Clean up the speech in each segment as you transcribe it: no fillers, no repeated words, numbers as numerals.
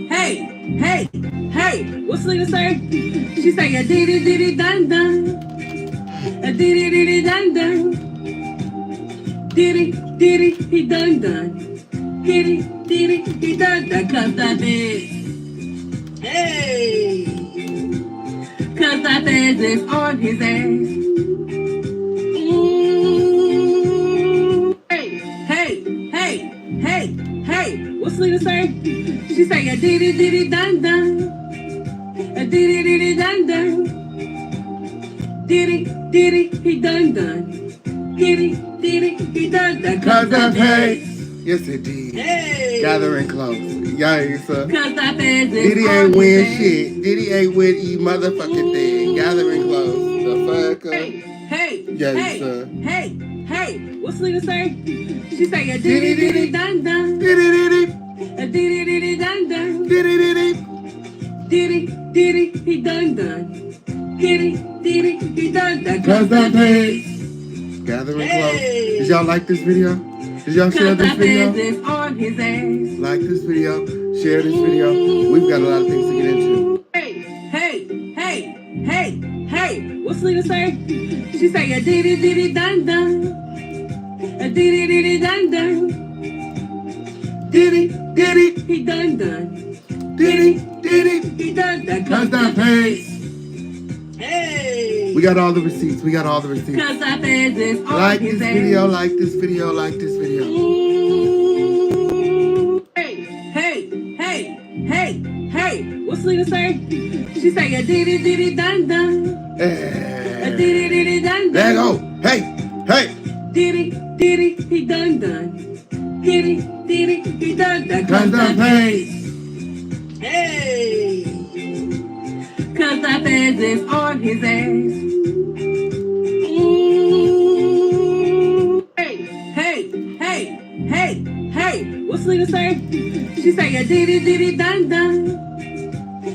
hey. What's Selena say? She say a diddy diddy dun dun, a diddy diddy dun dun, diddy diddy he dun dun, diddy diddy he dun dun. Cause I did, hey, cause I did this on his ass. Hey, what's Selena say? She say a diddy diddy dun dun, a diddy diddy dun dun, diddy diddy he dun dun, diddy diddy he dun dun. Cause I paid. Yes, it did. Hey. Gathering close. Yikes. Cause I paid. Diddy ain't win shit. Diddy ain't win e motherfucking thing. Gathering close. The fuck up. Hey, what's Selena say? She say a diddy diddy dun dun, diddy diddy, a diddy diddy dun dun, diddy diddy, diddy diddy he dun dun, diddy diddy he dun dun. Cause I paid. Gathering close. Did y'all like this video? Did y'all share this video? On his ass. Like this video. Share this video. We've got a lot of things to get into. Hey, what's Selena say? She say a diddy diddy dun dun, a diddy diddy dun dun, diddy diddy he dun dun, diddy diddy he dun dun. Cause I paid. We got all the receipts. We got all the receipts. Cause I paid this on like his this ass. video. Like this video. Like this video. Hey, what's Selena say? She say a diddy diddy dun dun, a diddy diddy dun dun. There you go. Hey, diddy diddy he dun dun, diddy diddy he dun dun. Cause I paid. Hey, cause I paid this on his ass. Hey, what's Selena say? She say a diddy diddy dun dun,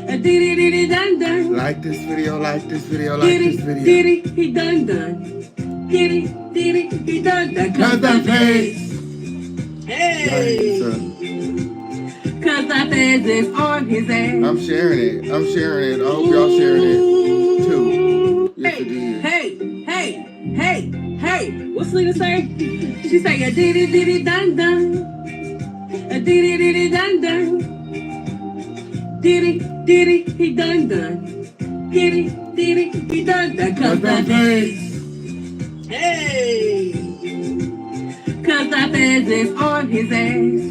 a diddy diddy dun dun. Like this video, like this video, like this video. Diddy he dun dun, diddy diddy he dun dun. Cause I paid. Hey, cause I paid this on his ass. I'm sharing it. I hope y'all sharing it too. Yes, it is. Hey, what's Selena say? She say a diddy diddy dun dun, a diddy diddy dun dun, diddy diddy he dun dun, diddy diddy he dun dun. Cause I paid. Hey, cause I paid this on his ass.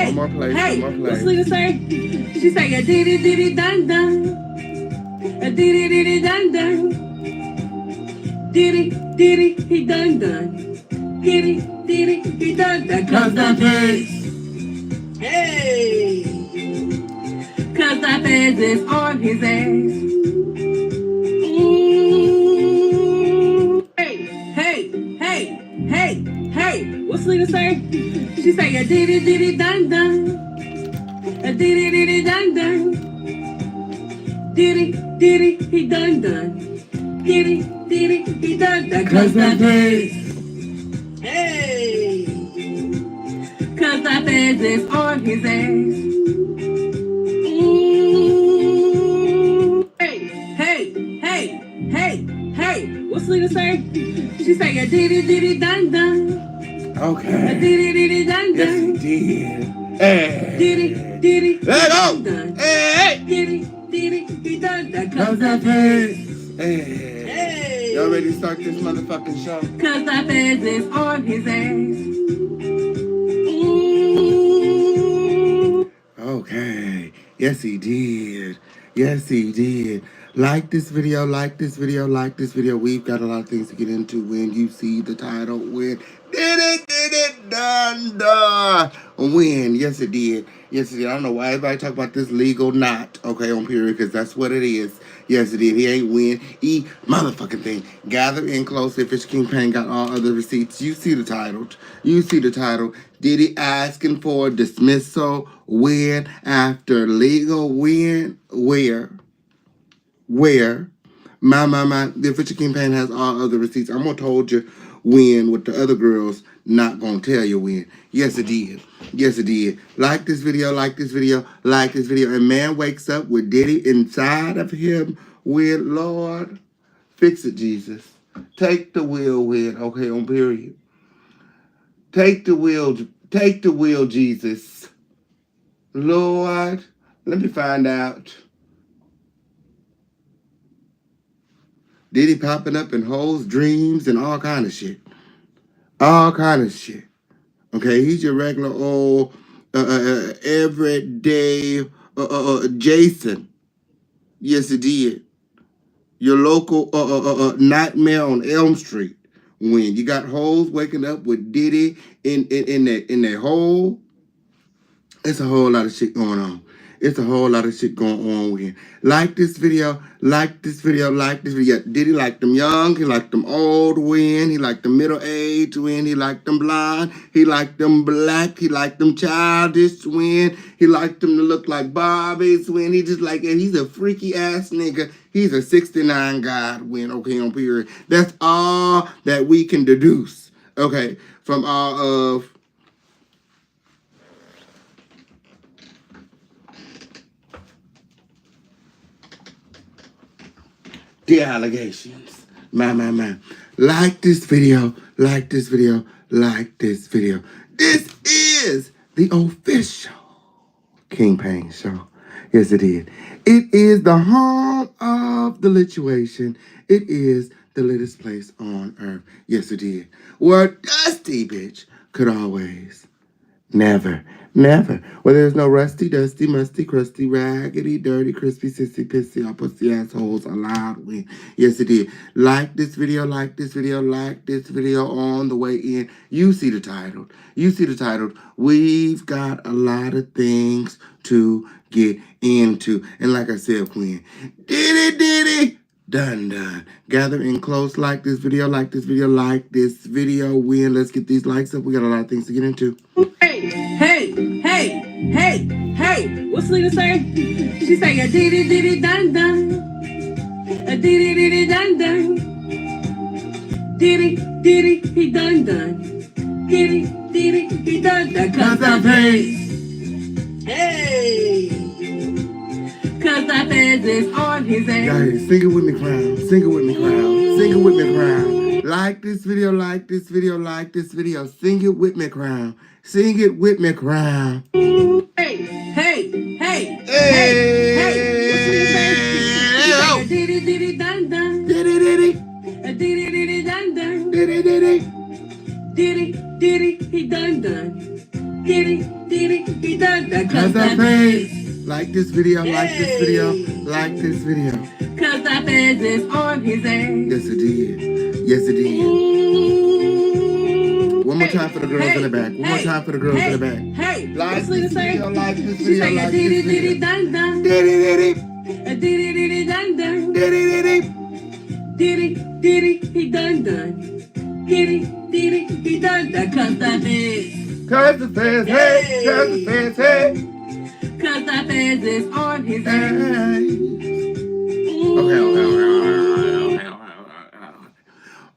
One more place. What's Selena say? She say a diddy diddy dun dun, a diddy diddy dun dun, diddy diddy he dun dun, diddy diddy he dun dun. Cause I paid. Hey, cause I paid this on his ass. Hey, what's Selena say? She say a diddy diddy dun dun, a diddy diddy dun dun, diddy diddy he dun dun, diddy diddy he dun dun. Cause I paid. Hey, cause I paid this on his ass. Hey, what's Selena say? She say a diddy diddy dun dun. Okay. A diddy diddy dun dun. Yes, he did. Hey. Diddy. Let go. Hey. Diddy he dun dun. Cause I paid. Hey. Y'all ready to start this motherfucking show? Cause I paid this on his ass. Okay. Yes, he did. Yes, he did. Like this video, like this video, like this video. We've got a lot of things to get into when you see the title. When did it, done. When, yes, it did. Yes, it did. I don't know why everybody talk about this legal knot, okay, on period, because that's what it is. Yes, it did. He ain't win. Motherfucking thing. Gather in closely. Fish King Payne got all other receipts. You see the title. Diddy asking for dismissal when after legal win. Where? The Fisher King Payne has all other receipts. I'm gonna told you win with the other girls not gonna tell you win. Yes, it did. Yes, it did. Like this video, like this video, like this video. And man wakes up with Diddy inside of him with Lord. Fix it, Jesus. Take the wheel with, okay, on period. Take the wheel, Jesus. Lord, let me find out. Diddy popping up in hoes' dreams and all kind of shit. All kind of shit. Okay, he's your regular old, everyday Jason. Yes, it did. Your local nightmare on Elm Street. When you got hoes waking up with Diddy in that hole. It's a whole lot of shit going on. It's a whole lot of shit going on with him. Like this video, like this video, like this video. Diddy like them young, he like them old win, he like them middle age win, he like them blind, he like them black, he like them childish win, he like them to look like Barbies win. He just like, he's a freaky ass nigga. He's a 69 God win, okay, on period. That's all that we can deduce, okay, from all of the allegations. My. Like this video, like this video, like this video. This is the official King Payne Show. Yes, it is. It is the home of the lituation. It is the littest place on earth. Yes, it is. Where Dusty, bitch, could always never. Well, there's no rusty, dusty, musty, crusty, raggedy, dirty, crispy, sissy, pissy, or pussy assholes allowed with. Yes, it did. Like this video, like this video, like this video on the way in. You see the title. You see the title. We've got a lot of things to get into. And like I said, Queen, Diddy. Done. Gather in close, like this video, like this video, like this video. Win. Let's get these likes up. We got a lot of things to get into. Hey. What's Selena saying? She saying a diddy dun dun. A diddy dun dun. Diddy, he dun dun. Diddy, he dun dun. Cause I paid. Hey. Cause I fed this on his ass. Guys, sing it with me, crown. Sing it with me, crown. Sing it with me, crown. Like this video, like this video, like this video. Sing it with me, crown. Sing it with me, crown. Hey. What's Diddy dun dun. Diddy. Diddy dun dun. Diddy, he dun dun. Diddy, he dun dun. Cause I paid. Like this video, like this video, like this video. Cause I fed this on his ass. Yes, it did. Yes, it did. One more time for the girls in the back. One more time for the girls in the back. Like this video, like this video, like this video. Diddy dun dun. Diddy. Diddy dun dun. Diddy, he dun dun. Diddy, he dun dun. Cause I fed. Cause the fans, hey. Cause the fans, hey. Cause I fed this on his ass. Okay.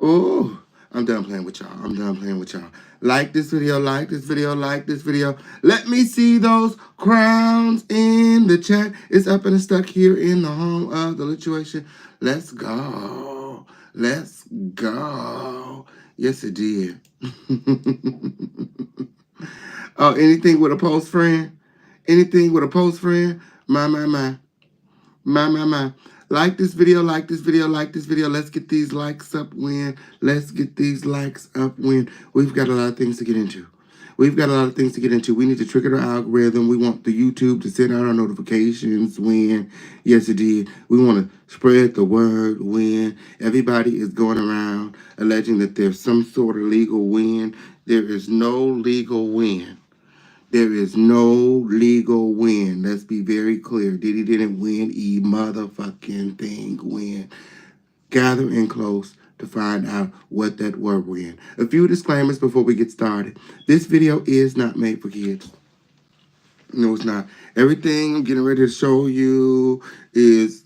Oh, I'm done playing with y'all. Like this video, like this video, like this video. Let me see those crowns in the chat. It's up and it's stuck here in the home of the lituation. Let's go. Yes, it did. Oh, anything with a post friend? Anything with a post friend? My. Like this video, like this video, like this video. Let's get these likes up, win. Let's get these likes up, win. We've got a lot of things to get into. We need to trigger the algorithm. We want the YouTube to send out our notifications when. Yes, it did. We want to spread the word when. Everybody is going around alleging that there's some sort of legal win. There is no legal win. There is no legal win. Let's be very clear. Diddy didn't win motherfucking thing win. Gather in close to find out what that word win. A few disclaimers before we get started. This video is not made for kids. No, it's not. Everything I'm getting ready to show you is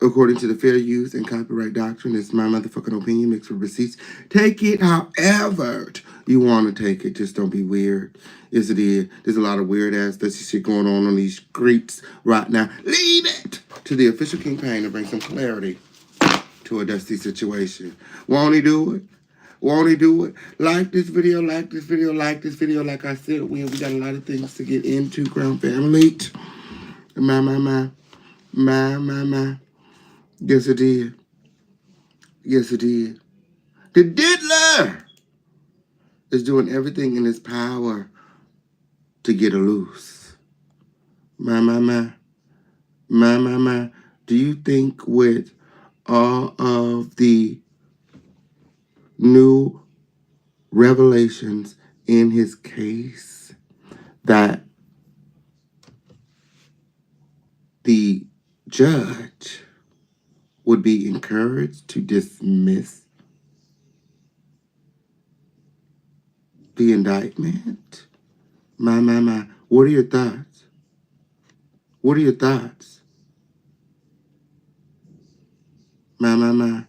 according to the fair use and copyright doctrine. It's my motherfucking opinion mixed with receipts. Take it however you want to take it. Just don't be weird. Yes, it is. There's a lot of weird ass dusty shit going on these streets right now. Leave it to the official kingpin to bring some clarity to a dusty situation. Won't he do it? Won't he do it? Like this video, like this video, like this video. Like I said, we got a lot of things to get into, Crown Family. My. Yes, it did. Yes, it did. The diddler is doing everything in his power to get her loose. My. Do you think with all of the new revelations in his case that the judge would be encouraged to dismiss the indictment? My. What are your thoughts? What are your thoughts? My.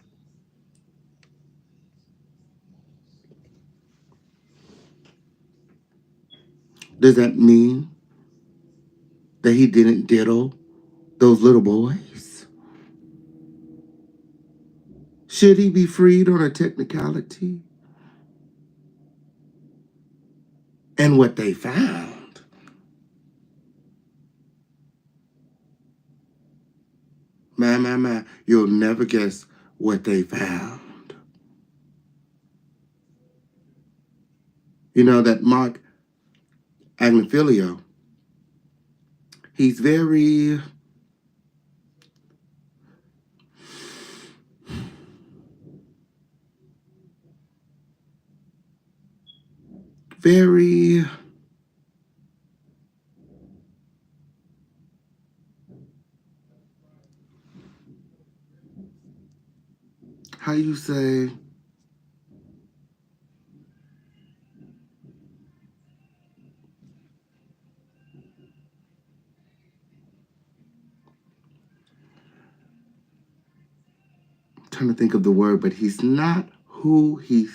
Does that mean that he didn't diddle those little boys? Should he be freed on a technicality? And what they found. My. You'll never guess what they found. You know that Mark Agnifilio, he's very how you say, I'm trying to think of the word, but he's not who he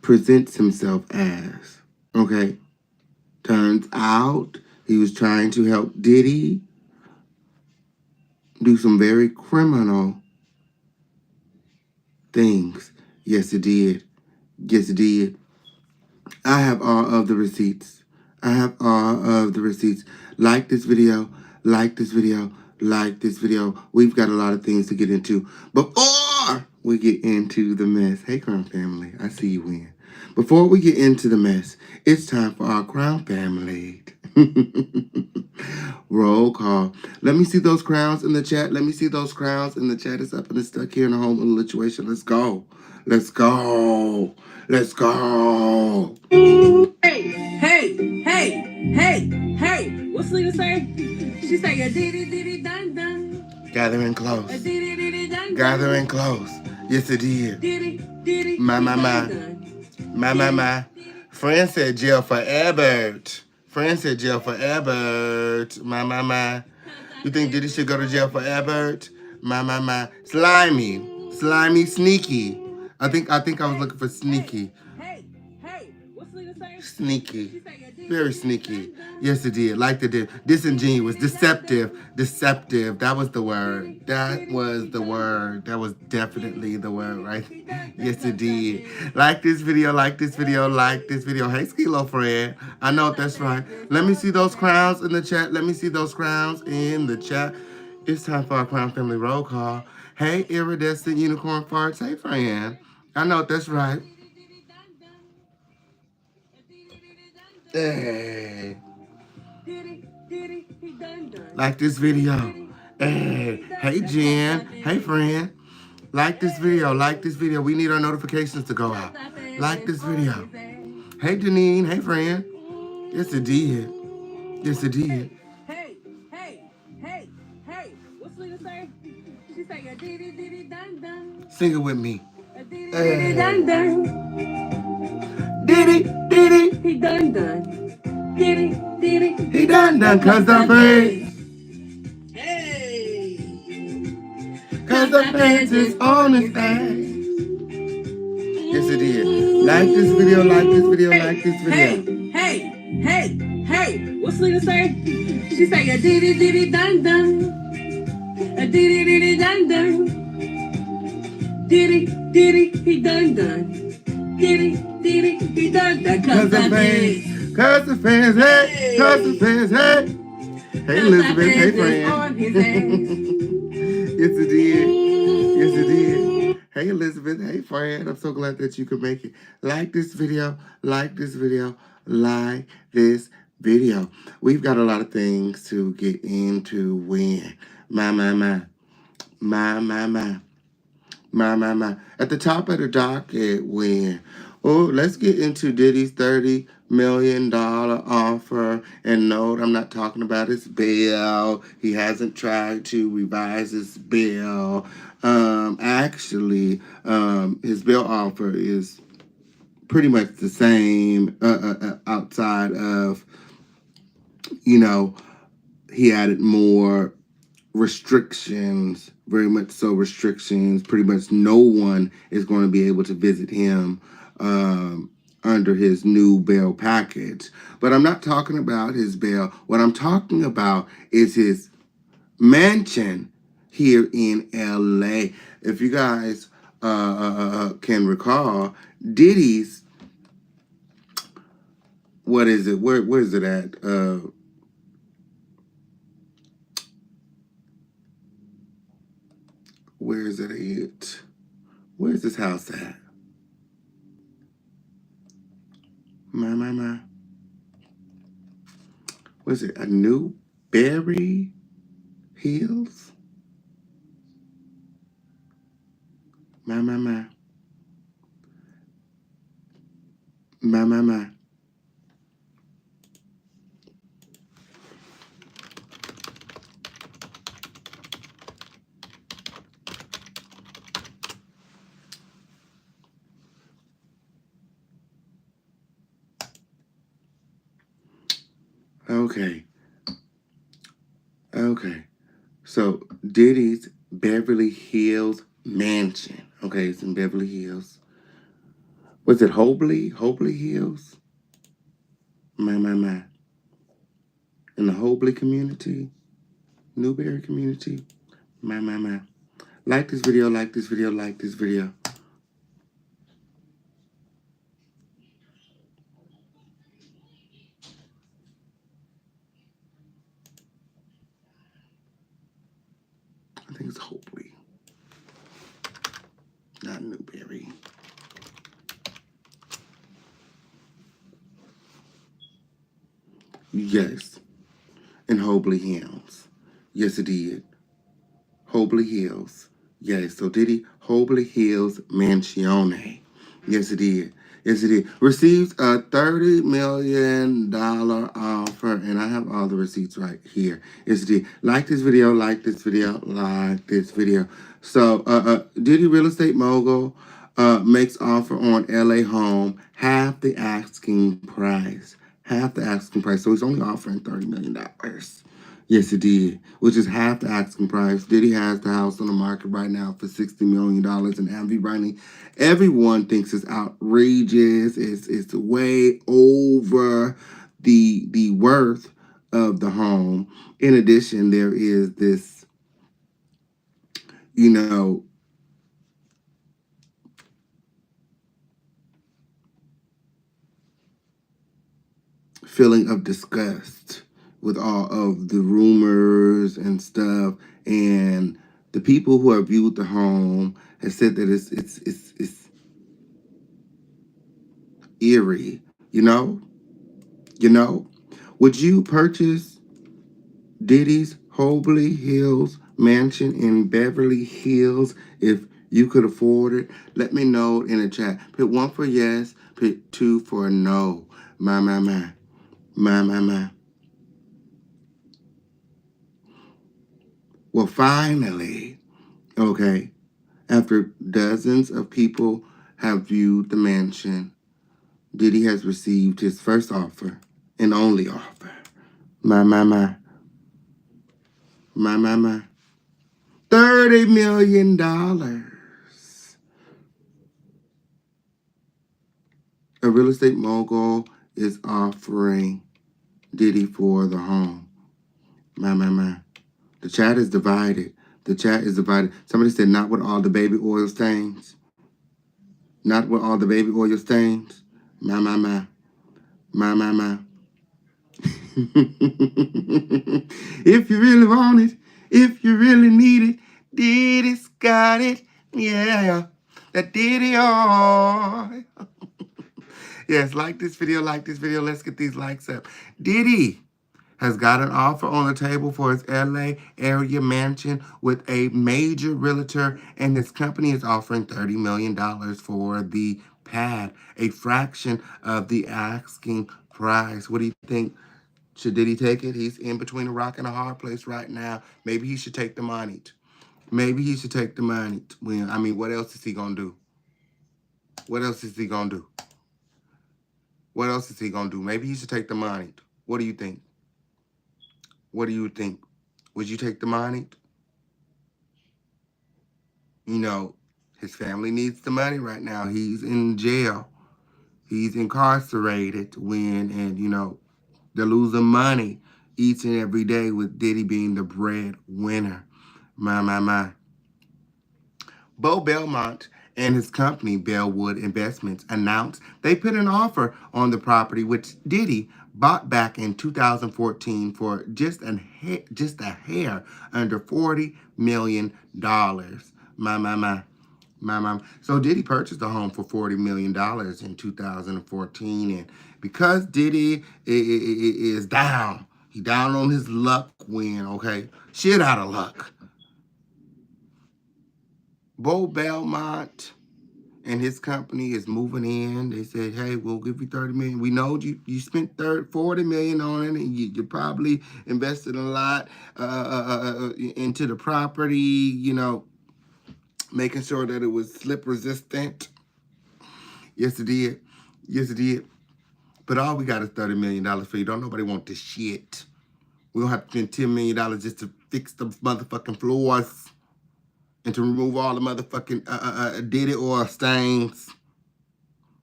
presents himself as. Okay? Turns out he was trying to help Diddy do some very criminal things. Yes, it did. Yes, it did. I have all of the receipts. I have all of the receipts. Like this video. Like this video. Like this video. We've got a lot of things to get into. Before we get into the mess. Hey, Crown Family. I see you in. Before we get into the mess, it's time for our Crown Family. Roll call. Let me see those crowns in the chat. Let me see those crowns in the chat. It's up and it's stuck here in a whole little situation. Let's go. Let's go. Let's go. Hey. What's Lena say? She say, diddy dun dun. Gathering close. Diddy dun dun. Gathering close. Yes, it did. Diddy. My. Friend said jail forever. Friend said jail forever. My. You think Diddy should go to jail forever? My. Slimy, sneaky. I think I was looking for sneaky. Hey. What's Lena say? Sneaky. Very sneaky. Yes, it did. Like the disingenuous, deceptive. That was the word. That was the word. That was definitely the word, right? Yes, it did. Like this video, like this video, like this video. Hey, Skilo friend. I know that's right. Let me see those crowns in the chat. Let me see those crowns in the chat. It's time for our Crown Family roll call. Hey, iridescent unicorn farts. Hey, friend. I know that's right. Hey. Like this video. Hey Jen. Hey friend. Like this video. Like this video. We need our notifications to go out. Like this video. Hey Janine. Hey friend. Yes it did. Yes it did. Hey. What's Lena say? She say, diddy dun dun. Sing it with me. Diddy dun dun. Diddy. He done. Diddy. He done cause I'm free. Cause the feds is on his ass. Yes, it did. Like this video, like this video, like this video. Hey. What's Lena say? She say a diddy diddy dun dun. A diddy diddy dun dun. Diddy he dun dun. Diddy he dun dun. Cause the feds, hey, cause the feds, hey. Hey Elizabeth, hey friend. Yes, it did. Yes, it did. Hey Elizabeth, hey friend. I'm so glad that you could make it. Like this video, like this video, like this video. We've got a lot of things to get into when my. At the top of the docket when, let's get into Diddy's $30 million offer. And no, I'm not talking about his bail. He hasn't tried to revise his bail. Actually, his bail offer is pretty much the same outside of, he added more restrictions, very much so restrictions. Pretty much no one is going to be able to visit him under his new bail package. But I'm not talking about his bail. What I'm talking about is his mansion here in LA. If you guys can recall, Diddy's, what is it? Where is it at? Where is it at? Where's this house at? My. Was it a New Berry Hills? My. Okay. So Diddy's Beverly Hills mansion. Okay, it's in Beverly Hills. Was it Hobley Hills? My. In the Hobley community, Newberry community. My. Like this video, like this video, like this video. I think it's Hobley, not Newberry. Yes, in Hobley Hills. Yes, it did. Hobley Hills. Yes, so Diddy, Hobley Hills Mansione. Yes, it did. Yes, it did. Receives a $30 million offer, and I have all the receipts right here. Yes, it did. Like this video, like this video, like this video. So, Diddy Real Estate Mogul makes offer on LA home, half the asking price. Half the asking price. So he's only offering $30 million. Yes, it did, which is half the asking price. Diddy has the house on the market right now for $60 million, and everyone thinks it's outrageous. It's way over the worth of the home. In addition, there is this, feeling of disgust with all of the rumors and stuff, and the people who have viewed the home have said that it's eerie. Would you purchase Diddy's Hobley Hills mansion in Beverly Hills if you could afford it? Let me know in the chat. Put 1 for yes, put 2 for no. My. Well, finally, okay, after dozens of people have viewed the mansion, Diddy has received his first offer and only offer. My. $30 $30 million. A real estate mogul is offering Diddy for the home. My. The chat is divided. The chat is divided. Somebody said, not with all the baby oil stains. Not with all the baby oil stains. My. If you really want it, if you really need it, Diddy's got it. Yeah. That Diddy oil. Yes, like this video, like this video. Let's get these likes up. Diddy has got an offer on the table for his LA area mansion with a major realtor, and his company is offering $30 million for the pad, a fraction of the asking price. What do you think? Should Diddy take it? He's in between a rock and a hard place right now. Maybe he should take the money. Maybe he should take the money. Well, I mean, what else is he going to do? What else is he going to do? What else is he going to do? Maybe he should take the money. What do you think? What do you think? Would you take the money? You know, his family needs the money right now. He's in jail. He's incarcerated and, you know, they're losing money each and every day with Diddy being the breadwinner. My. Bo Belmont and his company, Bellwood Investments, announced they put an offer on the property, which Diddy bought back in 2014 for just a hair under $40 million. My. So Diddy purchased the home for $40 million in 2014, and because Diddy is down, he down on his luck win, okay? Shit out of luck. Bo Belmont and his company is moving in. They said, hey, we'll give you $30 million. We know you spent $40 million on it, and you probably invested a lot into the property, you know, making sure that it was slip resistant. Yes, it did. Yes, it did. But all we got is $30 million for you. Don't nobody want this shit. We don't have to spend $10 million just to fix the motherfucking floors and to remove all the motherfucking Diddy oil stains.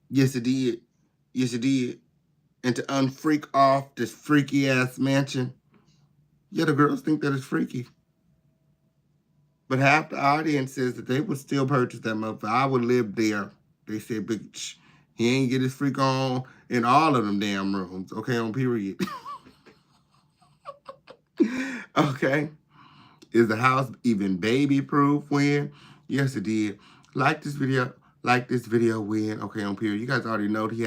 Yes, it did. Yes, it did. And to unfreak off this freaky ass mansion. Yeah, the girls think that it's freaky. But half the audience says that they would still purchase that motherfucker. I would live there. They said, bitch, he ain't get his freak on in all of them damn rooms. Okay, on period. Okay. Is the house even baby proof, Win? Yes, it did. Like this video. Like this video, Win. Okay, on period. You guys already know he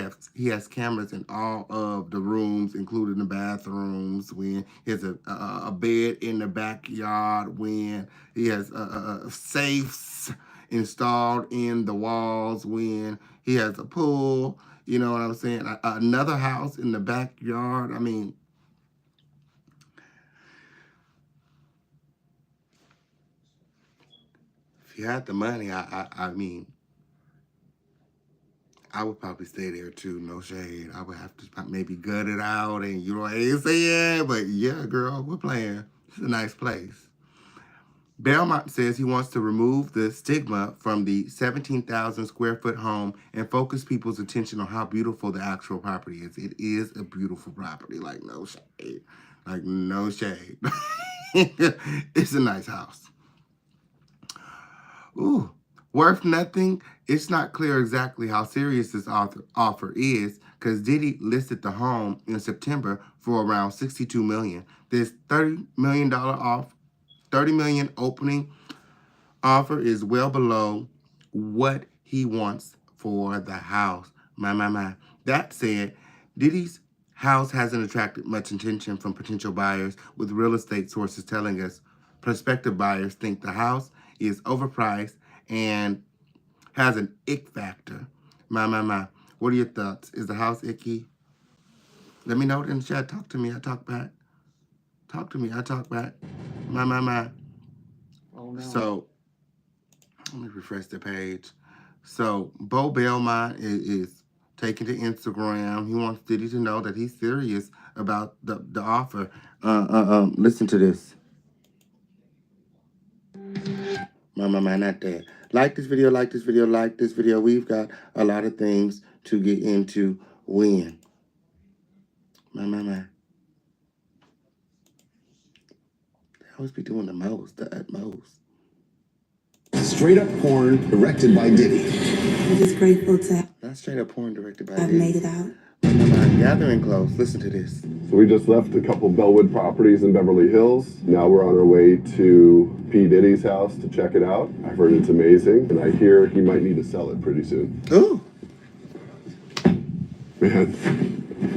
has cameras in all of the rooms, including the bathrooms. When he has a bed in the backyard. When he has safes installed in the walls. When he has a pool. You know what I'm saying? Another house in the backyard. I mean, if you had the money, I mean, I would probably stay there too, no shade. I would have to maybe gut it out and you know what I'm saying? But yeah, girl, we're playing. It's a nice place. Belmont says he wants to remove the stigma from the 17,000 square foot home and focus people's attention on how beautiful the actual property is. It is a beautiful property, like no shade. Like no shade. It's a nice house. Ooh, worth nothing. It's not clear exactly how serious this offer is because Diddy listed the home in September for around $62 million. This $30 million $30 million opening offer is well below what he wants for the house. My. That said, Diddy's house hasn't attracted much attention from potential buyers, with real estate sources telling us prospective buyers think the house is overpriced and has an ick factor. My. What are your thoughts? Is the house icky? Let me know in the chat. Talk to me. I talk back. Talk to me. I talk back. My. Oh, no. So, let me refresh the page. So, Bo Belmont is taking to Instagram. He wants Diddy to know that he's serious about the offer. Listen to this. My, not that. Like this video, like this video, like this video. We've got a lot of things to get into when. My. They always be doing the most, the utmost. Straight up porn directed by Diddy. I'm just grateful to Not straight up porn directed by have Diddy. made it out. My, gathering close. Listen to this. So we just left a couple Bellwood properties in Beverly Hills. Now we're on our way to P. Diddy's house to check it out. I've heard it's amazing, and I hear he might need to sell it pretty soon. Ooh. Man,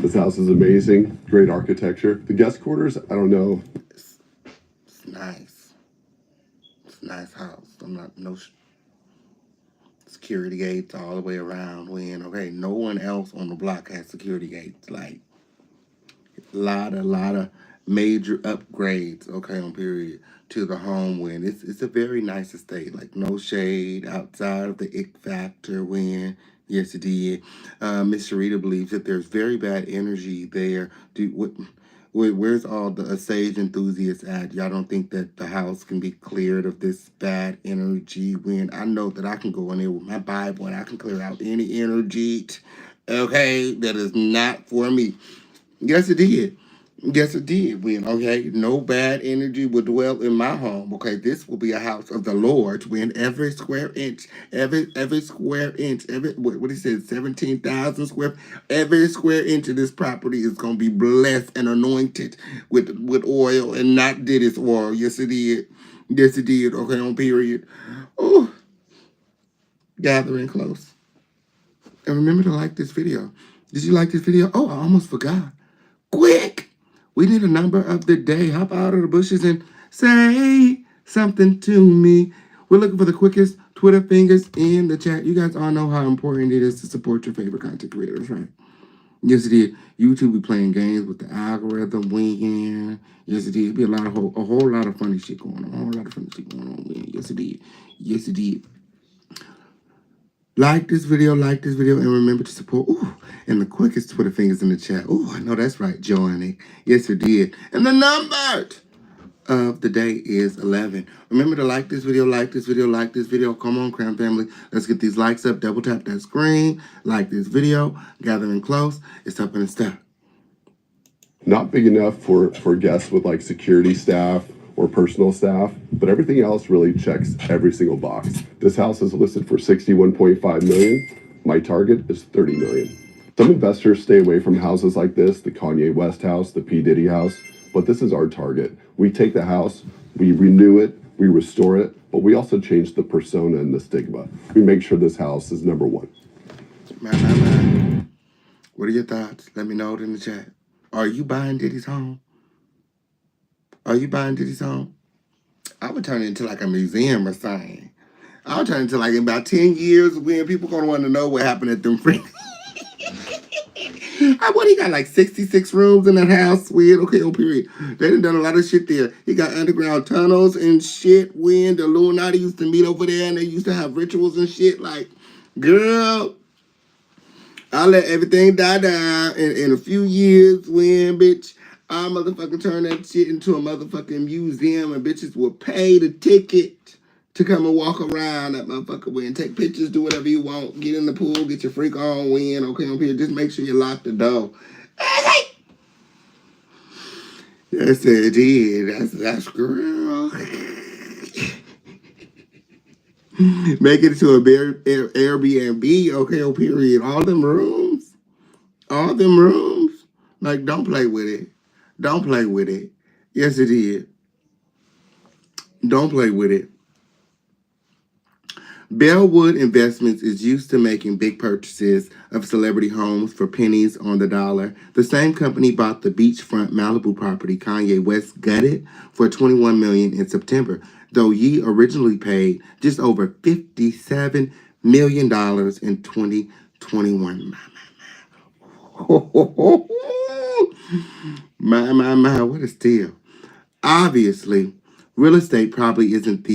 this house is amazing. Great architecture. The guest quarters, I don't know. It's nice. It's a nice house. I'm not, no security gates all the way around when, okay, no one else on the block has security gates. Like, a lot of major upgrades, okay, on period, to the home when it's a very nice estate. Like, no shade outside of the ick factor when, yes, it did. Miss Sharita believes that there's very bad energy there. Where's all the sage enthusiasts at? Y'all don't think that the house can be cleared of this bad energy when I know that I can go in there with my Bible and I can clear out any energy, okay, that is not for me. Yes, it did. Yes, it did. When, okay, no bad energy will dwell in my home. Okay, this will be a house of the Lord. When every square inch, every square inch, what he said, 17,000 square, every square inch of this property is gonna be blessed and anointed with oil and not Diddy's oil. Yes, it did. Yes, it did. Okay, on period. Oh, gathering close. And remember to like this video. Did you like this video? Oh, I almost forgot. Quick! We need a number of the day. Hop out of the bushes and say something to me. We're looking for the quickest Twitter fingers in the chat. You guys all know how important it is to support your favorite content creators, right? Yes, it did. YouTube be playing games with the algorithm, winging. Yes, it did. It'd be a whole lot of funny shit going on. A whole lot of funny shit going on. Yes, it did. Yes, it did. Like this video, and remember to support. Ooh, and the quickest Twitter fingers in the chat. Ooh, I know that's right, joining. Yes, it did. And the number of the day is 11. Remember to like this video, like this video, like this video. Come on, Crown family. Let's get these likes up. Double tap that screen. Like this video. Gathering close. It's up and stuff. Not big enough for guests with like security staff or personal staff, but everything else really checks every single box. This house is listed for $61.5 million. My target is $30 million. Some investors stay away from houses like this, the Kanye West house, the P. Diddy house, but this is our target. We take the house, we renew it, we restore it, but we also change the persona and the stigma. We make sure this house is number one. My. What are your thoughts? Let me know it in the chat. Are you buying Diddy's home? Are you buying Diddy's home? I would turn it into like a museum or something. I would turn it into like in about 10 years when people gonna want to know what happened at them friends. What, he got like 66 rooms in that house? Weird. Okay, oh, period. They done a lot of shit there. He got underground tunnels and shit. When the Illuminati used to meet over there and they used to have rituals and shit. Like, girl, I'll let everything die down in a few years when, bitch, I'll motherfucking turn that shit into a motherfucking museum and bitches will pay the ticket to come and walk around that motherfucker win, take pictures, do whatever you want, get in the pool, get your freak on, win, okay, up here, just make sure you lock the door. Yes, it did. That's girl. Make it to a Airbnb, okay, oh, period. All them rooms. Like, don't play with it. Don't play with it. Yes, it did. Don't play with it. Bellwood Investments is used to making big purchases of celebrity homes for pennies on the dollar. The same company bought the beachfront Malibu property Kanye West gutted for $21 million in September, though Ye originally paid just over $57 million in 2021. My, what a steal. Obviously, real estate probably isn't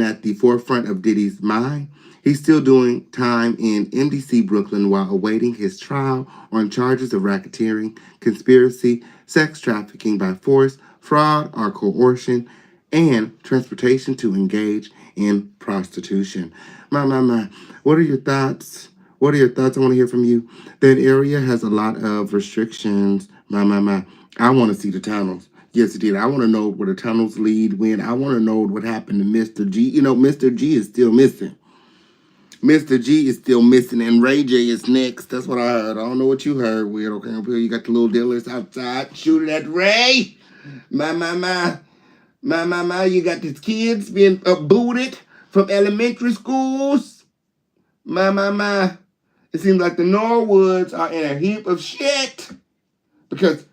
at the forefront of Diddy's mind. He's still doing time in MDC Brooklyn while awaiting his trial on charges of racketeering, conspiracy, sex trafficking by force, fraud or coercion, and transportation to engage in prostitution. My. What are your thoughts? What are your thoughts? I want to hear from you. That area has a lot of restrictions. My. I want to see the tunnels. Yes, it did. I want to know where the tunnels lead when. I want to know what happened to Mr. G. You know, Mr. G is still missing. Mr. G is still missing, and Ray J is next. That's what I heard. I don't know what you heard, Weird. Okay, up here you got the little dealers outside shooting at Ray. My. You got these kids being booted from elementary schools. My. It seems like the Norwoods are in a heap of shit because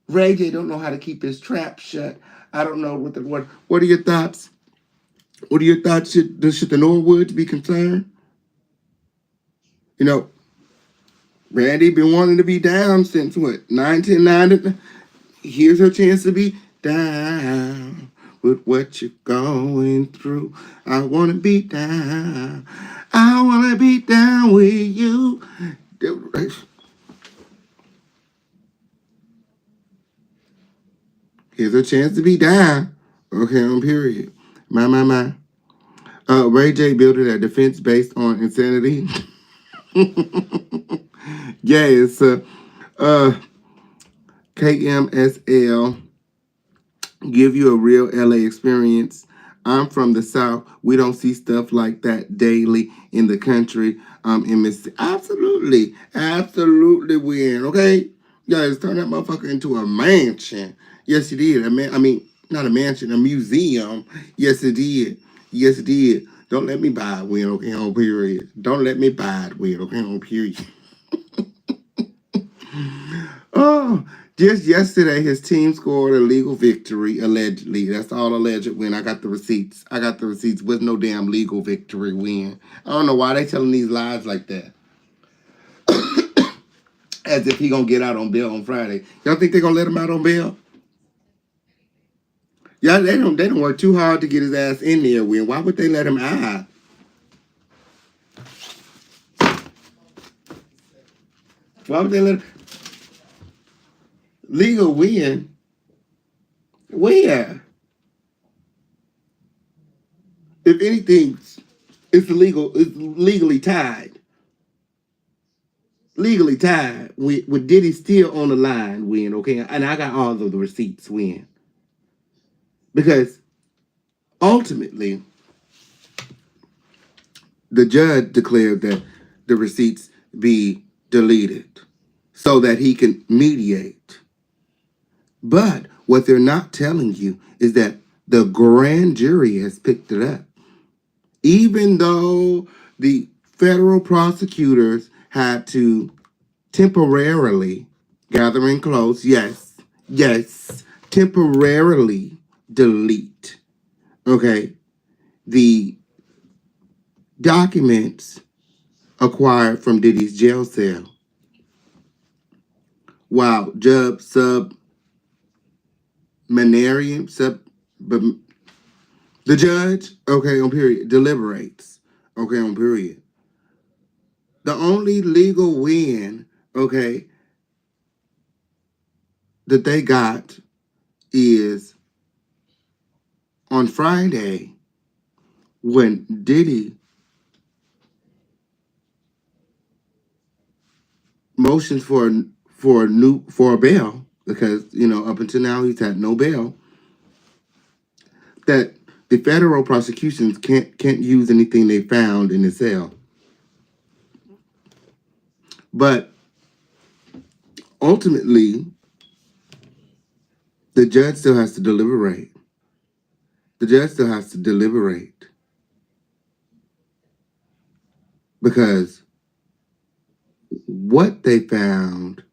Ray J don't know how to keep his trap shut. I don't know what are your thoughts? What are your thoughts? Should the Norwoods be concerned? You know, Randy been wanting to be down since what, 1990? Here's her chance to be down with what you're going through. I want to be down. I want to be down with you. Here's her chance to be down. Okay, on period. My. Ray J built a defense based on insanity. Yes. KMSL give you a real LA experience. I'm from the South. We don't see stuff like that daily in the country. In Mississippi. Absolutely win. Okay? Guys, turn that motherfucker into a mansion. Yes, it did. Not a mansion, a museum. Yes, it did. Yes, it did. Don't let me buy it, win, okay, on period. Don't let me buy it, win, okay, on period. Oh, just yesterday, his team scored a legal victory, allegedly. That's all alleged win. I got the receipts. With no damn legal victory win. I don't know why they telling these lies like that. As if he gonna get out on bail on Friday. Y'all think they gonna let him out on bail? Yeah, they don't work too hard to get his ass in there, win. Why would they let him out? Why would they let him? Legal win? Where? If anything, it's legally tied. Legally tied with Diddy still on the line, win, okay? And I got all of the receipts, win. Because ultimately, the judge declared that the receipts be deleted so that he can mediate. But what they're not telling you is that the grand jury has picked it up. Even though the federal prosecutors had to temporarily, gathering close, yes, temporarily delete, okay, the documents acquired from Diddy's jail cell. While the judge, okay, on period, deliberates, okay, on period. The only legal win, okay, that they got is on Friday when Diddy motions for a bail, because up until now he's had no bail, that the federal prosecutions can't use anything they found in the cell. But ultimately, the judge still has to deliberate. Because what they found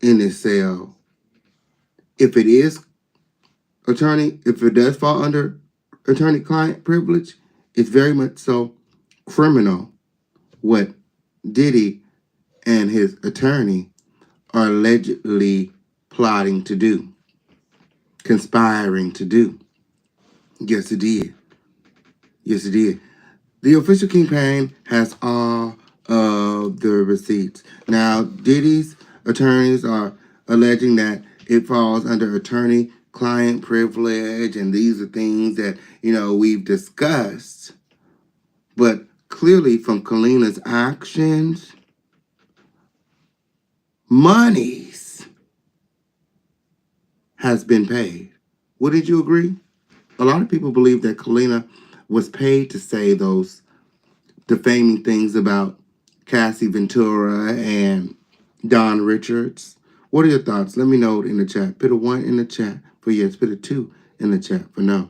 in this cell, if it does fall under attorney-client privilege, it's very much so criminal what Diddy and his attorney are allegedly plotting to do, conspiring to do. Yes, it did. The official campaign has all of the receipts. Now, Diddy's attorneys are alleging that it falls under attorney client privilege, and these are things that, we've discussed. But clearly from Kalina's actions, monies has been paid. Wouldn't you agree? A lot of people believe that Kalina was paid to say those defaming things about Cassie Ventura and Don Richards. What are your thoughts? Let me know in the chat. Put a 1 in the chat for yes. Put a 2 in the chat for no.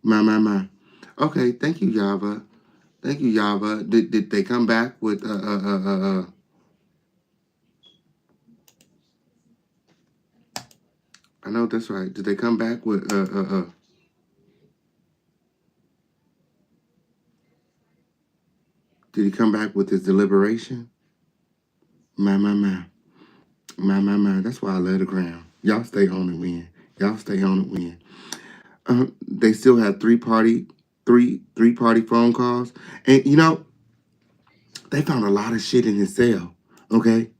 My. Okay, thank you, Yava. Thank you, Yava. Did they come back with I know that's right. Did they come back with Did he come back with his deliberation? My. That's why I love the ground. Y'all stay on and win. Y'all stay on and win. They still had three-party phone calls. And, they found a lot of shit in his cell, okay?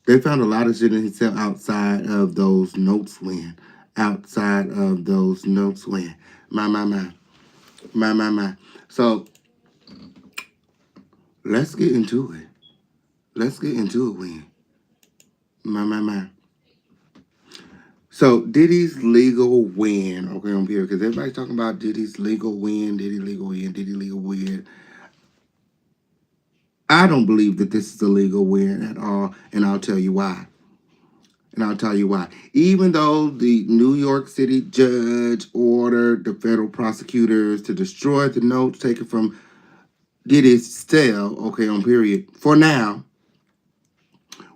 They found a lot of shit in his cell outside of those notes win. Outside of those notes win. My. So, let's get into it. Let's get into it, win. My. So, Diddy's legal win, okay, on here, because everybody's talking about Diddy's legal win, Diddy legal win. I don't believe that this is a legal win at all, and I'll tell you why. Even though the New York City judge ordered the federal prosecutors to destroy the notes taken from Diddy's cell, okay, on period, for now,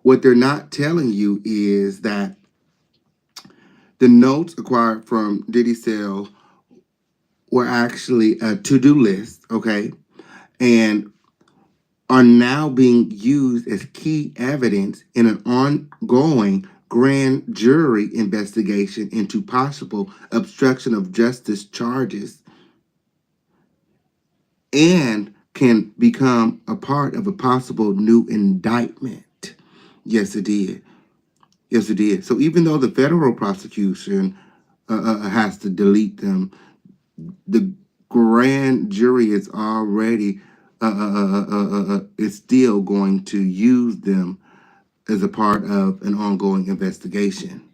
what they're not telling you is that the notes acquired from Diddy's cell were actually a to-do list, okay, and are now being used as key evidence in an ongoing grand jury investigation into possible obstruction of justice charges, and can become a part of a possible new indictment. Yes, it did. So even though the federal prosecution has to delete them, the grand jury is already is still going to use them as a part of an ongoing investigation.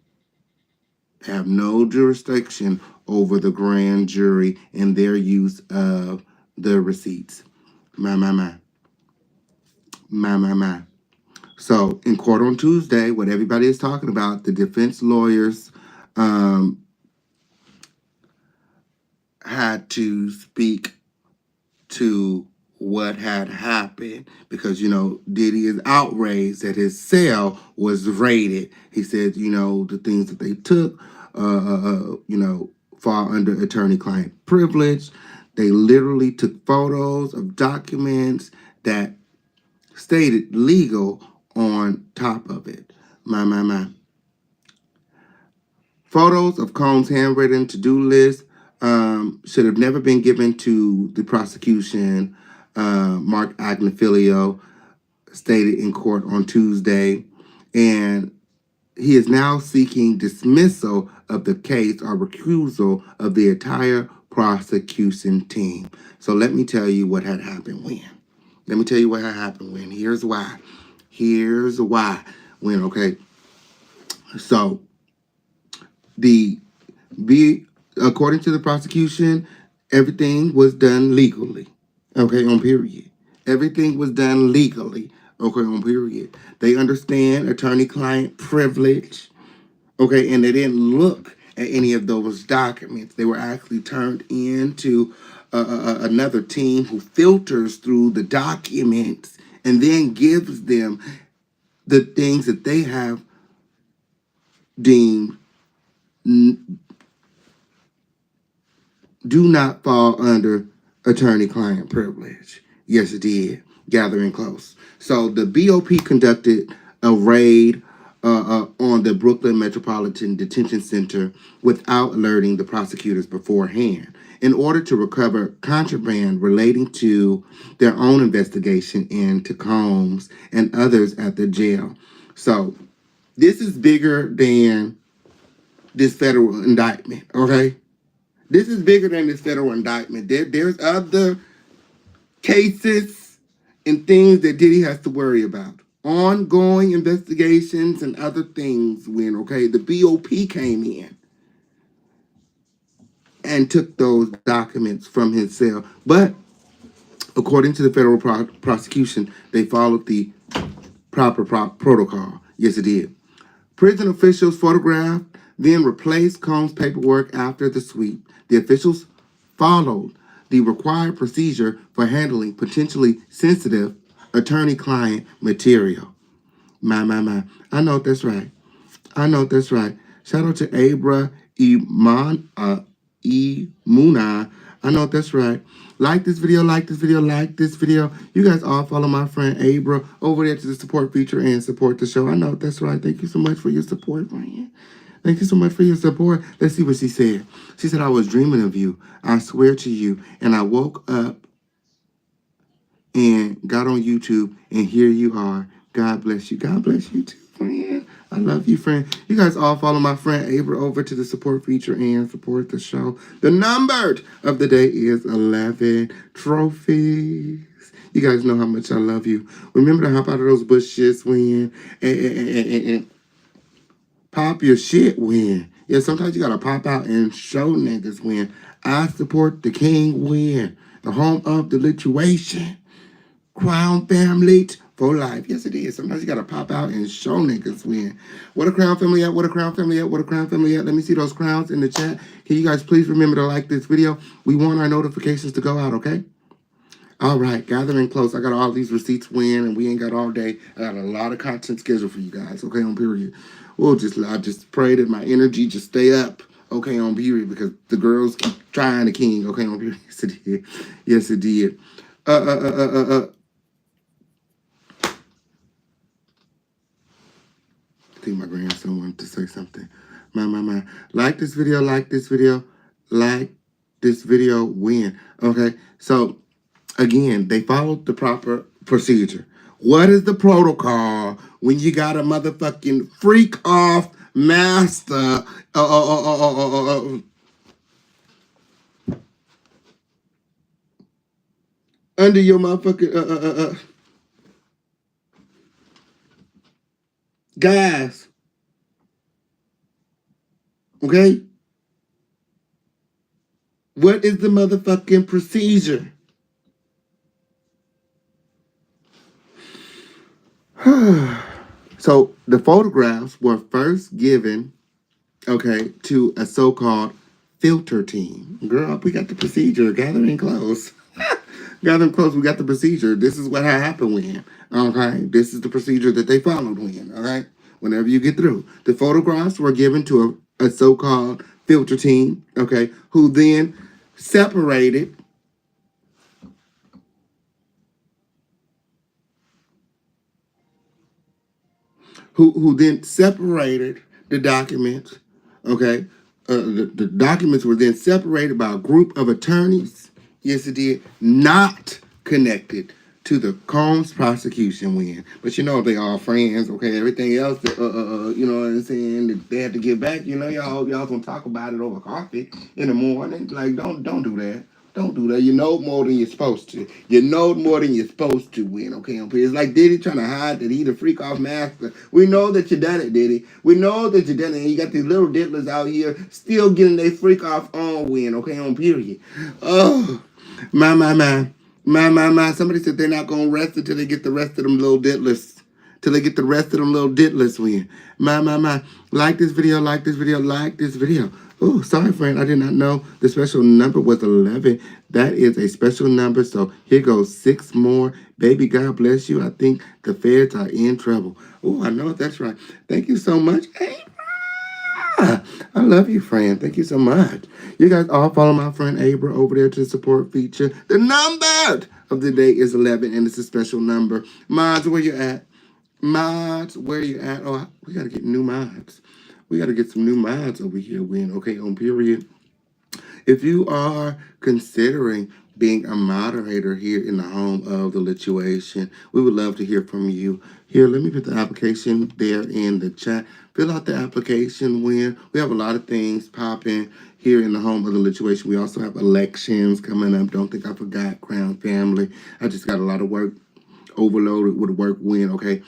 They have no jurisdiction over the grand jury and their use of the receipts. My. So in court on Tuesday, what everybody is talking about, the defense lawyers had to speak to what had happened because, Diddy is outraged that his cell was raided. He said, the things that they took, fall under attorney-client privilege. They literally took photos of documents that stated legal on top of it. My. Photos of Combs' handwritten to-do list should have never been given to the prosecution, Mark Agnifilio stated in court on Tuesday. And he is now seeking dismissal of the case or recusal of the entire prosecution team. So let me tell you what had happened when. Here's why. When, okay. So according to the prosecution, everything was done legally. Okay, on period. Everything was done legally. Okay, on period. They understand attorney-client privilege. Okay, and they didn't look at any of those documents. They were actually turned into another team who filters through the documents and then gives them the things that they have deemed do not fall under attorney-client privilege. Yes, it did. Gathering close. So the BOP conducted a raid on the Brooklyn Metropolitan Detention Center without alerting the prosecutors beforehand in order to recover contraband relating to their own investigation into Combs and others at the jail. So This is bigger than this federal indictment, okay? This is bigger than this federal indictment. There's other cases and things that Diddy has to worry about. Ongoing investigations and other things when, okay, the BOP came in and took those documents from his cell. But according to the federal prosecution, they followed the proper protocol. Yes, it did. Prison officials photographed, then replaced Combs' paperwork after the sweep. The officials followed the required procedure for handling potentially sensitive attorney-client material. My. I know that's right. I know that's right. Shout out to Abra Muna. I know that's right. Like this video, like this video, like this video. You guys all follow my friend Abra over there to the support feature and support the show. I know that's right. Thank you so much for your support, friend. Thank you so much for your support. Let's see what she said. She said, I was dreaming of you. I swear to you. And I woke up and got on YouTube, and here you are. God bless you. God bless you too, friend. I love you, friend. You guys all follow my friend Abra over to the support feature and support the show. The number of the day is 11 trophies. You guys know how much I love you. Remember to hop out of those bushes when and pop your shit when. Yeah, sometimes you gotta pop out and show niggas when. I support the king when. The home of the lituation. Crown family for life. Yes, it is. Sometimes you gotta pop out and show niggas when. What a crown family at? What a crown family at? What a crown family at? Let me see those crowns in the chat. Can you guys please remember to like this video? We want our notifications to go out, okay? All right, gathering close. I got all these receipts win, and we ain't got all day. I got a lot of content scheduled for you guys, okay, on period. I just pray that my energy just stay up, okay, on period, because the girls keep trying the king, okay, on period. Yes, it did. Yes, it did. I think my grandson wanted to say something. My. Like this video, like this video, like this video, win. Okay, so again, they followed the proper procedure. What is the protocol when you got a motherfucking freak off master under your motherfucking guys? Okay? What is the motherfucking procedure? So the photographs were first given, okay, to a so-called filter team. Girl, we got the procedure. Gathering close. Gathering close, we got the procedure. This is what happened when, okay? This is the procedure that they followed when, all right? Whenever you get through. The photographs were given to a so-called filter team, okay, who then separated who then separated the documents, okay? The documents were then separated by a group of attorneys, yes it did, not connected to the Combs prosecution win. But you know, they all friends, okay? Everything else, you know what I'm saying, that they had to give back, you know, y'all gonna talk about it over coffee in the morning. Like, don't do that. Don't do that. You know more than you're supposed to. You know more than you're supposed to win, okay? It's like Diddy trying to hide that he the freak off master. We know that you done it, Diddy. We know that you done it. And you got these little diddlers out here still getting their freak off on win, okay? On period. Oh, my. Somebody said they're not going to rest until they get the rest of them little diddlers. Till they get the rest of them little diddlers win. My. Like this video, like this video, like this video. Oh, sorry, friend. I did not know the special number was 11. That is a special number. So here goes 6 more. Baby, God bless you. I think the feds are in trouble. Oh, I know that's right. Thank you so much. Hey, I love you, friend. Thank you so much. You guys all follow my friend Abra over there to the support feature. The number of the day is 11, and it's a special number. Mods, where you at? Mods, where you at? Oh, we got to get new mods. We got to get some new mods over here, Win. Okay, on period. If you are considering being a moderator here in the home of the lituation. We would love to hear from you. Here, let me put the application there in the chat. Fill out the application when we have a lot of things popping here in the home of the lituation. We also have elections coming up. Don't think I forgot Crown Family. I just got a lot of work overloaded with work win, okay?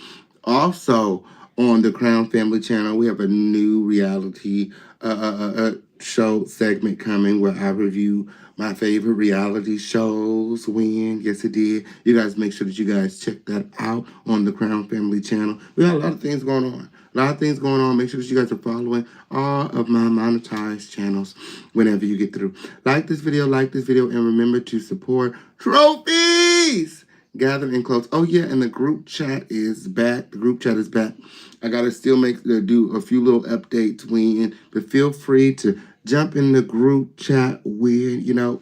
Also, on the Crown Family channel, we have a new reality show segment coming where I review my favorite reality shows when. Yes, it did. You guys make sure that you guys check that out on the Crown Family channel. We got a lot of things going on. A lot of things going on. Make sure that you guys are following all of my monetized channels whenever you get through. Like this video, and remember to support trophies. Gather and close. Oh yeah, and the group chat is back. The group chat is back. I gotta still do a few little updates when, but feel free to jump in the group chat when,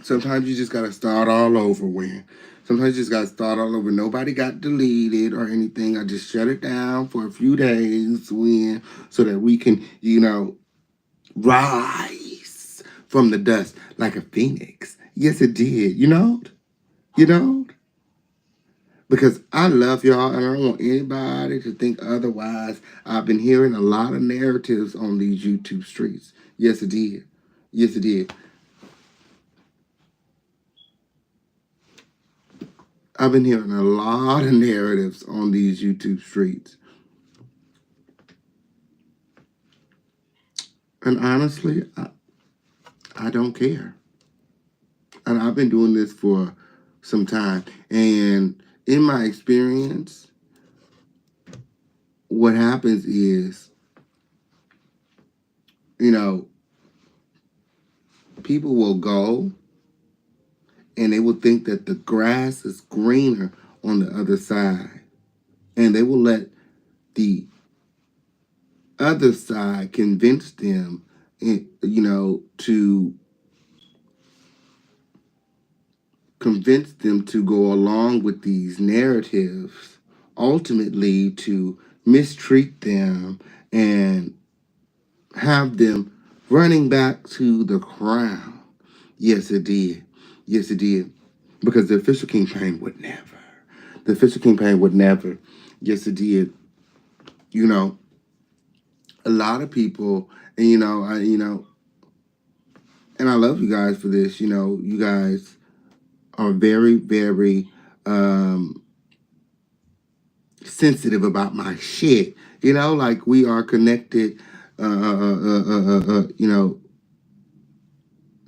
sometimes you just gotta start all over when. Sometimes you just gotta start all over. Nobody got deleted or anything. I just shut it down for a few days when, so that we can, rise from the dust like a phoenix. Yes, it did. You know? Because I love y'all and I don't want anybody to think otherwise. I've been hearing a lot of narratives on these YouTube streets. Yes, it did. Yes, it did. I've been hearing a lot of narratives on these YouTube streets. And honestly, I don't care. And I've been doing this for some time. And in my experience, what happens is, people will go and they will think that the grass is greener on the other side. And they will let the other side convince them, to convince them to go along with these narratives, ultimately to mistreat them and have them running back to the crown. Yes, it did. Yes, it did. Because the official campaign would never. The official campaign would never. Yes, it did. A lot of people, and and I love you guys for this. You guys are very, very sensitive about my shit. Like we are connected.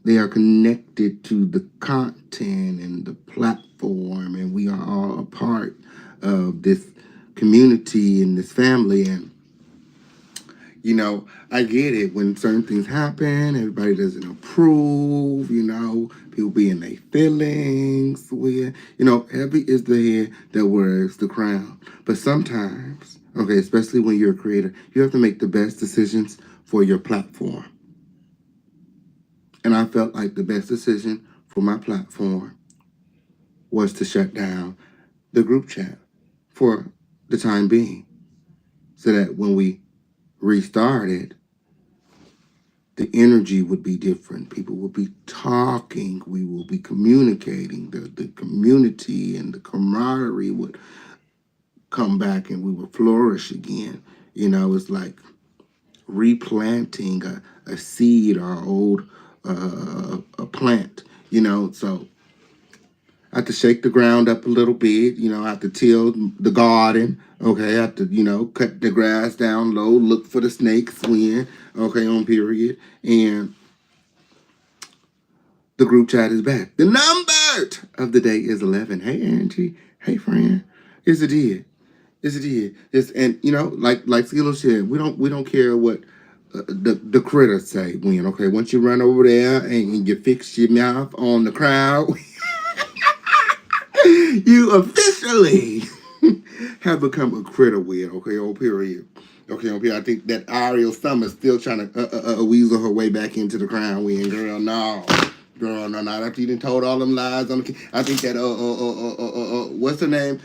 They are connected to the content and the platform, and we are all a part of this community and this family. And I get it when certain things happen, everybody doesn't approve, people be in their feelings. Heavy is the head that wears the crown. But sometimes, okay, especially when you're a creator, you have to make the best decisions for your platform. And I felt like the best decision for my platform was to shut down the group chat for the time being, so that when we restarted, the energy would be different. People would be talking. We will be communicating. The community and the camaraderie would come back and we would flourish again. It's like replanting a seed or old a plant, So I have to shake the ground up a little bit. I have to till the garden. Okay, I have to, cut the grass down low, look for the snakes when, okay, on period. And the group chat is back. The number of the day is 11. Hey, Angie. Hey, friend. Yes, it did. Yes, it did. Yes, and, like Skillo said, we don't care what the critters say when, okay? Once you run over there and you fix your mouth on the crowd, you officially have become a critter wheel, okay, on period. Okay, on period. I think that Ariel Summer's still trying to weasel her way back into the crown win. Girl, no. Girl, no. After you done told all them lies on the, I think that, what's her name?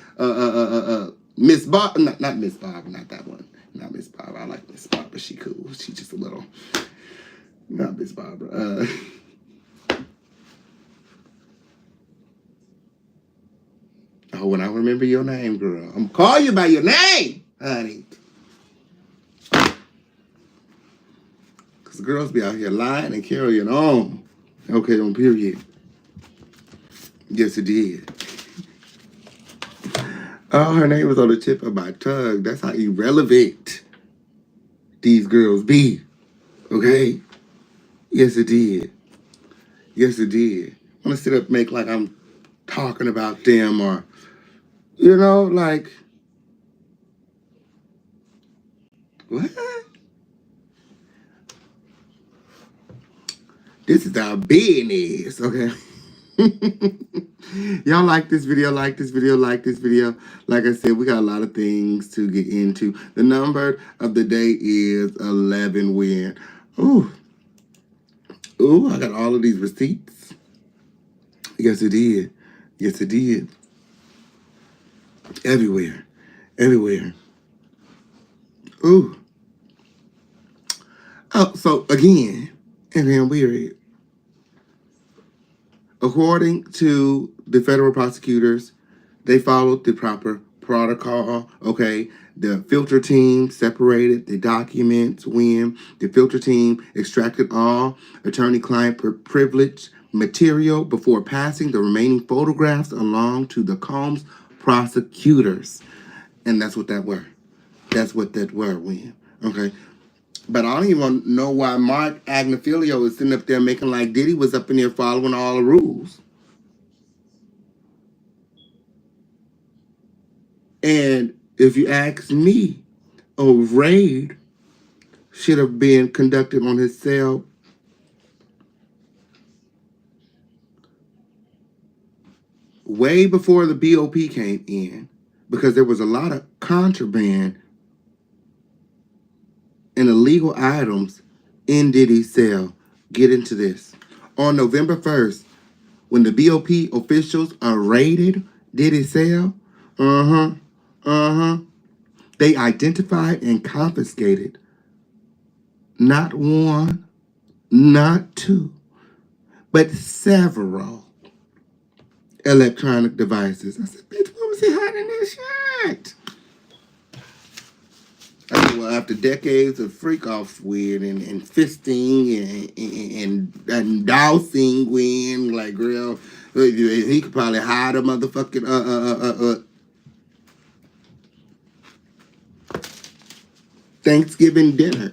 Miss Bob, not Miss Bob, not that one. Not Miss Bob. I like Miss Bob, but she cool. She just a little, not Miss Barbara. Oh, when I remember your name, girl, I'm gonna call you by your name, honey. Because girls be out here lying and carrying on. Okay, on period. Yes, it did. Oh, her name was on the tip of my tongue. That's how irrelevant these girls be. Okay? Yes, it did. Yes, it did. I want to sit up and make like I'm talking about them or, you know, like, what? This is our business, okay? Y'all like this video, like this video, like this video. Like I said, we got a lot of things to get into. The number of the day is 11 win. Ooh. Ooh, I got all of these receipts. Yes, it did. Yes, it did. Everywhere. Everywhere. Ooh. Oh, so again, and then weird. According to the federal prosecutors, they followed the proper protocol, okay? The filter team separated the documents when the filter team extracted all attorney-client privilege material before passing the remaining photographs along to the Combs prosecutors. And that's what that were. That's what that were, Win. Okay? But I don't even know why Mark Agnifilio is sitting up there making like Diddy was up in there following all the rules. And if you ask me, a raid should have been conducted on his cell way before the BOP came in, because there was a lot of contraband and illegal items in Diddy's cell. Get into this. On November 1st, when the BOP officials raided Diddy's cell, they identified and confiscated not one, not two, but several electronic devices. I said, bitch, what was he hiding this shit? I said, well, after decades of freak off with and fisting and dousing with, like, girl, he could probably hide a motherfucking Thanksgiving dinner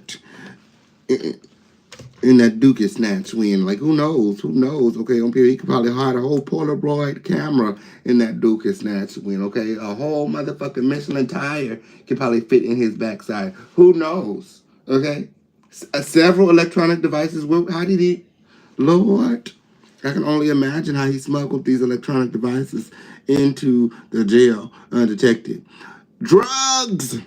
in that Dookie snatch win. Like, who knows? Who knows? Okay, on period, he could probably hide a whole Polaroid camera in that Dookie snatch win. Okay, a whole motherfucking Michelin tire could probably fit in his backside. Who knows? Okay, several electronic devices. How did he? Lord, I can only imagine how he smuggled these electronic devices into the jail undetected. Drugs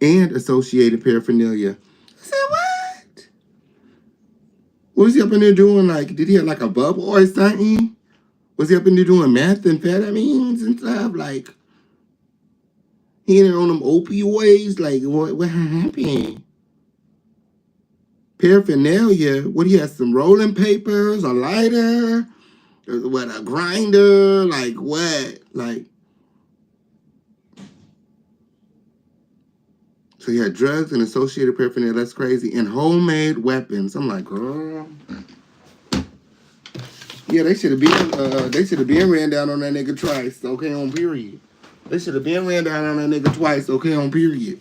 and associated paraphernalia. I said, what? What was he up in there doing? Like, did he have like a bubble or something? Was he up in there doing methamphetamines and stuff? Like, he in there on them opioids? Like, what happened? Paraphernalia? What, he had some rolling papers, a lighter, what, a grinder? Like, what? Like, so he had drugs and associated paraphernalia. That's crazy. And homemade weapons. I'm like, girl. Yeah, they should have been ran down on that nigga twice, okay, on period. They should have been ran down on that nigga twice, okay, on period.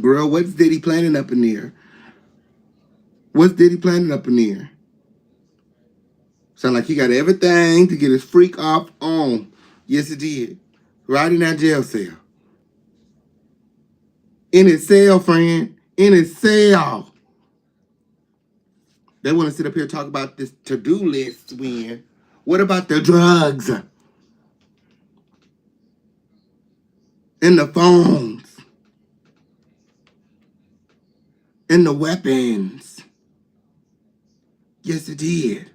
Girl, what's Diddy planning up in there? What's Diddy planning up in there? Sound like he got everything to get his freak off on. Yes, it did. Right in that jail cell. In his cell, friend. In his cell. They want to sit up here and talk about this to-do list, Win. What about the drugs? And the phones? And the weapons? Yes, it did.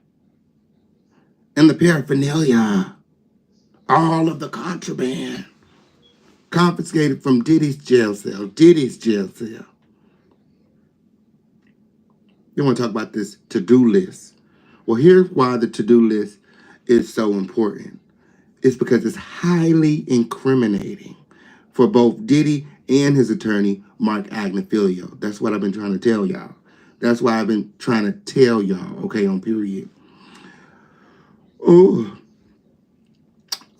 And the paraphernalia. All of the contraband. Confiscated from Diddy's jail cell. Diddy's jail cell. You want to talk about this to-do list. Well, here's why the to-do list is so important. is because it's highly incriminating for both Diddy and his attorney, Mark Agnifilio. That's what I've been trying to tell y'all. That's why I've been trying to tell y'all, okay, on period. Oh,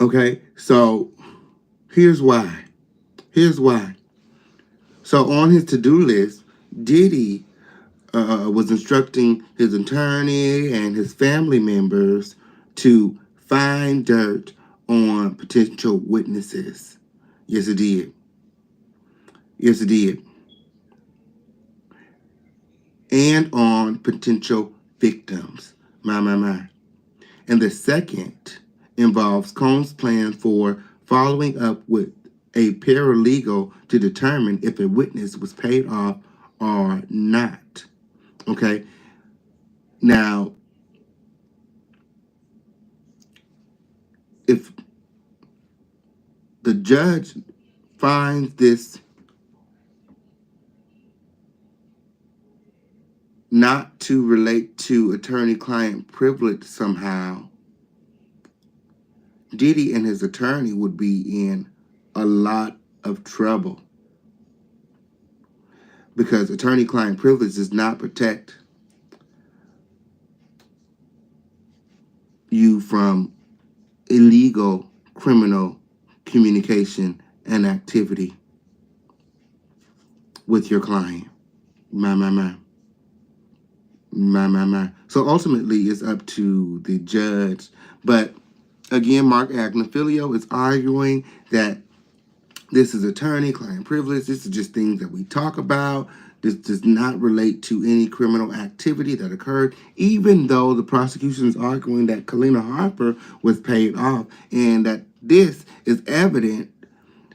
okay, so here's why. Here's why. So on his to-do list, Diddy was instructing his attorney and his family members to find dirt on potential witnesses. Yes, it did. Yes, it did. And on potential victims. My. And the second involves Combs' plan for following up with a paralegal to determine if a witness was paid off or not. Okay? Now, if the judge finds this not to relate to attorney-client privilege somehow, Diddy and his attorney would be in a lot of trouble, because attorney-client privilege does not protect you from illegal criminal communication and activity with your client. My. So ultimately, it's up to the judge. But again, Mark Agnifilio is arguing that this is attorney-client privilege. This is just things that we talk about. This does not relate to any criminal activity that occurred, even though the prosecution is arguing that Kalina Harper was paid off, and that this is evident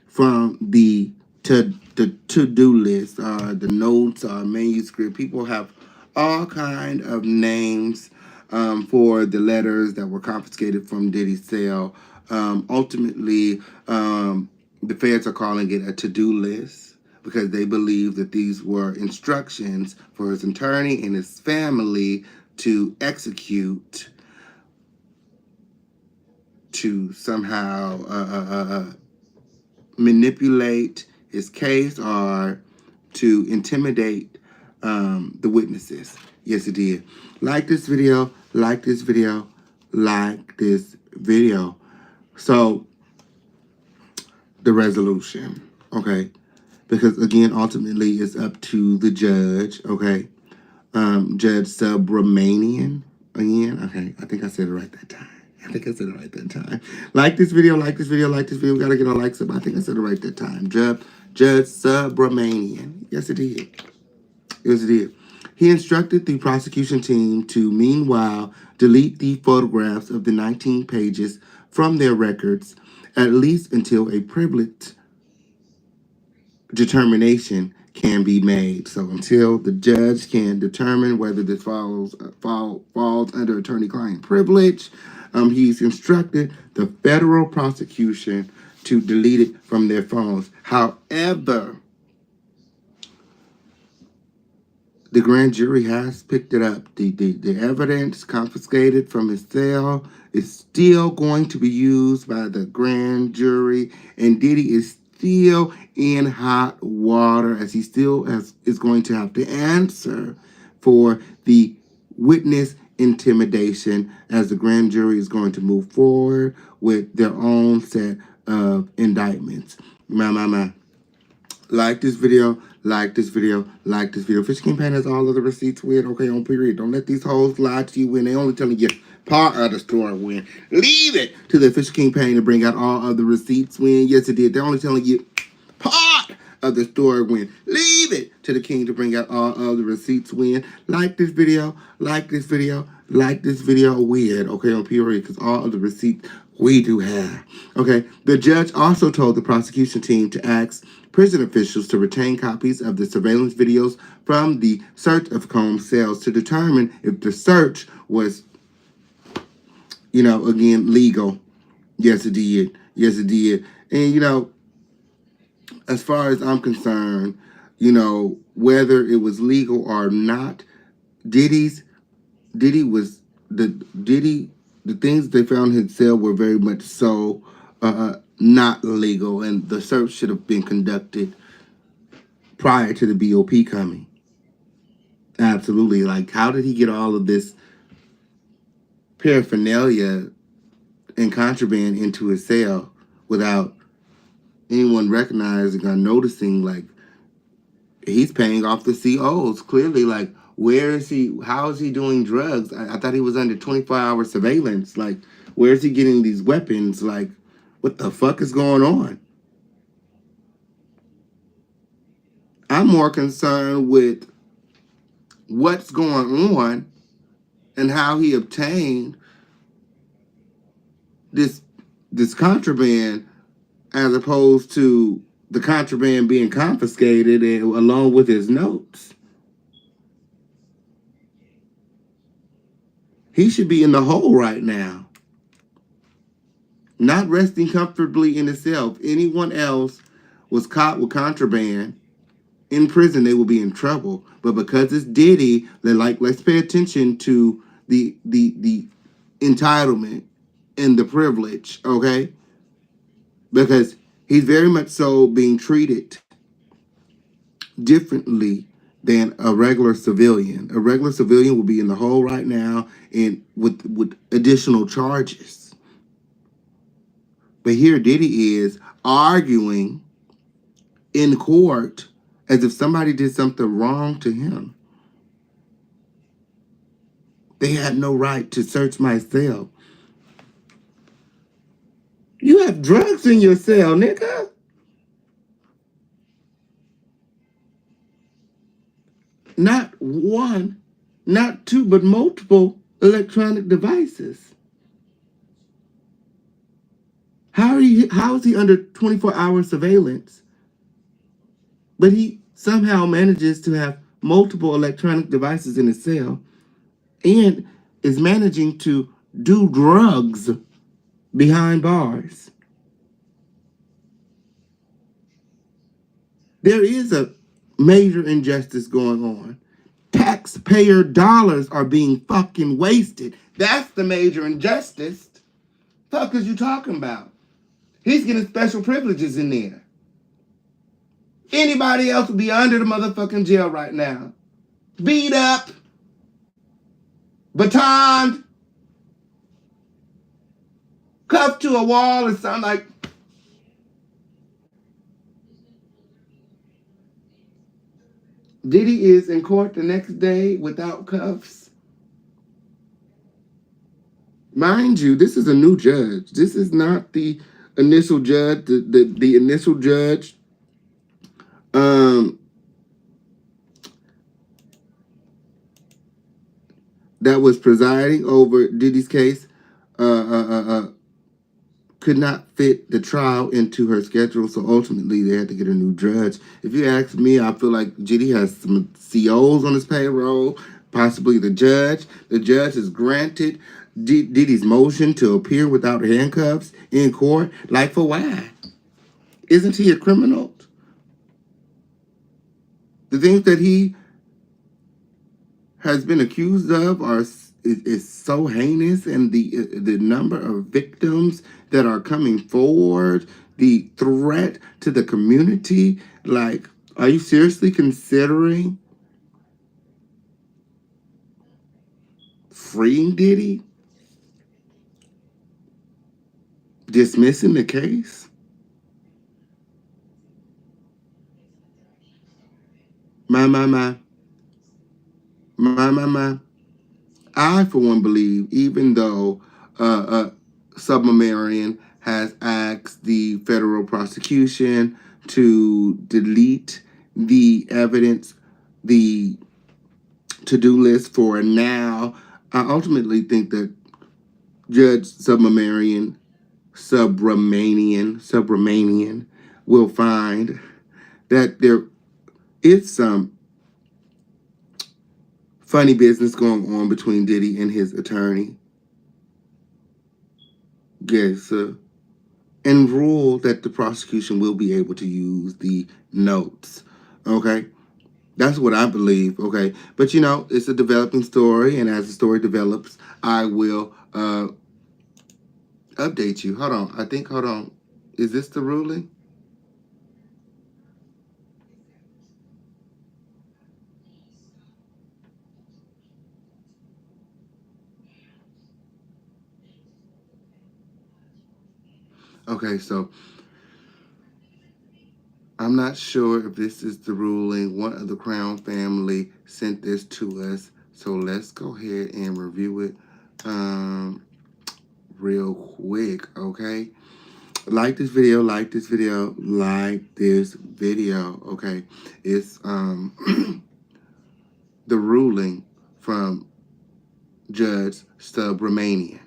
from the to-do list, the notes, manuscript. People have all kind of names for the letters that were confiscated from Diddy's cell. Ultimately, the feds are calling it a to-do list because they believe that these were instructions for his attorney and his family to execute, to somehow manipulate his case or to intimidate the witnesses. Yes, it did. Like this video, like this video, like this video. So, the resolution, okay? Because, again, ultimately, it's up to the judge, okay? Judge Subramanian, again, okay? I think I said it right that time. Like this video, like this video, like this video. We got to get our likes up. I think I said it right that time. Judge Subramanian. Yes, it did. Yes, it did. He instructed the prosecution team to, meanwhile, delete the photographs of the 19 pages from their records, at least until a privilege determination can be made. So until the judge can determine whether this falls under attorney-client privilege, he's instructed the federal prosecution to delete it from their phones. However, the grand jury has picked it up. The evidence confiscated from his cell is still going to be used by the grand jury, and Diddy is still in hot water, as he still is going to have to answer for the witness intimidation, as the grand jury is going to move forward with their own set of indictments. My. Like this video, like this video, like this video. Fish Campaign has all of the receipts with, okay, on period. Don't let these hoes lie to you when they only telling you part of the story when. Leave it to the Fish Campaign to bring out all of the receipts when. Yes, it did. They're only telling you part of the story when. Leave it to the king to bring out all of the receipts when. Like this video, like this video, like this video weird, okay, on period, because all of the receipts we do have. Okay, the judge also told the prosecution team to ask prison officials to retain copies of the surveillance videos from the search of Combs' cells to determine if the search was, again, legal. Yes, it did. Yes, it did. And, as far as I'm concerned, whether it was legal or not, Diddy the things they found in his cell were very much so not legal, and the search should have been conducted prior to the BOP coming. Absolutely. Like, how did he get all of this paraphernalia and contraband into his cell without anyone recognizing or noticing? Like, he's paying off the COs clearly. Like, where is he? How is he doing drugs? I thought he was under 24-hour surveillance. Like, where is he getting these weapons? Like, what the fuck is going on? I'm more concerned with what's going on and how he obtained this contraband, as opposed to the contraband being confiscated and along with his notes. He should be in the hole right now, not resting comfortably in his cell. If anyone else was caught with contraband in prison, they will be in trouble. But because it's Diddy, they're like, let's pay attention to the entitlement and the privilege, okay? Because he's very much so being treated differently than a regular civilian. A regular civilian will be in the hole right now and with additional charges. But here Diddy is arguing in court as if somebody did something wrong to him. They had no right to search my cell. You have drugs in your cell, nigga. Not one, not two, but multiple electronic devices. How is he under 24-hour surveillance, but he somehow manages to have multiple electronic devices in his cell and is managing to do drugs behind bars? There is a major injustice going on. Taxpayer dollars are being fucking wasted. That's the major injustice. Fuck is you talking about? He's getting special privileges in there. Anybody else would be under the motherfucking jail right now. Beat up, batoned, cuffed to a wall and sound like... Diddy is in court the next day without cuffs. Mind you, this is a new judge. This is not the initial judge. The initial judge that was presiding over Diddy's case could not fit the trial into her schedule, so ultimately they had to get a new judge. If you ask me, I feel like Diddy has some COs on his payroll, possibly the judge. The judge has granted Diddy's motion to appear without handcuffs in court. Like, for why? Isn't he a criminal? The things that he has been accused of is so heinous, and the number of victims that are coming forward, the threat to the community. Like, are you seriously considering freeing Diddy? Dismissing the case? My. I, for one, believe, even though Submarine has asked the federal prosecution to delete the evidence, the to-do list for now, I ultimately think that Judge Subramanian will find that there is some funny business going on between Diddy and his attorney. Yes, and rule that the prosecution will be able to use the notes. Okay? That's what I believe, okay? But, you know, it's a developing story, and as the story develops, I will update you. Hold on. Hold on. Is this the ruling? Okay, so I'm not sure if this is the ruling. One of the Crown family sent this to us. So let's go ahead and review it real quick, okay? Like this video, like this video, like this video, okay? It's the ruling from Judge Subramanian.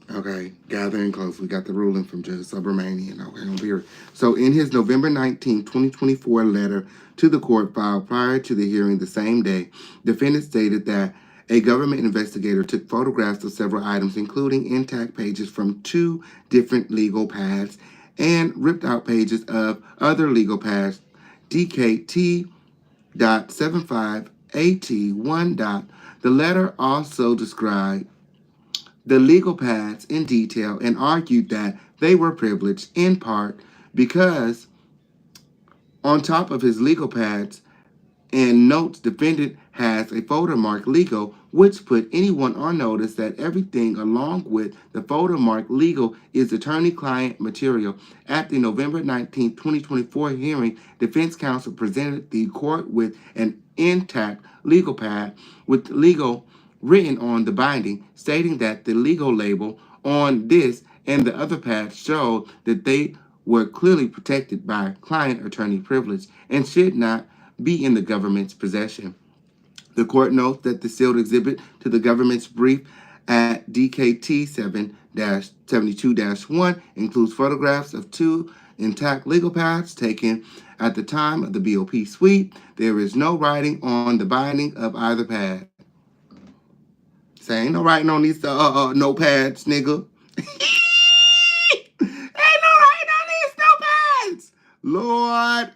Okay, gathering close. We got the ruling from Judge Subramanian. Okay, here. So in his November 19, 2024 letter to the court filed prior to the hearing the same day, defendant stated that a government investigator took photographs of several items, including intact pages from 2 different legal pads and ripped out pages of other legal pads, DKT.75AT1. The letter also described the legal pads in detail and argued that they were privileged in part because on top of his legal pads and notes, defendant has a photo mark legal, which put anyone on notice that everything along with the photo mark legal is attorney-client material. At the November 19, 2024 hearing, defense counsel presented the court with an intact legal pad with legal written on the binding, stating that the legal label on this and the other pads showed that they were clearly protected by client-attorney privilege and should not be in the government's possession. The court notes that the sealed exhibit to the government's brief at DKT 7-72-1 includes photographs of 2 intact legal pads taken at the time of the BOP sweep. There is no writing on the binding of either pad. Say, ain't no writing on these notepads, nigga. Ain't no writing on these notepads. Lord.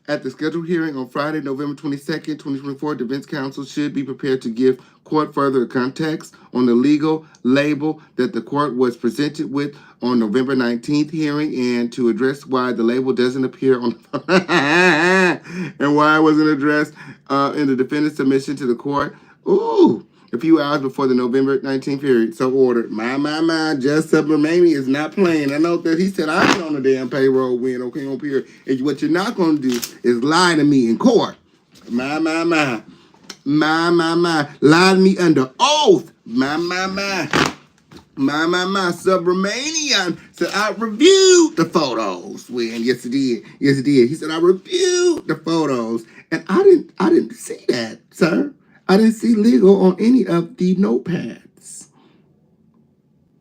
At the scheduled hearing on Friday, November 22nd, 2024, defense counsel should be prepared to give court further context on the legal label that the court was presented with on November 19th hearing and to address why the label doesn't appear on and why it wasn't addressed in the defendant's submission to the court. Ooh. A few hours before the November 19th period, so ordered. My, Judge Subramanian is not playing. I know that he said I ain't on the damn payroll win, okay, on period. And what you're not going to do is lie to me in court. My. Lie to me under oath. My. Subramanian said I reviewed the photos. When yes, it did. Yes, it did. He said I reviewed the photos. And I didn't see that, sir. I didn't see legal on any of the notepads.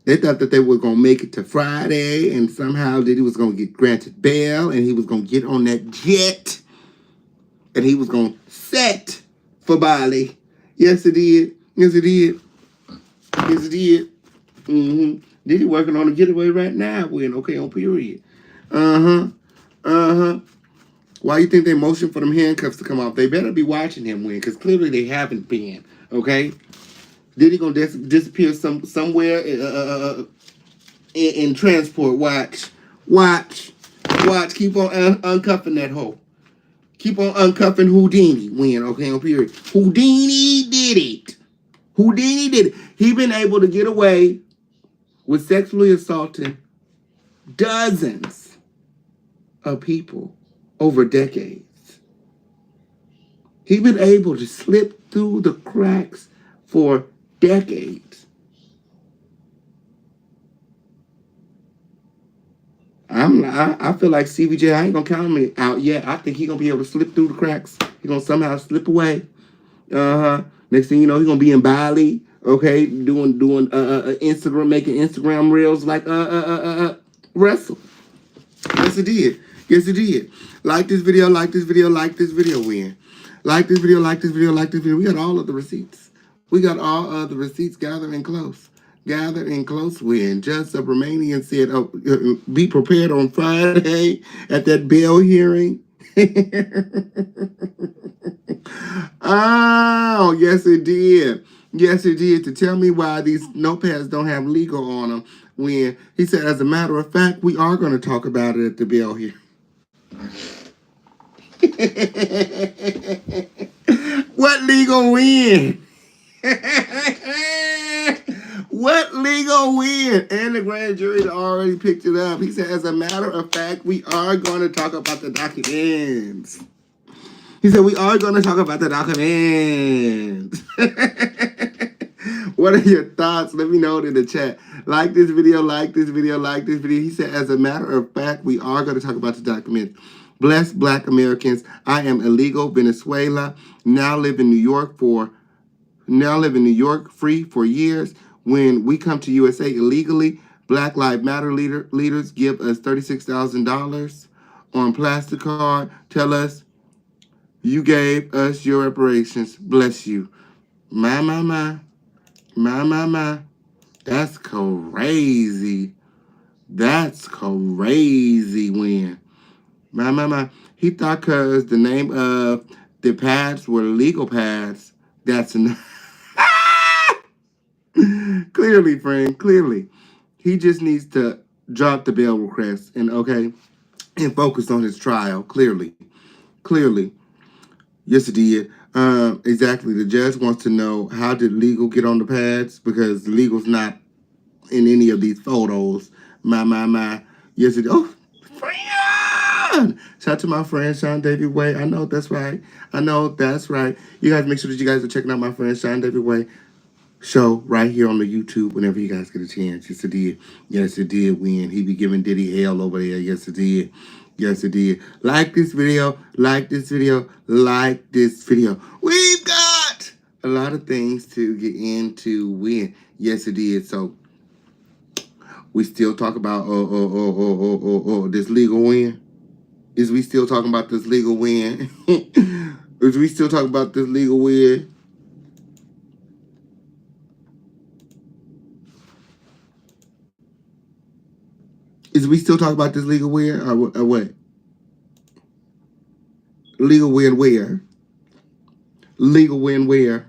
They thought that they were going to make it to Friday and somehow Diddy was going to get granted bail and he was going to get on that jet and he was going to set for Bali. Yes, it did. Yes, it did. Yes, it did. Diddy working on a getaway right now. When okay, on period. Why you think they motioned for them handcuffs to come off? They better be watching him win, because clearly they haven't been. Okay, Diddy gonna disappear somewhere in transport. Watch. Keep on uncuffing that hoe. Keep on uncuffing Houdini. Win. Okay, on period. Houdini did it. He been able to get away with sexually assaulting dozens of people over decades. He's been able to slip through the cracks for decades. I feel like CVJ, I ain't gonna count me out yet. I think he's gonna be able to slip through the cracks. He's gonna somehow slip away. Next thing you know, he's gonna be in Bali, okay, doing Instagram, making Instagram reels like wrestle. Yes, it did. Like this video, win. Like this video. We got all of the receipts. Gathering close. Win. Judge Subramanian said, be prepared on Friday at that bail hearing. Oh, yes, it did. To tell me why these notepads don't have legal on them. when he said, as a matter of fact, we are going to talk about it at the bill here. What legal win? What legal win? And the grand jury already picked it up. He said, as a matter of fact, we are going to talk about the documents. He said, we are going to talk about the documents. What are your thoughts? Let me know in the chat. Like this video, like this video, like this video. He said, as a matter of fact, we are going to talk about the documents. Bless Black Americans. I am illegal Venezuela. Now live in New York free for years. When we come to USA illegally, Black Lives Matter leaders give us $36,000 on plastic card. Tell us you gave us your reparations. Bless you. My. That's crazy. That's crazy, Win. My. He thought because the name of the pads were legal pads, that's enough. Clearly, friend, clearly. He just needs to drop the bail request and focus on his trial. Clearly. Yes, it did. Exactly. The judge wants to know, how did legal get on the pads? Because legal's not in any of these photos. My. Yes, it did. Oh, friend! Shout out to my friend, Sean David Way. I know that's right. You guys make sure that you guys are checking out my friend, Sean David Way show right here on the YouTube whenever you guys get a chance. Yes, it did. Yes, it did win. He be giving Diddy hell over there. Yes, it did. Yes, it did. Like this video. Like this video. Like this video. We've got a lot of things to get into win. Yes, it did. So we still talk about this legal win. Is we still talking about this legal win? Is we still talking about this legal win? Is we still talking about this legal win or what? Legal win where? Legal win where?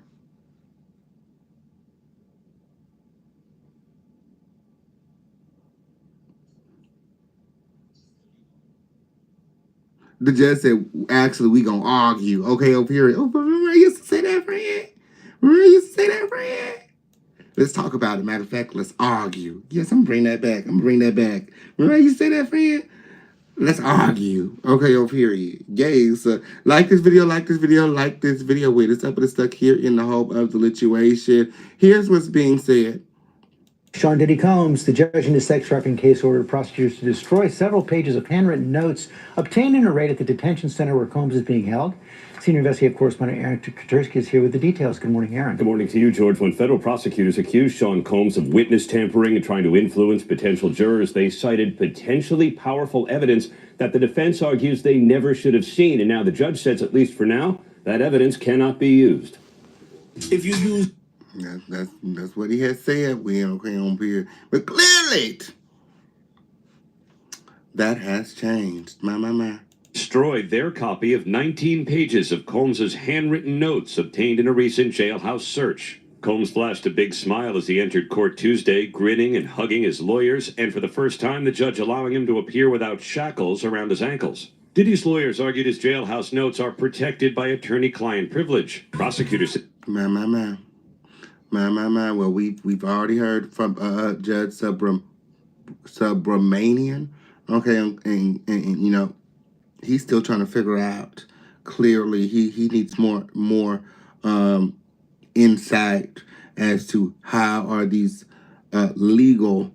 The judge said, actually, we gonna argue. Okay, over here. Oh, but remember I used to say that, friend? Let's talk about it. Matter of fact, let's argue. Yes, I'm gonna bring that back. Remember I used to say that, friend? Let's argue. Okay, over here. Yay. So, like this video. Wait, it's up and it's stuck here in the hope of the lituation. Here's what's being said. Sean Diddy Combs, the judge in the sex trafficking case, ordered prosecutors to destroy several pages of handwritten notes obtained in a raid at the detention center where Combs is being held. Senior investigative correspondent Aaron Katersky is here with the details. Good morning, Aaron. Good morning to you, George. When federal prosecutors accused Sean Combs of witness tampering and trying to influence potential jurors, they cited potentially powerful evidence that the defense argues they never should have seen. And now the judge says, at least for now, that evidence cannot be used. If you use... That's what he has said. We okay on here, but clearly that has changed. My. Destroyed their copy of 19 pages of Combs's handwritten notes obtained in a recent jailhouse search. Combs flashed a big smile as he entered court Tuesday, grinning and hugging his lawyers, and for the first time, the judge allowing him to appear without shackles around his ankles. Diddy's lawyers argued his jailhouse notes are protected by attorney-client privilege. Prosecutors said, My. Well, we've already heard from Judge Subramanian. Okay, and you know, he's still trying to figure out. Clearly, he needs more insight as to how are these legal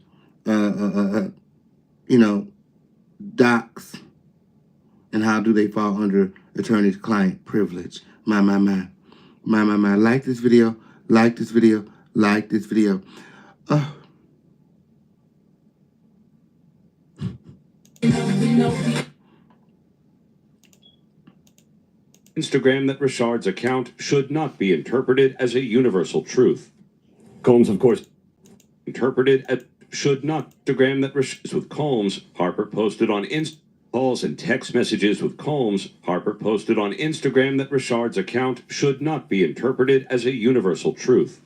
docs, and how do they fall under attorney-client privilege. My. Like this video. Like this video. Instagram that Richard's account should not be interpreted as a universal truth. Combs, of course, interpreted as should not. Instagram that Richard's with Combs, Harper posted on calls and text messages with Combs. Harper posted on Instagram that Richard's account should not be interpreted as a universal truth.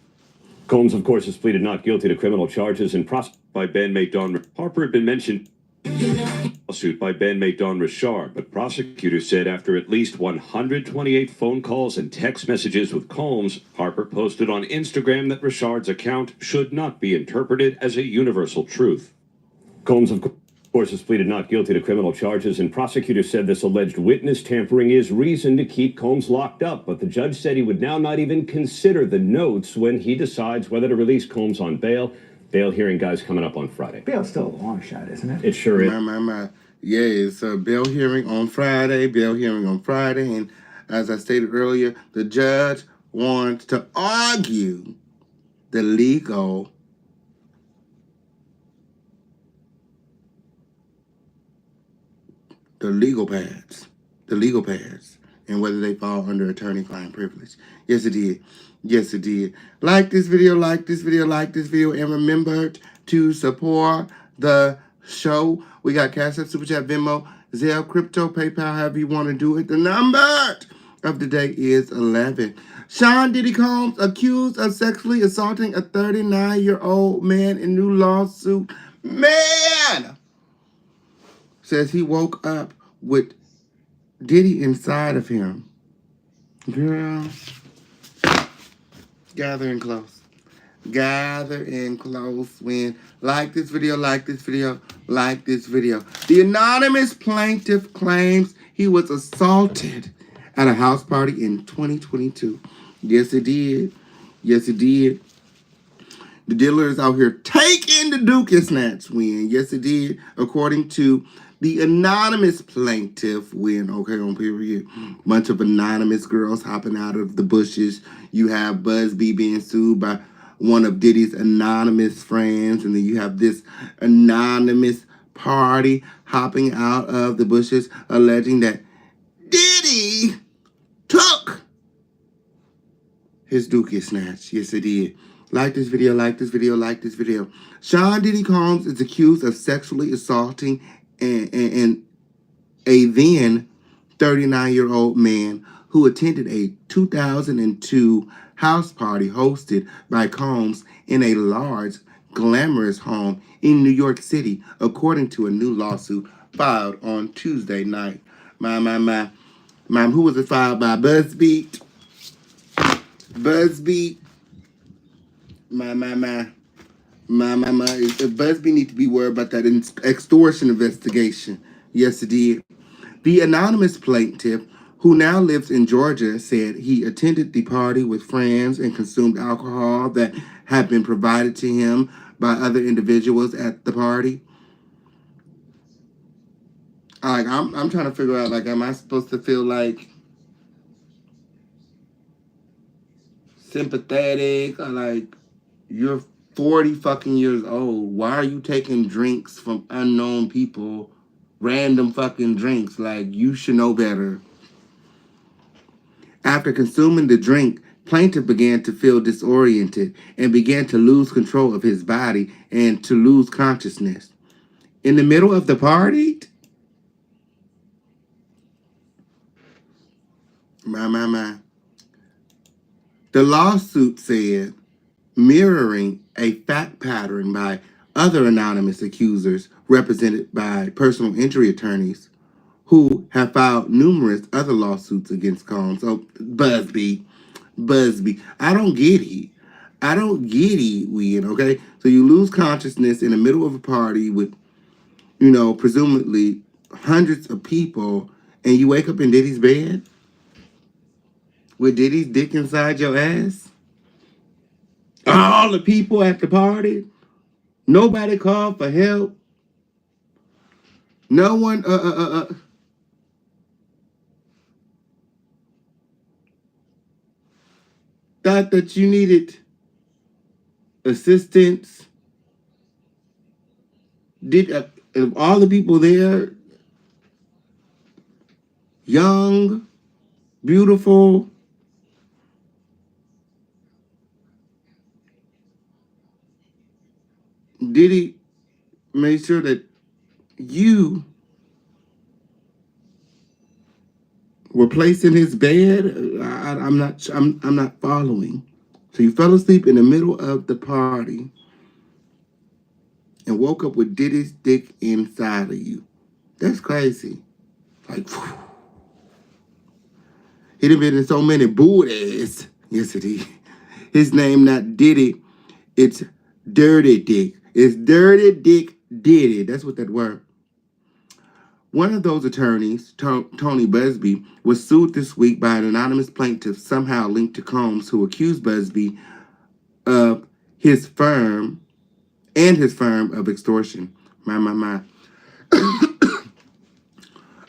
Combs, of course, has pleaded not guilty to criminal charges and prosecuted by bandmate Don Harper had been mentioned lawsuit by bandmate Don Richard, but prosecutors said after at least 128 phone calls and text messages with Combs, Harper posted on Instagram that Richard's account should not be interpreted as a universal truth. Combs, of course, has pleaded not guilty to criminal charges, and prosecutors said this alleged witness tampering is reason to keep Combs locked up, but the judge said he would now not even consider the notes when he decides whether to release Combs on bail. Bail hearing, guys, coming up on Friday. Bail's still a long shot, isn't it? It sure is. My. Yeah, it's a bail hearing on Friday, and as I stated earlier, the judge wants to argue the legal pads, and whether they fall under attorney-client privilege. Yes, it did. Yes, it did. Like this video, and remember to support the show. We got Cash App, Super Chat, Venmo, Zelle, Crypto, PayPal, however you want to do it. The number of the day is 11. Sean Diddy Combs accused of sexually assaulting a 39-year-old man in new lawsuit. Man! Says he woke up with Diddy inside of him. Girl, gather in close. Gather in close when like this video. The anonymous plaintiff claims he was assaulted at a house party in 2022. Yes, it did. The dealer is out here taking the Duke and Snatch win. Yes, it did. According to the anonymous plaintiff win, okay, on period. Bunch of anonymous girls hopping out of the bushes. You have Busby being sued by one of Diddy's anonymous friends. And then you have this anonymous party hopping out of the bushes alleging that Diddy took his dookie snatch. Yes, it did. Like this video. Sean Diddy Combs is accused of sexually assaulting and a then 39-year-old man who attended a 2002 house party hosted by Combs in a large, glamorous home in New York City, according to a new lawsuit filed on Tuesday night. My. Who was it filed by? Buzzbeat. My. Busby need to be worried about that extortion investigation. Yes, it did. The anonymous plaintiff, who now lives in Georgia, said he attended the party with friends and consumed alcohol that had been provided to him by other individuals at the party. I'm trying to figure out, am I supposed to feel sympathetic or you're 40 fucking years old. Why are you taking drinks from unknown people? Random fucking drinks. You should know better. After consuming the drink, plaintiff began to feel disoriented and began to lose control of his body and to lose consciousness. In the middle of the party? My. The lawsuit said, mirroring a fact pattern by other anonymous accusers represented by personal injury attorneys who have filed numerous other lawsuits against Combs. So, Busby. I don't get it, Win, okay? So you lose consciousness in the middle of a party with, presumably hundreds of people, and you wake up in Diddy's bed with Diddy's dick inside your ass? All the people at the party, nobody called for help. No one, thought that you needed assistance. Did all the people there, young, beautiful, Diddy made sure that you were placed in his bed? I'm not following. So you fell asleep in the middle of the party and woke up with Diddy's dick inside of you. That's crazy. Like, whew. He done been in so many booties. Yes, it is. His name not Diddy. It's Dirty Dick. It's Dirty Dick Diddy. That's what that word. One of those attorneys, Tony Busby, was sued this week by an anonymous plaintiff somehow linked to Combs, who accused Busby of his firm of extortion. My.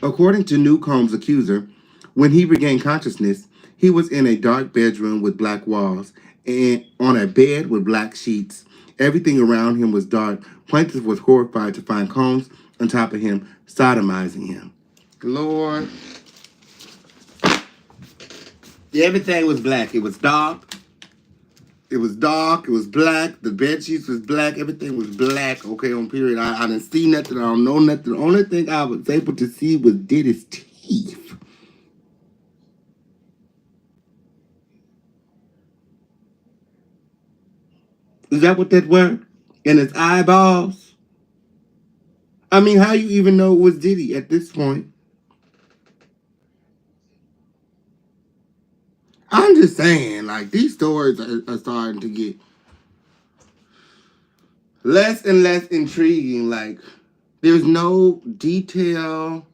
According to New Combs' accuser, when he regained consciousness, he was in a dark bedroom with black walls and on a bed with black sheets. Everything around him was dark. Plaintiff was horrified to find Combs on top of him, sodomizing him. Lord. Everything was black. It was dark. It was dark. It was black. The bed sheets was black. Everything was black. Okay, on period. I didn't see nothing. I don't know nothing. The only thing I was able to see was Diddy's teeth. Is that what that were? And his eyeballs? I mean, how you even know it was Diddy at this point? I'm just saying, like, these stories are starting to get less and less intriguing. Like, there's no detail.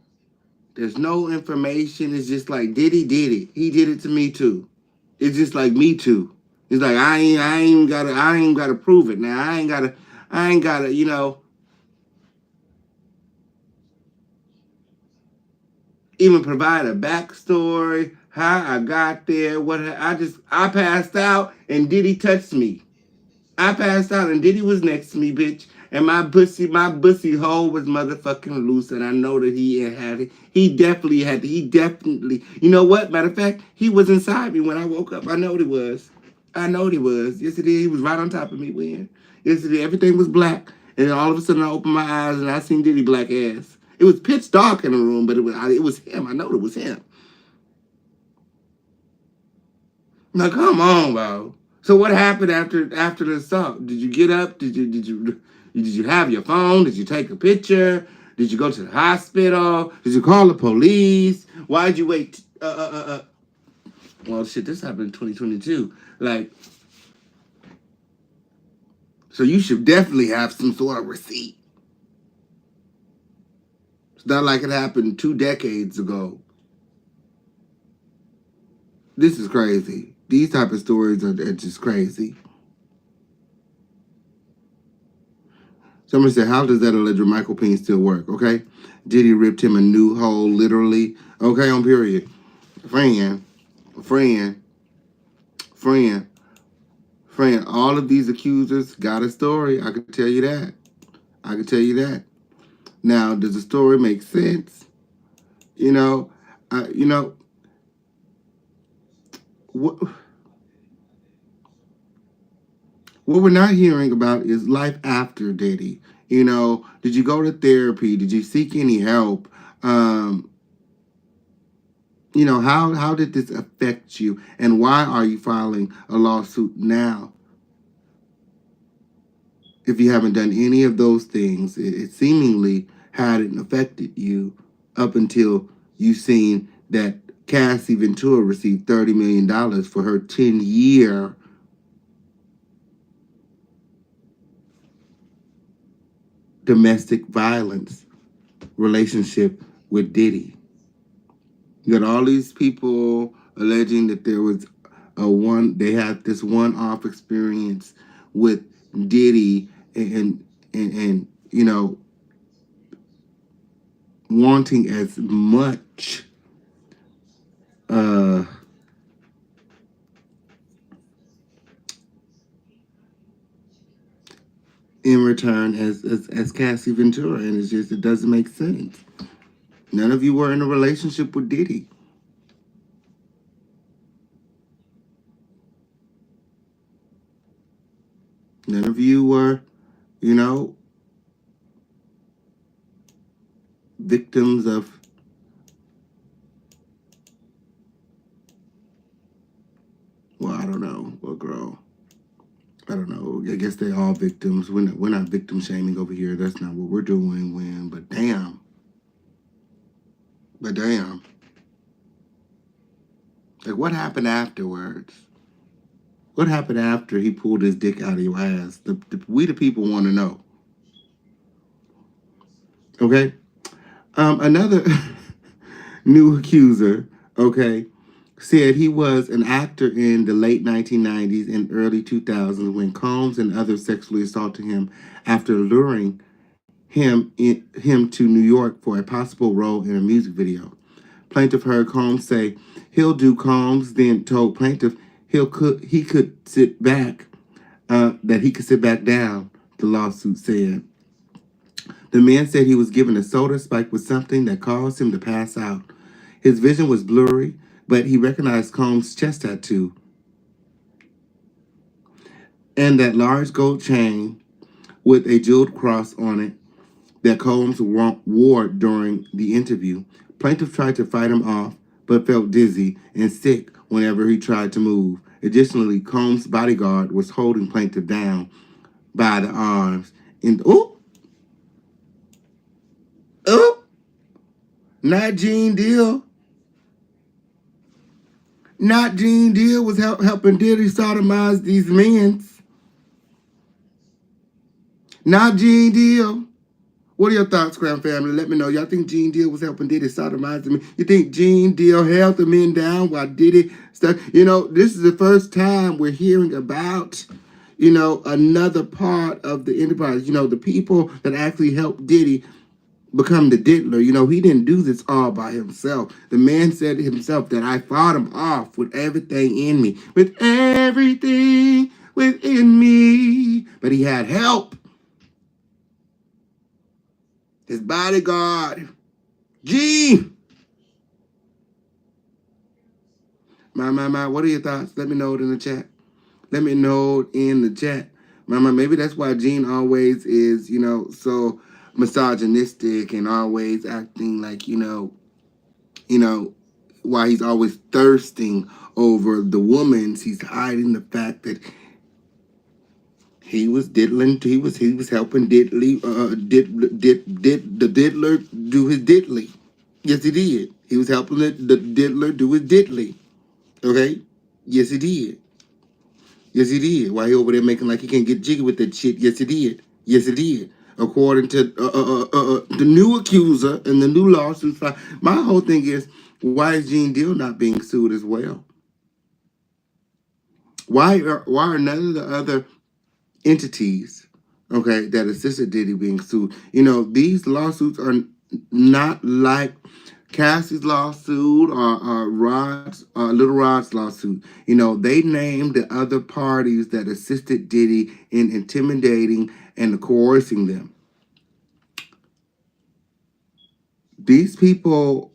There's no information. It's just like, Diddy did it. He did it to me too. It's just like me too. It's like I ain't gotta prove it now. I ain't gotta, even provide a backstory, how I got there, I passed out and Diddy touched me. I passed out and Diddy was next to me, bitch. And my bussy hole was motherfucking loose, and I know that he had it. He definitely, you know what? Matter of fact, he was inside me when I woke up. I know he was. Yes, it is. He was right on top of me when. Yes, it is. Everything was black. And then all of a sudden I opened my eyes and I seen Diddy black ass. It was pitch dark in the room, but it was him. I know it was him. Now come on, bro. So what happened after the assault? Did you get up? Did you have your phone? Did you take a picture? Did you go to the hospital? Did you call the police? Why'd you wait? Well, shit, this happened in 2022. Like, so you should definitely have some sort of receipt. It's not like it happened 2 decades ago. This is crazy. These type of stories are just crazy. Somebody said, how does that alleged Michael Payne still work? Okay. Diddy ripped him a new hole, literally. Okay, on period. Friend. All of these accusers got a story. I could tell you that. Now, does the story make sense? What we're not hearing about is life after Diddy. Did you go to therapy? Did you seek any help? How did this affect you? And why are you filing a lawsuit now? If you haven't done any of those things, it seemingly hadn't affected you up until you seen that Cassie Ventura received $30 million for her 10-year domestic violence relationship with Diddy. You got all these people alleging that there was they had this one-off experience with Diddy and wanting as much in return as Cassie Ventura, and it doesn't make sense. None of you were in a relationship with Diddy. None of you were, victims of I don't know, girl. all victims. We're not victim shaming over here. That's not what we're doing. But damn. Like, what happened afterwards? What happened after he pulled his dick out of your ass? We the people want to know. Okay? Another new accuser, okay, said he was an actor in the late 1990s and early 2000s when Combs and others sexually assaulted him after luring him to New York for a possible role in a music video. Plaintiff heard Combs say he'll do. Combs then told plaintiff he could sit back down, the lawsuit said. The man said he was given a soda spiked with something that caused him to pass out. His vision was blurry, but he recognized Combs' chest tattoo and that large gold chain with a jeweled cross on it that Combs wore during the interview. Plaintiff tried to fight him off, but felt dizzy and sick whenever he tried to move. Additionally, Combs' bodyguard was holding plaintiff down by the arms. And not Gene Deal. Not Gene Deal was helping Diddy sodomize these men. Not Gene Deal. What are your thoughts, Crown family? Let me know. Y'all think Gene Deal was helping Diddy sodomize them? You think Gene Deal held the men down while Diddy stuck? You know, this is the first time we're hearing about, you know, another part of the enterprise. You know, the people that actually helped Diddy become the diddler. You know, he didn't do this all by himself. The man said himself that I fought him off with everything in me. With everything within me. But he had help. His bodyguard, Gene. My, what are your thoughts? Let me know it in the chat. Let me know it in the chat. Maybe that's why Gene always is, you know, so misogynistic and always acting like, you know, why he's always thirsting over the woman. He's hiding the fact that he was diddling. He was helping the diddler do his diddly. Yes, he did. He was helping the diddler do his diddly. Okay? Yes, he did. Yes, he did. Why he over there making like he can't get jiggy with that shit? Yes, he did. Yes, he did. According to the new accuser and the new lawsuit. My whole thing is, why is Gene Deal not being sued as well? Why are none of the other entities, okay, that assisted Diddy being sued? You know, these lawsuits are not like Cassie's lawsuit or Little Rod's lawsuit. You know, they named the other parties that assisted Diddy in intimidating and coercing them. These people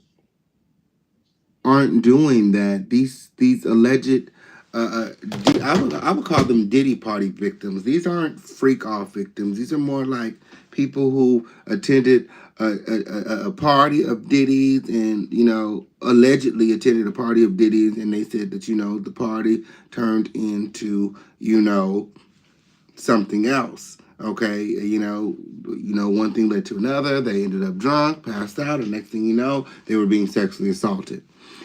aren't doing that. These alleged I would call them Diddy party victims. These aren't freak off victims. These are more like people who attended a party of Diddy's and, you know, allegedly attended a party of Diddy's, and they said that, you know, the party turned into, you know, something else. Okay, you know, one thing led to another. They ended up drunk, passed out, and next thing you know, they were being sexually assaulted.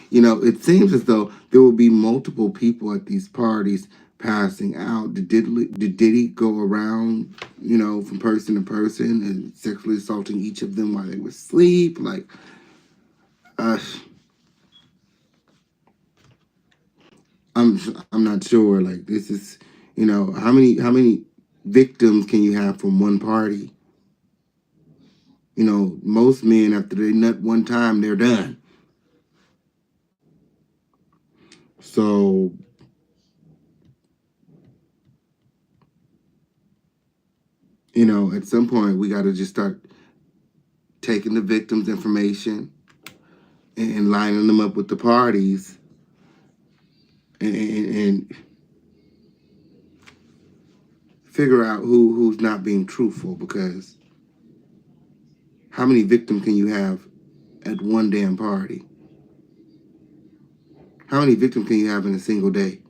You know, it seems as though there will be multiple people at these parties passing out. Did Diddy go around, you know, from person to person and sexually assaulting each of them while they were asleep? Like, I'm not sure. Like, this is, you know, how many victims can you have from one party? You know, most men, after they nut one time, they're done. So, you know, at some point, we got to just start taking the victim's information and lining them up with the parties and figure out who's not being truthful, because how many victims can you have at one damn party? How many victims can you have in a single day?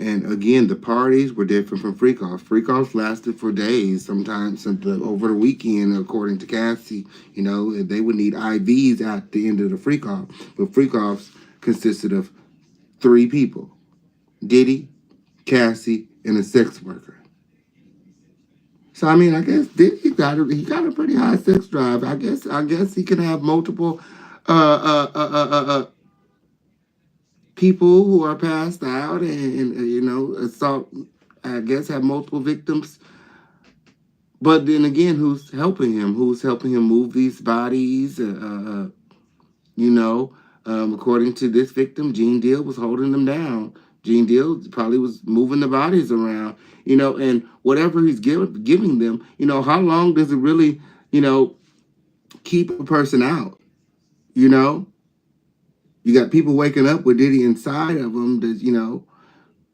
And again, the parties were different from freak-offs. Freak-offs lasted for days, sometimes over the weekend, according to Cassie. You know, they would need IVs at the end of the freak-off. But freak-offs consisted of 3 people: Diddy, Cassie, and a sex worker. So I mean, I guess Diddy got a pretty high sex drive. I guess he can have multiple people who are passed out and you know, assault. I guess have multiple victims. But then again, who's helping him? Who's helping him move these bodies? You know, according to this victim, Gene Deal was holding them down. Gene Deal probably was moving the bodies around. You know, and whatever he's giving them, you know, how long does it really, you know, keep a person out? You know, you got people waking up with Diddy inside of them. That, you know,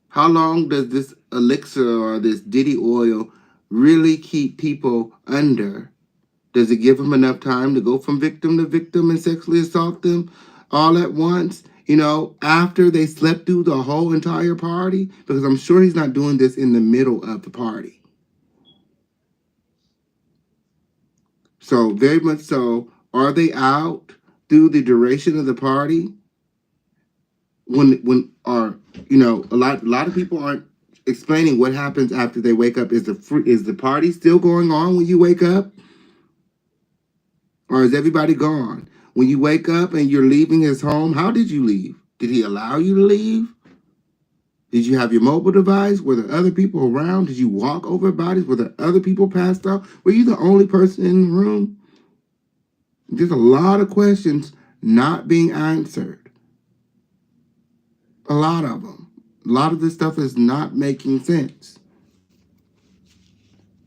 how long does this elixir or this Diddy oil really keep people under? Does it give them enough time to go from victim to victim and sexually assault them all at once? You know, after they slept through the whole entire party? Because I'm sure he's not doing this in the middle of the party. So very much so, are they out through the duration of the party? When are, you know, a lot of people aren't explaining what happens after they wake up. Is the party still going on when you wake up? Or is everybody gone? When you wake up and you're leaving his home, how did you leave? Did he allow you to leave? Did you have your mobile device? Were there other people around? Did you walk over bodies? Were there other people passed out? Were you the only person in the room? There's a lot of questions not being answered. A lot of them. A lot of this stuff is not making sense.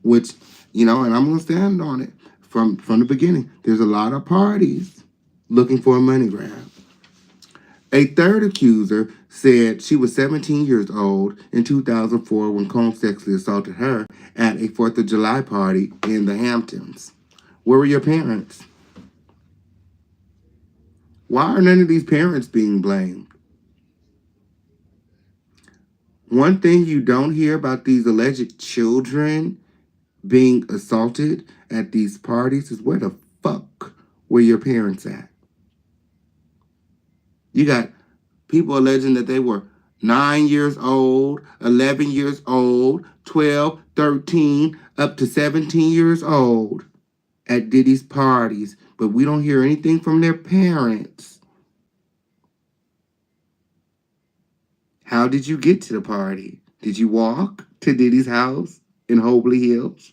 Which, you know, and I'm going to stand on it from the beginning. There's a lot of parties looking for a money grab. A third accuser said she was 17 years old in 2004 when Combs sexually assaulted her at a 4th of July party in the Hamptons. Where were your parents? Why are none of these parents being blamed? One thing you don't hear about these alleged children being assaulted at these parties is, where the fuck were your parents at? You got people alleging that they were 9 years old, 11 years old, 12, 13, up to 17 years old at Diddy's parties, but we don't hear anything from their parents. How did you get to the party? Did you walk to Diddy's house in Hobley Hills?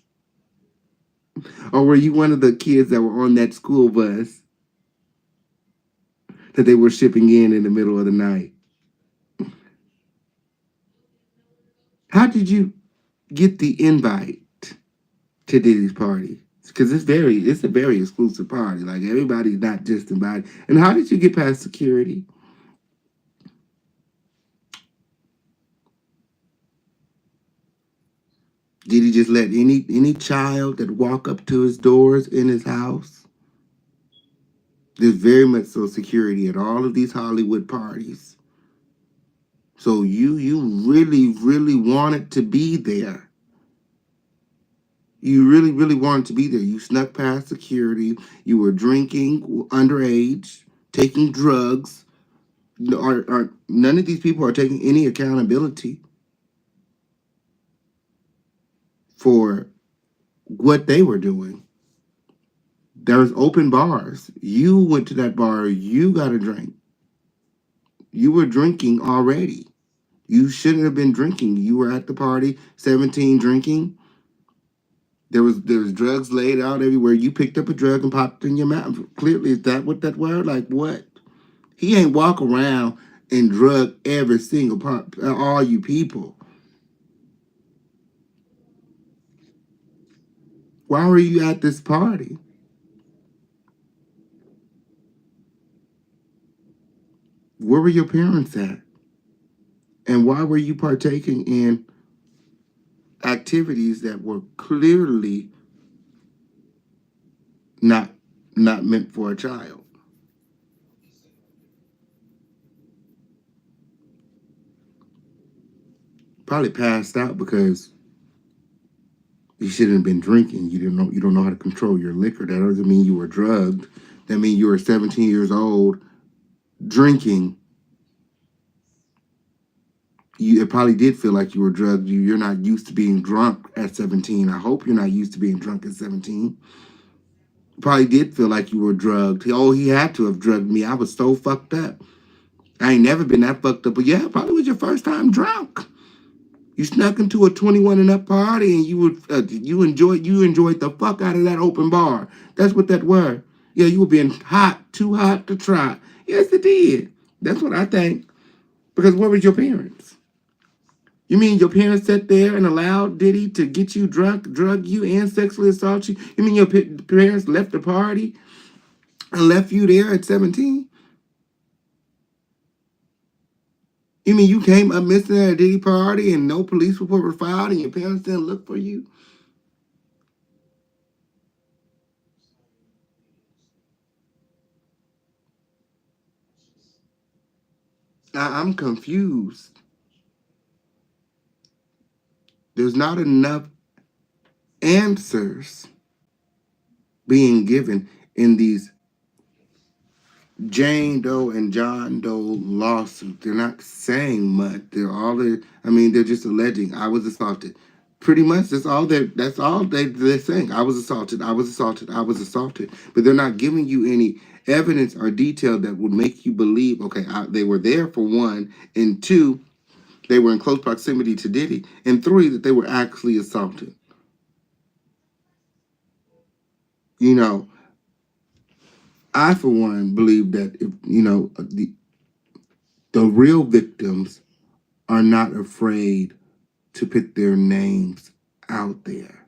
Or were you one of the kids that were on that school bus that they were shipping in the middle of the night? How did you get the invite to Diddy's party? Because it's a very exclusive party. Like, everybody's not just invited. And how did you get past security? Did he just let any child that walk up to his doors in his house? There's very much so security at all of these Hollywood parties. So you really, really wanted to be there. You really, really wanted to be there. You snuck past security. You were drinking underage, taking drugs. None of these people are taking any accountability for what they were doing. There's open bars. You went to that bar. You got a drink. You were drinking already. You shouldn't have been drinking. You were at the party, 17, drinking. There was drugs laid out everywhere. You picked up a drug and popped it in your mouth. Clearly, is that what that were? Like, what? He ain't walk around and drug every single part, all you people. Why were you at this party? Where were your parents at? And why were you partaking in activities that were clearly not meant for a child? Probably passed out because you shouldn't have been drinking. You don't know how to control your liquor. That doesn't mean you were drugged. That means you were 17 years old drinking. It probably did feel like you were drugged. You're not used to being drunk at 17. I hope you're not used to being drunk at 17. Probably did feel like you were drugged. Oh, he had to have drugged me. I was so fucked up. I ain't never been that fucked up. But yeah, probably was your first time drunk. You snuck into a 21 and up party and you enjoyed the fuck out of that open bar. That's what that were. Yeah, you were being hot, too hot to try. Yes, it did. That's what I think. Because where was your parents? You mean your parents sat there and allowed Diddy to get you drunk, drug you, and sexually assault you? You mean your parents left the party and left you there at 17? You mean you came up missing at a Diddy party and no police report was filed and your parents didn't look for you? I'm confused. There's not enough answers being given in these Jane Doe and John Doe lawsuits. They're not saying much. They're just alleging I was assaulted. Pretty much that's all they're saying. I was assaulted, I was assaulted, I was assaulted. But they're not giving you any evidence or detail that would make you believe, okay, they were there for one, and two, they were in close proximity to Diddy, and three, that they were actually assaulted. You know, I, for one, believe that if the real victims are not afraid to put their names out there.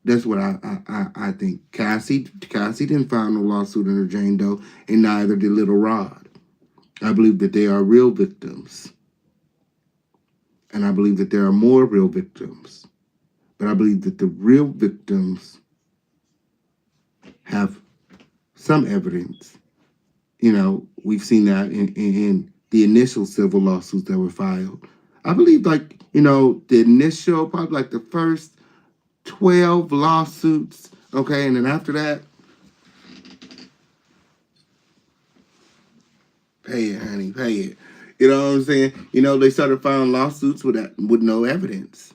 That's what I think. Cassie didn't file no lawsuit under Jane Doe, and neither did Little Rod. I believe that they are real victims. And I believe that there are more real victims. But I believe that the real victims have some evidence. We've seen that in the initial civil lawsuits that were filed. I believe the initial, probably like the first 12 lawsuits, okay, and then after that, pay it, honey, pay it. You know what I'm saying? They started filing lawsuits with no evidence.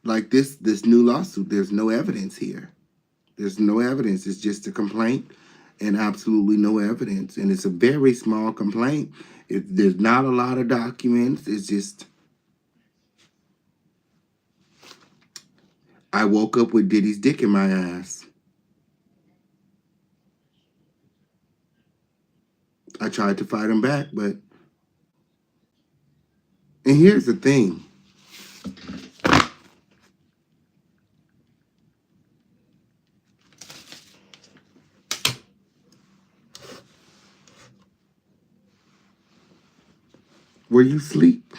Like this new lawsuit, there's no evidence here. There's no evidence. It's just a complaint and absolutely no evidence. And it's a very small complaint. There's not a lot of documents. It's just, I woke up with Diddy's dick in my ass. I tried to fight him back, but... And here's the thing. Were you asleep?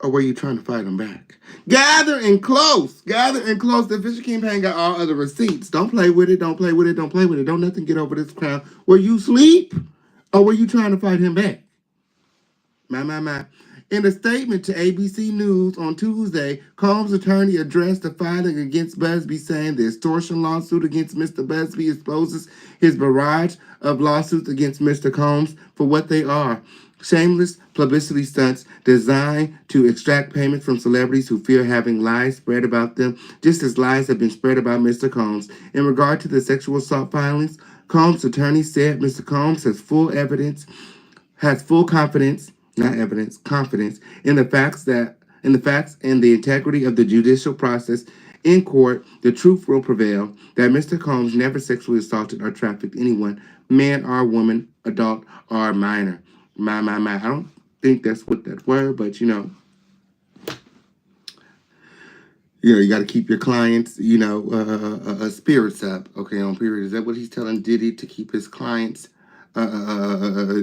Or were you trying to fight him back? Gather and close. Gather and close. The Fisher Campaign got all other receipts. Don't play with it. Don't play with it. Don't play with it. Don't nothing get over this crown. Were you asleep? Or were you trying to fight him back? My. In a statement to ABC News on Tuesday, Combs' attorney addressed the filing against Busby, saying the extortion lawsuit against Mr. Busby exposes his barrage of lawsuits against Mr. Combs for what they are: shameless publicity stunts designed to extract payment from celebrities who fear having lies spread about them, just as lies have been spread about Mr. Combs. In regard to the sexual assault filings, Combs' attorney said Mr. Combs has full confidence in the facts and the integrity of the judicial process. In court, the truth will prevail that Mr. Combs never sexually assaulted or trafficked anyone, man or woman, adult or minor. My. I don't think that's what that word, but you got to keep your clients, spirits up. Okay, on period. Is that what he's telling Diddy, to keep his clients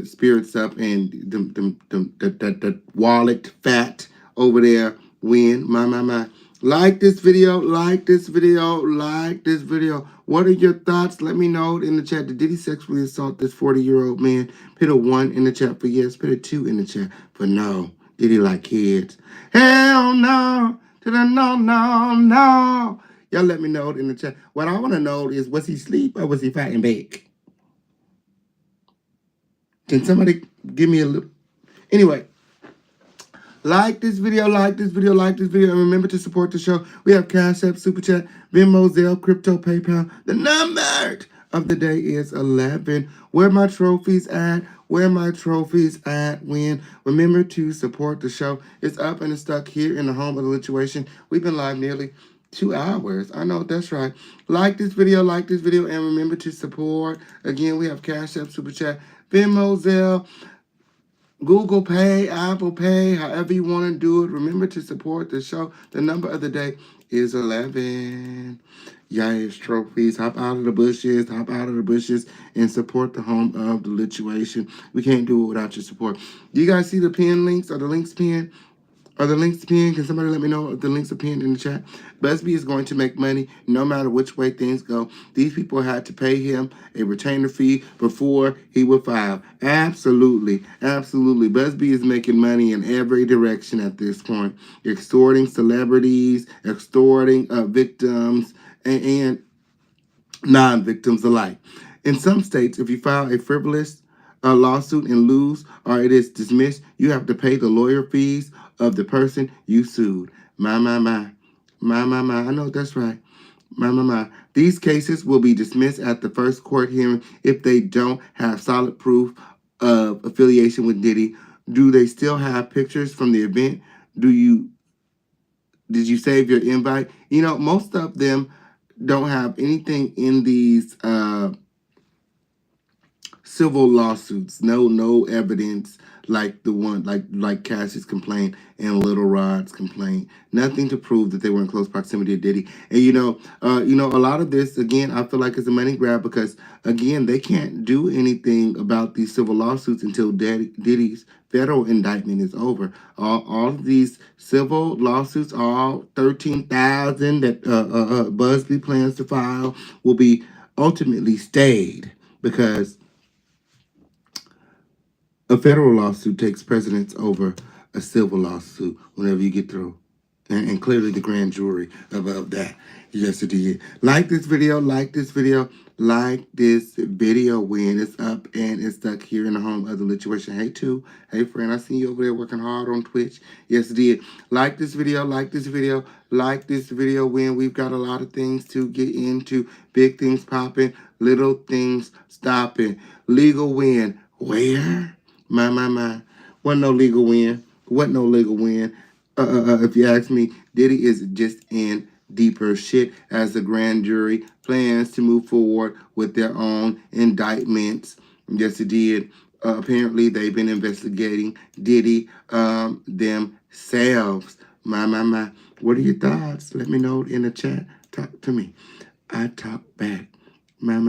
spirits up and the wallet fat over there? My. Like this video, like this video, like this video. What are your thoughts? Let me know in the chat. Did Diddy sexually assault this 40-year-old man? Put a 1 in the chat for yes. Put a 2 in the chat for no. Did he like kids? Hell no. To the no, no, no. Y'all let me know in the chat. What I want to know is, was he asleep or was he fighting back? Can somebody give me a little... Anyway. Like this video, like this video, like this video, and remember to support the show. We have Cash App, Super Chat, Venmo, Zelle, Crypto, PayPal. The number of the day is 11. Where my trophies at? Where my trophies at? When? Remember to support the show. It's up and it's stuck here in the home of the lituation. We've been live nearly 2 hours. I know that's right. Like this video, and remember to support. Again, we have Cash App, Super Chat, Venmo, Zelle, Google Pay, Apple Pay, however you want to do it. Remember to support the show. The number of the day is 11. Yes, trophies. Hop out of the bushes. Hop out of the bushes and support the home of the lituation. We can't do it without your support. Do you guys see the pin links? Are the links pinned? Are the links pinned? Can somebody let me know if the links are pinned in the chat? Busby is going to make money no matter which way things go. These people had to pay him a retainer fee before he would file. Absolutely. Absolutely. Busby is making money in every direction at this point. Extorting celebrities, extorting victims, and non-victims alike. In some states, if you file a frivolous lawsuit and lose, or it is dismissed, you have to pay the lawyer fees of the person you sued. My. I know that's right. My. These cases will be dismissed at the first court hearing if they don't have solid proof of affiliation with Diddy. Do they still have pictures from the event? Did you save your invite? You know, most of them don't have anything in these civil lawsuits. No evidence like the one like Cassie's complaint and Little Rod's complaint. Nothing to prove that they were in close proximity to Diddy. And a lot of this, again, I feel like is a money grab because again, they can't do anything about these civil lawsuits until Diddy's federal indictment is over. All of these civil lawsuits, all 13,000 that Busby plans to file, will be ultimately stayed because a federal lawsuit takes precedence over a civil lawsuit whenever you get through. And clearly the grand jury above that. Yes, it did. Like this video, like this video, like this video when it's up and it's stuck here in the home of the lituation. Hey, too. Hey, friend. I see you over there working hard on Twitch. Yes, it did. Like this video, like this video, like this video when we've got a lot of things to get into. Big things popping, little things stopping. Legal win. Where? My. Wasn't no legal win. Wasn't no legal win. If you ask me, Diddy is just in deeper shit as the grand jury plans to move forward with their own indictments. Yes, it did. Apparently, they've been investigating Diddy themselves. My. What are your thoughts? Let me know in the chat. Talk to me. I talk back. My.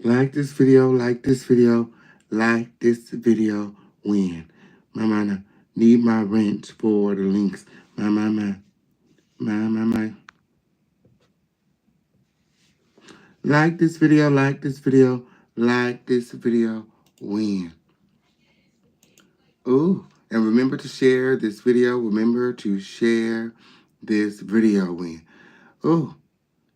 Like this video, like this video, like this video when. My. Need my rent for the links. My. Like this video, like this video, like this video when. Oh, and remember to share this video. Remember to share this video when. Oh,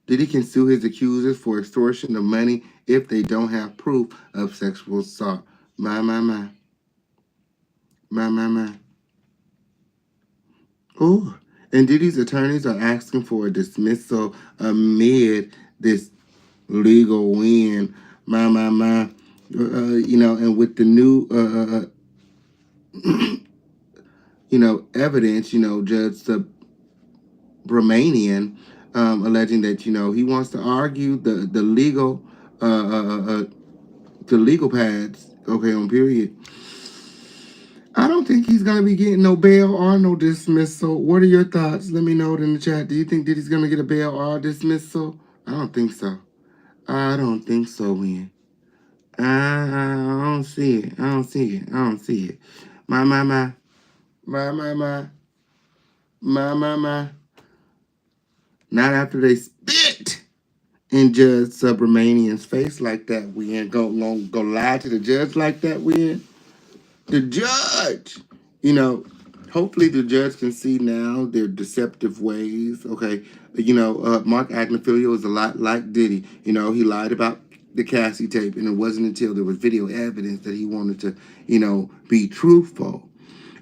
Diddy can sue his accusers for extortion of money if they don't have proof of sexual assault. My. Oh, and Diddy's attorneys are asking for a dismissal amid this legal win. My. And with the new, evidence, Judge Romanian alleging that he wants to argue the legal pads. Okay, on period. I don't think he's gonna be getting no bail or no dismissal. What are your thoughts? Let me know it in the chat. Do you think that he's gonna get a bail or a dismissal? I don't think so. I don't think so, Win. I don't see it. I don't see it. I don't see it. My. Not after they spit in Judge Subramanian's face like that, we ain't go lie to the judge like that, we ain't. The judge, hopefully the judge can see now their deceptive ways. Okay, Mark Agnifilio is a lot like Diddy. He lied about the Cassie tape, and it wasn't until there was video evidence that he wanted to, be truthful.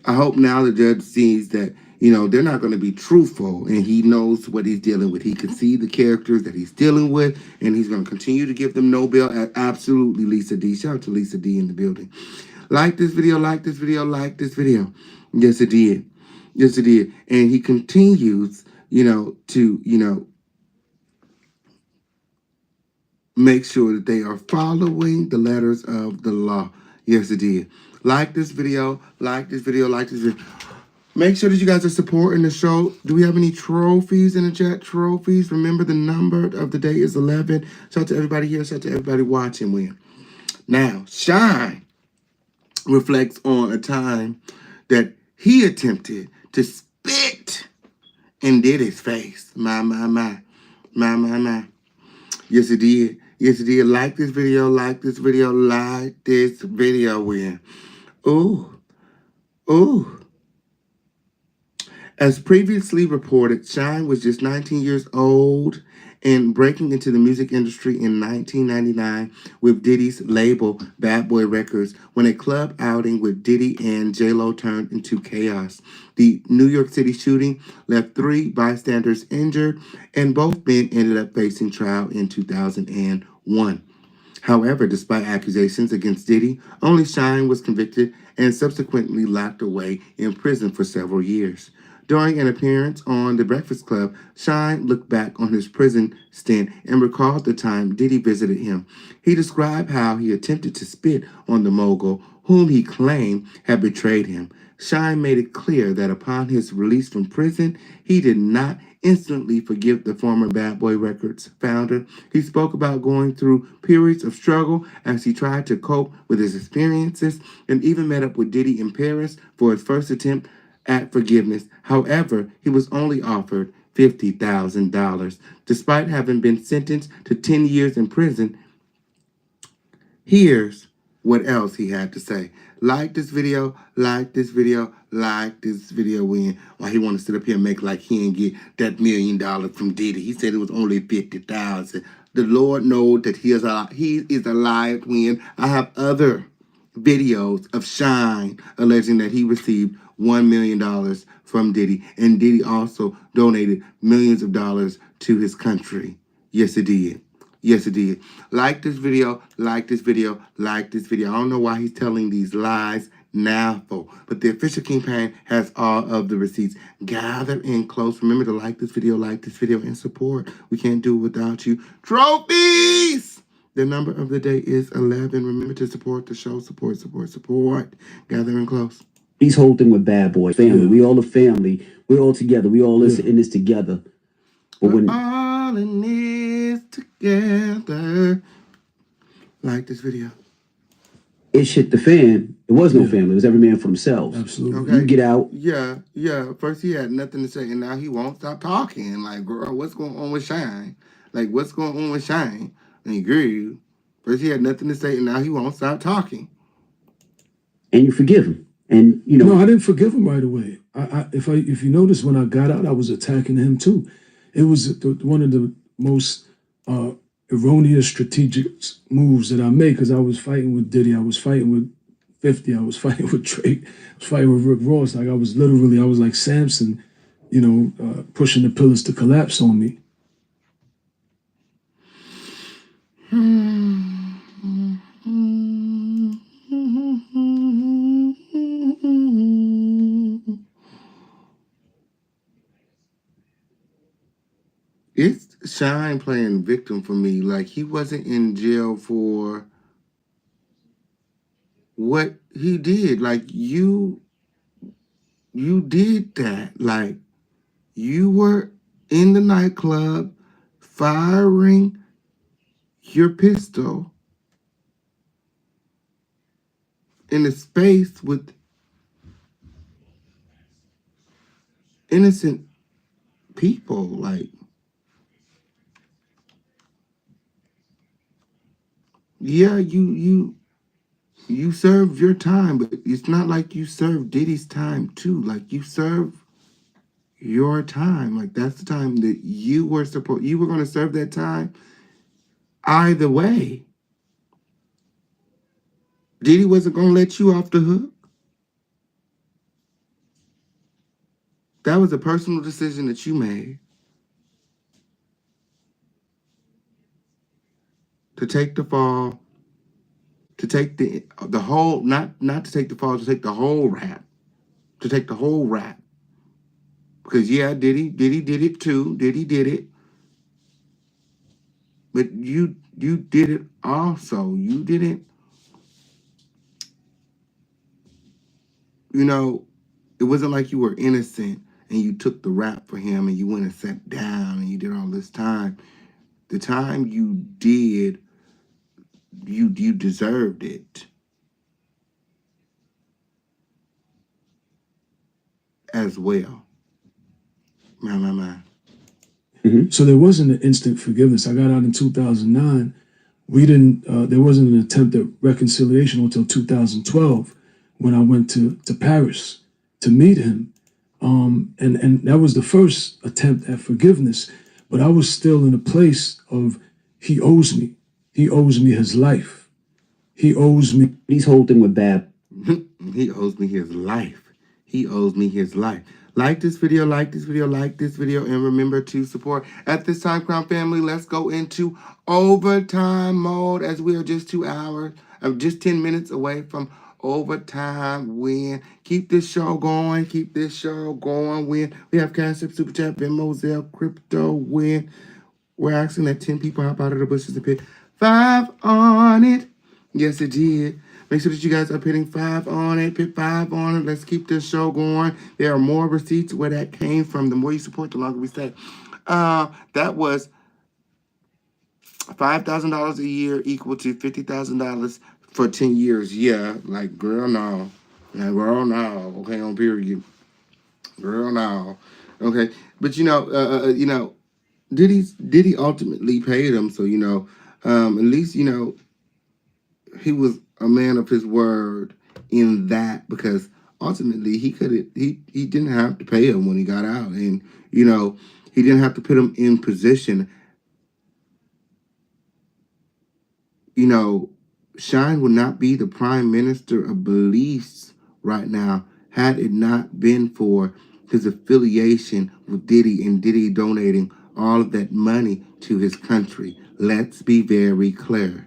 I hope now the judge sees that, they're not going to be truthful, and he knows what he's dealing with. He can see the characters that he's dealing with, and he's going to continue to give them no bail. Absolutely, Lisa D. Shout out to Lisa D in the building. Like this video, like this video, like this video. Yes, it did. Yes, it did. And he continues, to, make sure that they are following the letters of the law. Yes, it did. Like this video, like this video, like this video. Make sure that you guys are supporting the show. Do we have any trophies in the chat? Trophies. Remember, the number of the day is 11. Shout out to everybody here. Shout out to everybody watching. Now, Shine reflects on a time that he attempted to spit in Diddy's face. My. Yes, it did. Yes, it did. Like this video, like this video, like this video, Win. Ooh. Ooh. As previously reported, Shine was just 19 years old and breaking into the music industry in 1999 with Diddy's label, Bad Boy Records, when a club outing with Diddy and J-Lo turned into chaos. The New York City shooting left 3 bystanders injured, and both men ended up facing trial in 2001. However, despite accusations against Diddy, only Shine was convicted and subsequently locked away in prison for several years. During an appearance on The Breakfast Club, Shine looked back on his prison stint and recalled the time Diddy visited him. He described how he attempted to spit on the mogul, whom he claimed had betrayed him. Shine made it clear that upon his release from prison, he did not instantly forgive the former Bad Boy Records founder. He spoke about going through periods of struggle as he tried to cope with his experiences, and even met up with Diddy in Paris for his first attempt at forgiveness. However, he was only offered $50,000. Despite having been sentenced to 10 years in prison, here's what else he had to say. Like this video, like this video, like this video. Why he want to sit up here and make like he ain't get that $1 million from Diddy. He said it was only 50,000. The Lord knows that he is a liar. I have other videos of Shine alleging that he received $1 million from Diddy, and Diddy also donated millions of dollars to his country. Yes, it did. Yes, it did. Like this video, like this video, like this video. I don't know why he's telling these lies now for, but the official campaign has all of the receipts. Gather in close. Remember to like this video, and support. We can't do it without you. Trophies! The number of the day is 11. Remember to support the show. Support. Gather in close. This whole thing with Bad Boy family, we all a family. We're all together. We all in this together. But We're all in this together. Like this video. It shit the fan. It was no family. It was every man for himself. Absolutely. Okay. You get out. Yeah. First he had nothing to say, and now he won't stop talking. Like, girl, what's going on with Shine? Like, what's going on with Shine? And girl, first he had nothing to say, and now he won't stop talking. And you forgive him. And No, I didn't forgive him right away. If you notice, when I got out, I was attacking him too. It was one of the most erroneous strategic moves that I made, because I was fighting with Diddy, I was fighting with 50, I was fighting with Drake, I was fighting with Rick Ross. Like I was like Samson, pushing the pillars to collapse on me. it's Shine playing victim for me. Like, he wasn't in jail for what he did. Like, you did that. Like, you were in the nightclub firing your pistol in a space with innocent people. Like, yeah, you served your time, but it's not like you served Diddy's time too. Like, you served your time. Like, that's the time that you were going to serve that time either way. Diddy wasn't going to let you off the hook. That was a personal decision that you made to take the fall, to take the whole, not to take the fall, to take the whole rap, Because yeah, Diddy did it too. Diddy did it. But you did it also. You didn't, it wasn't like you were innocent and you took the rap for him and you went and sat down and you did all this time. The time you did, you deserved it as well. My. So there wasn't an instant forgiveness. I got out in 2009. We didn't. There wasn't an attempt at reconciliation until 2012, when I went to Paris to meet him, and that was the first attempt at forgiveness. But I was still in a place of, he owes me. He owes me his life. He owes me. He's holding with bad. He owes me his life. He owes me his life. Like this video, and remember to support. At this time, Crown Family, let's go into overtime mode, as we are just 2 hours, just 10 minutes away from overtime win. Keep this show going. Win. We have Cash App, Super Chat, Venmo, Zelle, Crypto, win. We're asking that 10 people hop out of the bushes and put 5 on it. Yes, it did. Make sure that you guys are putting 5 on it. Put 5 on it. Let's keep this show going. There are more receipts where that came from. The more you support, the longer we stay. That was $5,000 a year, equal to $50,000 for 10 years. Yeah, like, girl, no. Like, girl, no. Okay, on period. Girl, no. Okay, but Diddy ultimately paid him, so at least he was a man of his word in that, because ultimately he didn't have to pay him when he got out, and he didn't have to put him in position. Shine would not be the prime minister of Belize right now had it not been for his affiliation with Diddy and Diddy donating all of that money to his country. Let's be very clear.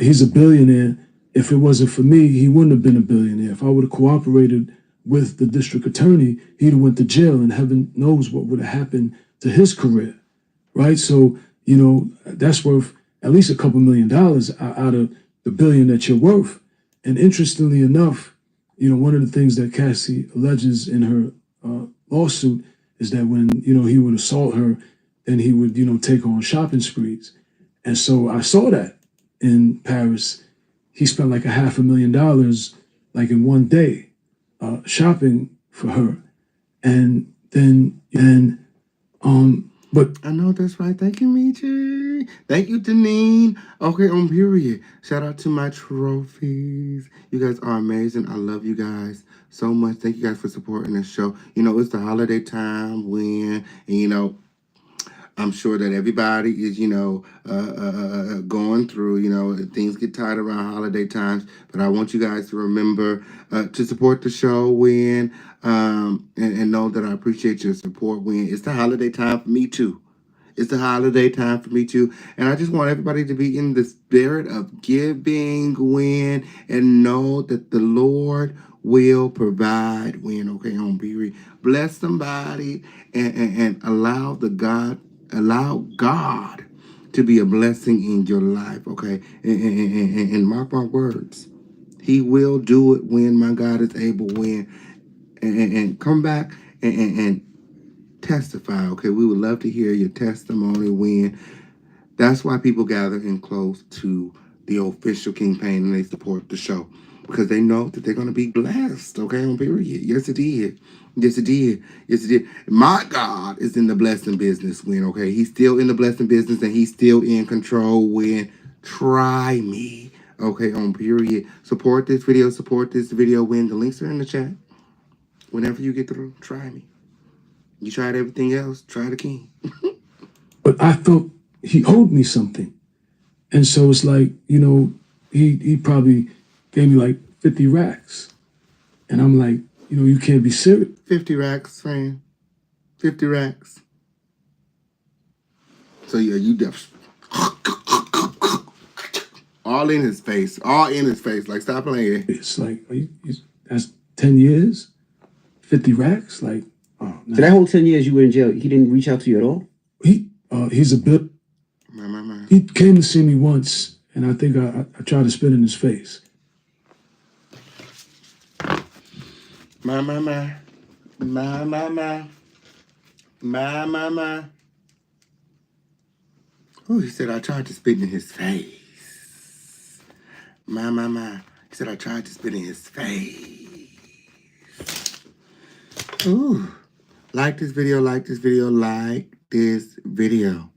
He's a billionaire. If it wasn't for me, he wouldn't have been a billionaire. If I would have cooperated with the district attorney, he'd have went to jail, and heaven knows what would have happened to his career, right? So, that's worth at least a couple $1 million out of the billion that you're worth. And interestingly enough, one of the things that Cassie alleges in her lawsuit is that when, he would assault her, then he would, take her on shopping sprees. And so I saw that in Paris. He spent like $500,000 like in one day shopping for her. But I know that's right. Thank you, Michi. Thank you, Deneen. Okay, on period. Shout out to my trophies. You guys are amazing. I love you guys so much. Thank you guys for supporting this show. It's the holiday time when, and I'm sure that everybody is, going through, things get tight around holiday times. But I want you guys to remember to support the show when, and know that I appreciate your support when. It's the holiday time for me too. And I just want everybody to be in the spirit of giving when, and know that the Lord will provide when, okay, on period. Bless somebody and allow God to be a blessing in your life, okay? And mark my words. He will do it when my God is able, when. And come back and testify, okay? We would love to hear your testimony when. That's why people gather in close to the official campaign and they support the show, because they know that they're going to be blessed, okay, on period. Yes, it did. Yes, it did. Yes, it did. My God is in the blessing business when, okay? He's still in the blessing business and he's still in control when. Try me, okay, on period. Support this video when. The links are in the chat. Whenever you get through, try me. You tried everything else, try the king. But I thought he owed me something. And so it's like, you know, he probably gave me like 50 racks. And I'm like, you know, you can't be serious. 50 racks, friend. 50 racks. So yeah, you definitely all in his face. All in his face. Like, stop playing. It's like, that's 10 years? 50 racks? Like, oh, no. So that whole 10 years you were in jail, he didn't reach out to you at all? He's a bit. He came to see me once, and I think I tried to spit in his face. My. Oh, he said I tried to spit in his face. My. He said I tried to spit in his face. Ooh. Like this video, like this video, like this video.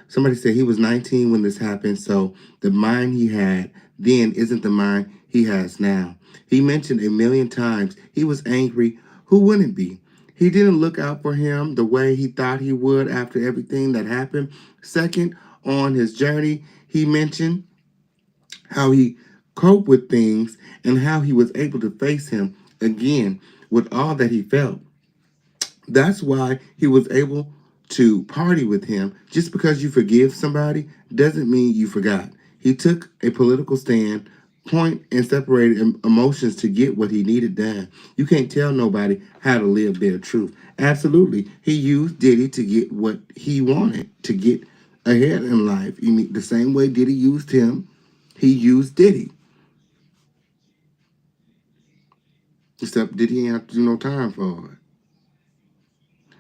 Somebody said he was 19 when this happened, so the mind he had then isn't the mind he has now. He mentioned a million times he was angry. Who wouldn't be? He didn't look out for him the way he thought he would after everything that happened. Second, on his journey, he mentioned how he coped with things and how he was able to face him again with all that he felt. That's why he was able to party with him. Just because you forgive somebody doesn't mean you forgot. He took a political stand, point, and separated emotions to get what he needed done. You can't tell nobody how to live their truth. Absolutely. He used Diddy to get what he wanted, to get ahead in life. You mean the same way Diddy used him, he used Diddy. Except Diddy ain't have to do no time for it.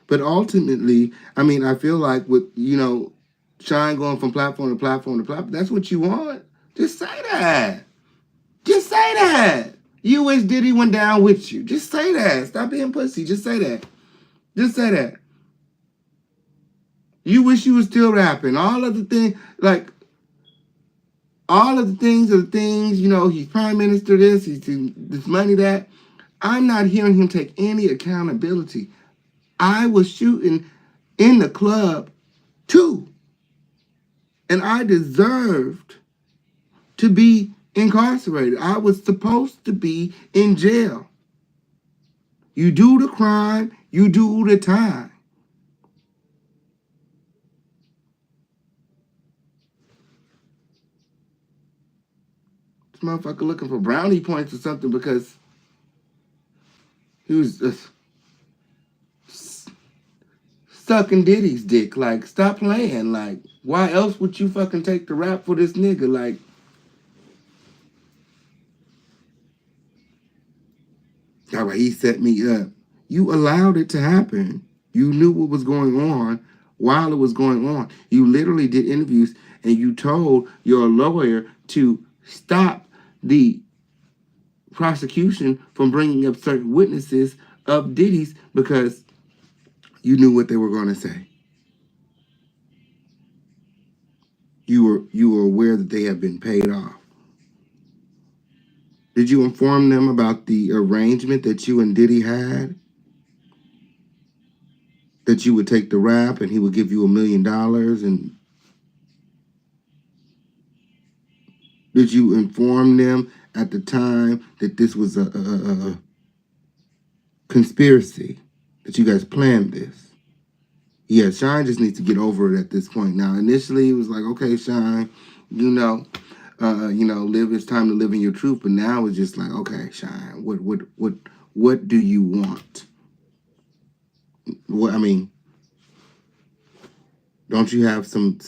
But ultimately, I mean, I feel like with, you know, Shine going from platform to platform to platform, that's what you want. Just say that. Just say that. You wish Diddy went down with you. Just say that. Stop being pussy. Just say that. Just say that. You wish you was still rapping. All of the things, like, all of the things are the things, you know, he's prime minister this, he's this money that. I'm not hearing him take any accountability. I was shooting in the club too. And I deserved to be incarcerated. I was supposed to be in jail. You do the crime, you do the time. This motherfucker looking for brownie points or something because he was just sucking Diddy's dick. Like, stop playing. Like, why else would you fucking take the rap for this nigga? Like, all right, he set me up. You allowed it to happen. You knew what was going on while it was going on. You literally did interviews and you told your lawyer to stop the prosecution from bringing up certain witnesses of Diddy's because you knew what they were going to say. You were aware that they had been paid off. Did you inform them about the arrangement that you and Diddy had? That you would take the rap and he would give you $1 million? And did you inform them at the time that this was a conspiracy, that you guys planned this? Yeah, Shine just needs to get over it at this point. Now, initially, it was like, okay, Shine, you know, you know, it's time to live in your truth. But now it's just like, okay, Shine, what do you want? What, I mean, don't you have some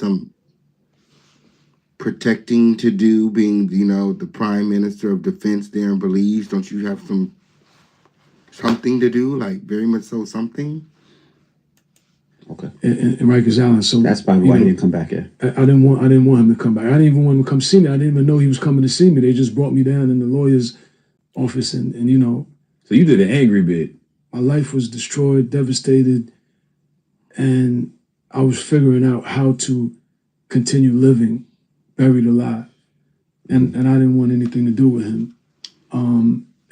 protecting to do, being, you know, the Prime Minister of Defense there in Belize? Don't you have something to do, like very much so something? Okay. And Rikers Island. So that's probably why he didn't come back here. I didn't want him to come back. I didn't even want him to come see me. I didn't even know he was coming to see me. They just brought me down in the lawyer's office, and you know. So you did an angry bit. My life was destroyed, devastated, and I was figuring out how to continue living, buried alive, and I didn't want anything to do with him.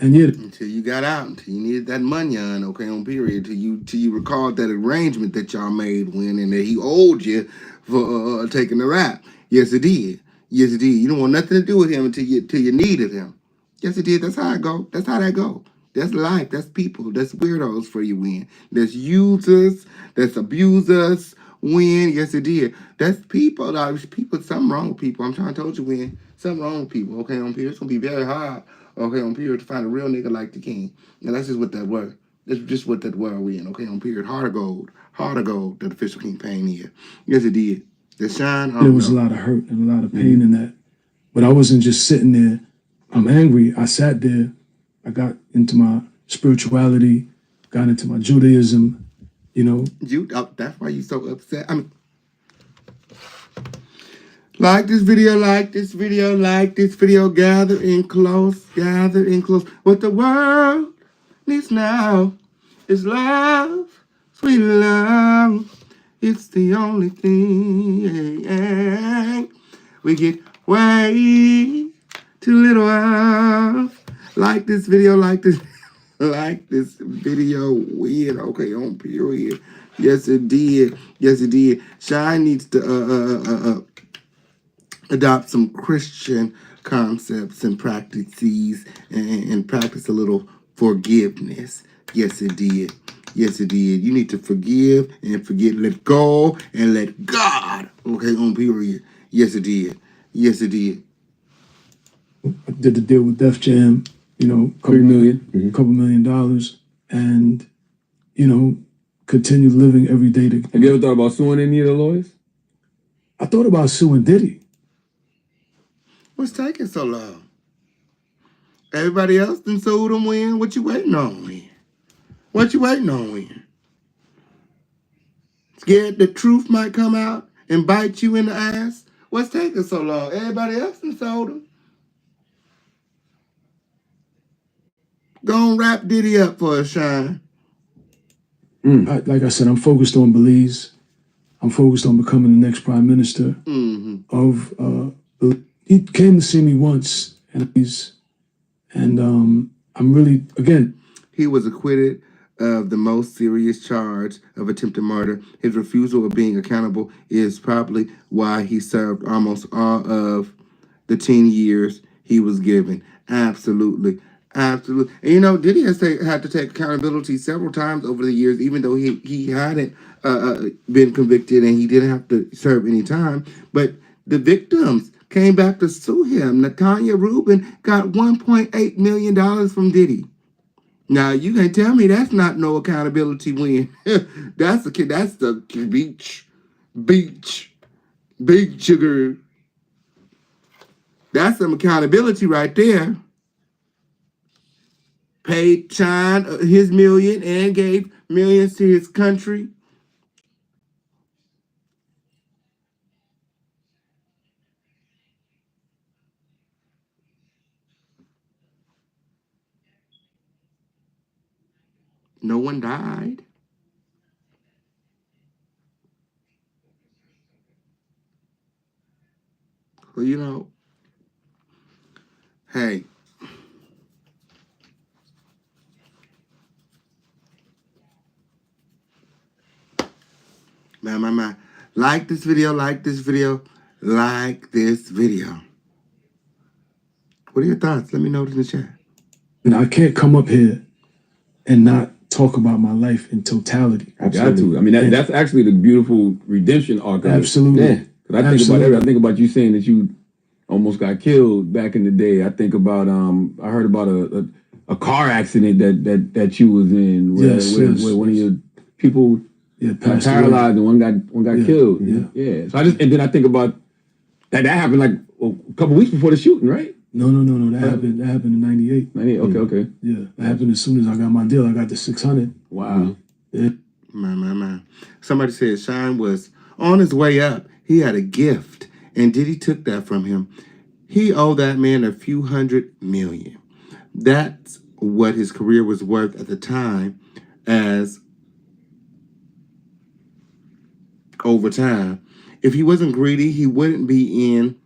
And yeah, until you got out, until you needed that money on period, till you recalled that arrangement that y'all made when, and that he owed you for taking the rap. Yes, it did. Yes, it did. You don't want nothing to do with him until you needed him. Yes, it did. That's how it go. That's how that go. That's life. That's people. That's weirdos for you, win. That's users. That's abusers. Win. Yes, it did. That's people. People. Something wrong with people. I'm trying to tell you, win. Something wrong with people. Okay, on period. It's gonna be very hard. Okay, on period, to find a real nigga like the king. And that's just what that word. That's just what that word we in. Okay, on period. Heart of gold. Heart of gold. That official campaign here. Yes, it did. The shine. There was a lot of hurt and a lot of pain in that. But I wasn't just sitting there. I'm angry. I sat there. I got into my spirituality, got into my Judaism, you know. That's why you so upset. I mean, like this video, like this video, like this video. Gather in close, gather in close. What the world needs now is love, sweet love. It's the only thing we get way too little of. Like this video, like this, like this video. Weird. Okay, on period. Yes, it did. Yes, it did. Shine needs to adopt some Christian concepts and practices, and practice a little forgiveness. Yes, it did. Yes, it did. You need to forgive and forget. Let go and let God. Okay, on period. Yes, it did. Yes, it did. I did the deal with Def Jam, you know, couple $2 million, and, you know, continue living every day. Have you ever thought about suing any of the lawyers? I thought about suing Diddy. What's taking so long? Everybody else done sued him, win. What you waiting on, win? What you waiting on, win? Scared the truth might come out and bite you in the ass? What's taking so long? Everybody else done sold him. Go on, wrap Diddy up for a shine. Like I said, I'm focused on Belize. I'm focused on becoming the next prime minister of. He came to see me once, and I'm really, again. He was acquitted of the most serious charge of attempted murder. His refusal of being accountable is probably why he served almost all of the 10 years he was given. Absolutely. Absolutely. And you know, Diddy has had to take accountability several times over the years, even though he hadn't been convicted and he didn't have to serve any time. But the victims came back to sue him. Natanya Rubin got $1.8 million from Diddy. Now you can tell me that's not no accountability win. That's the beach sugar. That's some accountability right there. Paid Shine his million and gave millions to his country. No one died. Well, you know, hey. My. Like this video, like this video, like this video. What are your thoughts? Let me know in the chat. And I can't come up here and not talk about my life in totality. Got to. I mean, that's actually the beautiful redemption arc. Absolutely. Because I think about you saying that you almost got killed back in the day. I think about I heard about a car accident that you was in where, where one of your people got paralyzed and one got killed. Yeah. So and then I think about that happened like a couple weeks before the shooting, right? No. That happened in 98. 98. Okay. Yeah, that happened as soon as I got my deal. I got the 600. Wow. Yeah. Man. Somebody said Shine was on his way up. He had a gift, and Diddy took that from him. He owed that man a few $100 million. That's what his career was worth at the time, as over time. If he wasn't greedy, he wouldn't be in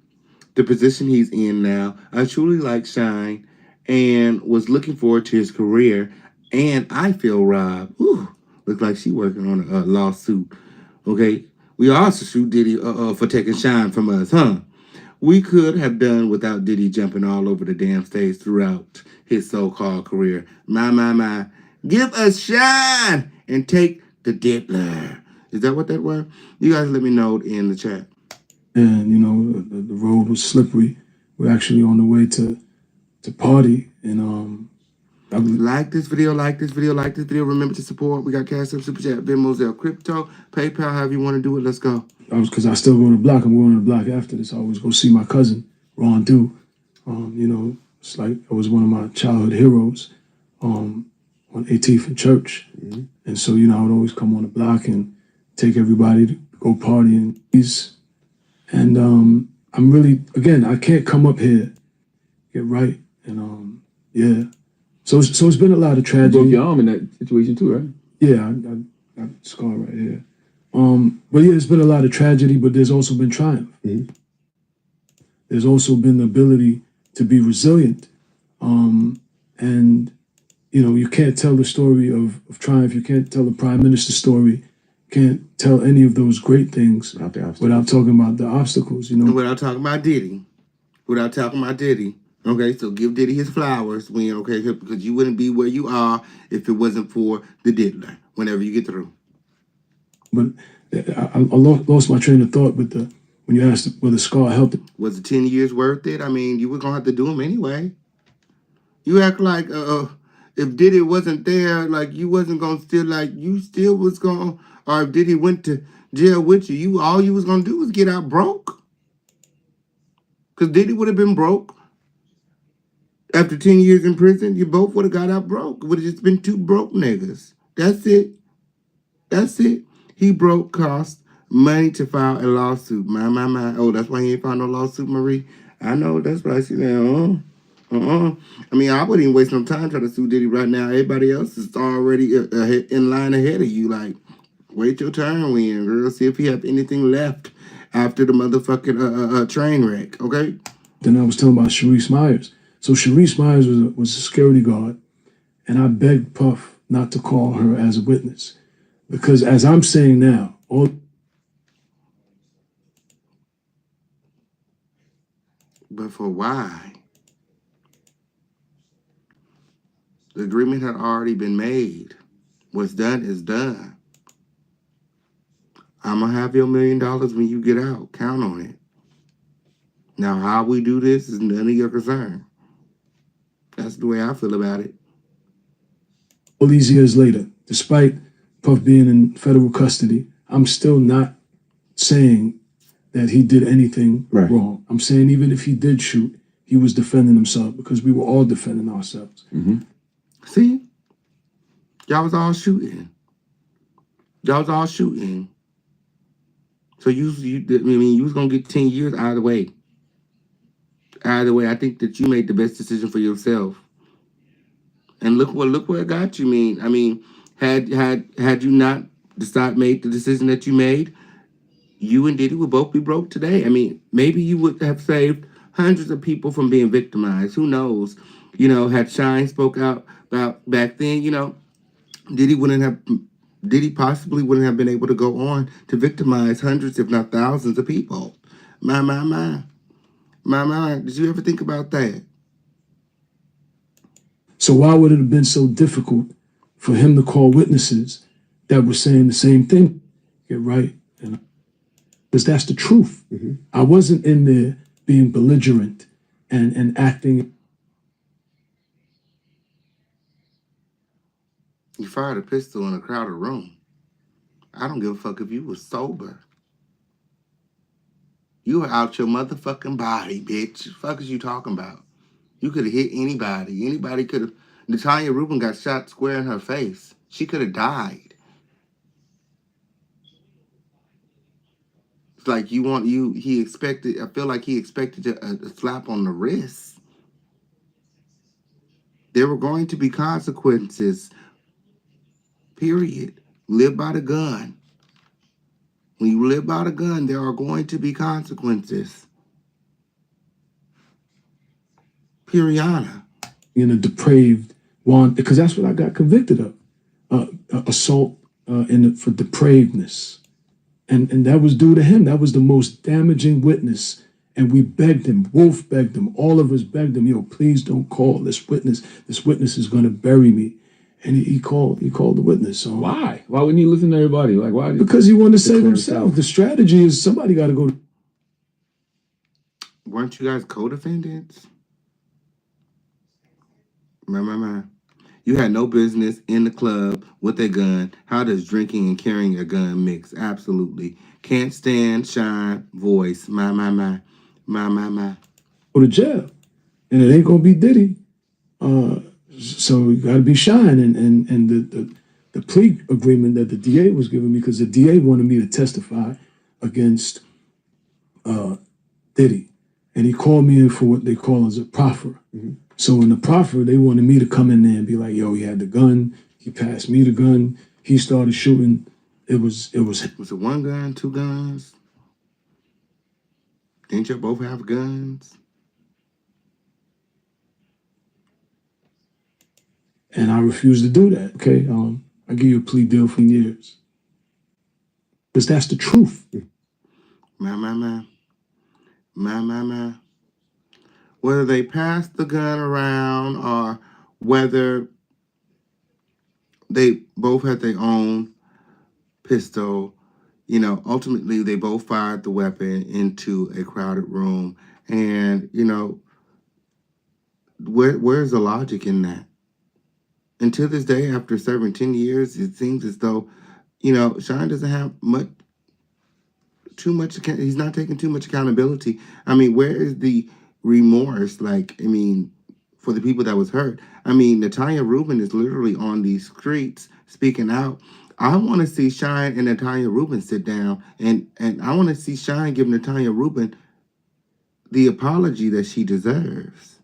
the position he's in now. I truly like Shine and was looking forward to his career. And I feel robbed. Ooh, looks like she working on a lawsuit. Okay, we also shoot Diddy for taking Shine from us, huh? We could have done without Diddy jumping all over the damn stage throughout his so-called career. My. Give us Shine and take the Diddler. Is that what that was? You guys let me know in the chat. And, you know, the road was slippery. We're actually on the way to party. And like this video. Remember to support. We got Cash App, Super Chat, Venmo, Zelle, Crypto, PayPal, however you want to do it. Let's go. Because I still go to the block. I'm going to the block after this. I always go see my cousin, Ron Du. You know, it's like I was one of my childhood heroes on 18th and Church. Mm-hmm. And so, you know, I would always come on the block and take everybody to go party and ease. And I'm really, again, I can't come up here, get right. And yeah. So it's been a lot of tragedy. You broke your arm in that situation too, right? Yeah, I got a scar right here. But yeah, it's been a lot of tragedy, but there's also been triumph. Mm-hmm. There's also been the ability to be resilient. And, you know, you can't tell the story of triumph. You can't tell the prime minister's story. Can't tell any of those great things without talking about the obstacles, you know. Without talking about Diddy. Okay, so give Diddy his flowers, because you wouldn't be where you are if it wasn't for the Diddler whenever you get through. But I lost my train of thought with when you asked whether Scar helped. Was the 10 years worth it? I mean, you were going to have to do them anyway. You act like if Diddy wasn't there, like you wasn't going to still, like you still was going to, or if Diddy went to jail with you, all you was going to do was get out broke. Because Diddy would have been broke. After 10 years in prison, you both would have got out broke. It would have just been two broke niggas. That's it. He broke, cost money to file a lawsuit. My. Oh, that's why he ain't filed no lawsuit, Marie? I know, that's right. She said, I mean, I wouldn't even waste no time trying to sue Diddy right now. Everybody else is already in line ahead of you. Like, wait your turn, win, girl. See if he have anything left after the motherfucking train wreck, okay? Then I was telling about Sharice Myers. So Sharice Myers was a security guard, and I begged Puff not to call her as a witness. Because as I'm saying now, But for why? The agreement had already been made. What's done is done. I'm going to have your $1 million when you get out. Count on it. Now, how we do this is none of your concern. That's the way I feel about it. all these years later, despite Puff being in federal custody, I'm still not saying that he did anything wrong. I'm saying even if he did shoot, he was defending himself because we were all defending ourselves. Mm-hmm. See? Y'all was all shooting. So you was going to get 10 years out of the way. Either way, I think that you made the best decision for yourself. And look where it got you. I mean, had you not made the decision that you made, you and Diddy would both be broke today. I mean, maybe you would have saved hundreds of people from being victimized. Who knows? Had Shine spoke out about back then, Diddy possibly wouldn't have been able to go on to victimize hundreds, if not thousands of people. My. Did you ever think about that? So why would it have been so difficult for him to call witnesses that were saying the same thing? Get right. Because that's the truth. Mm-hmm. I wasn't in there being belligerent and acting. You fired a pistol in a crowded room. I don't give a fuck if you were sober. You were out your motherfucking body, bitch. The fuck is you talking about? You could have hit anybody. Anybody could have. Natalia Rubin got shot square in her face. She could have died. It's like he expected, I feel like he expected a slap on the wrist. There were going to be consequences. Period. Live by the gun. When you live by the gun, there are going to be consequences. Periana. In a depraved want, because that's what I got convicted of. Assault for depravedness. And that was due to him. That was the most damaging witness. And we begged him, Wolf begged him, all of us begged him, yo, please don't call this witness. This witness is gonna bury me. And he called the witness. So why? Why wouldn't you listen to everybody? Like, why? Because he wanted to save himself. The strategy is somebody got to go. Weren't you guys co-defendants? You had no business in the club with a gun. How does drinking and carrying a gun mix? Absolutely. Can't stand Shine voice. My. Go to jail. And it ain't going to be Diddy. So you got to be Shine. And the plea agreement that the DA was giving me, because the DA wanted me to testify against Diddy. And he called me in for what they call as a proffer. Mm-hmm. So in the proffer, they wanted me to come in there and be like, yo, he had the gun. He passed me the gun. He started shooting. Was it one gun, two guns? Didn't you both have guns? And I refused to do that. Okay, I give you a plea deal for years. Because that's the truth. My. Whether they passed the gun around or whether they both had their own pistol, ultimately they both fired the weapon into a crowded room. And, where's the logic in that? And to this day, after serving 10 years, it seems as though, Shine doesn't have he's not taking too much accountability. I mean, where is the remorse? For the people that was hurt. Natalia Rubin is literally on these streets speaking out. I want to see Shine and Natalia Rubin sit down, and I want to see Shine give Natalia Rubin the apology that she deserves.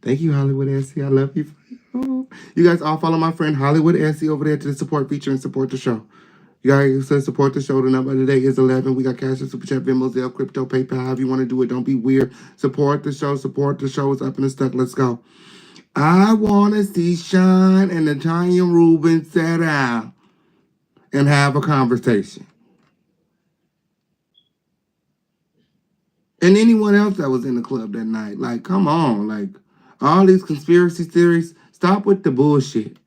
Thank you, Hollywood Essie. I love you. You guys all follow my friend Hollywood Essie over there to the support feature and support the show. You guys said support the show. The number today is 11. We got Cash, Super Chat, Venmo, Zelle, Crypto, PayPal. However you want to do it, don't be weird. Support the show. Support the show. It's up and it's stuck. Let's go. I want to see Shine and Natalia Rubin sit down and have a conversation. And anyone else that was in the club that night. Like, come on. All these conspiracy theories, stop with the bullshit.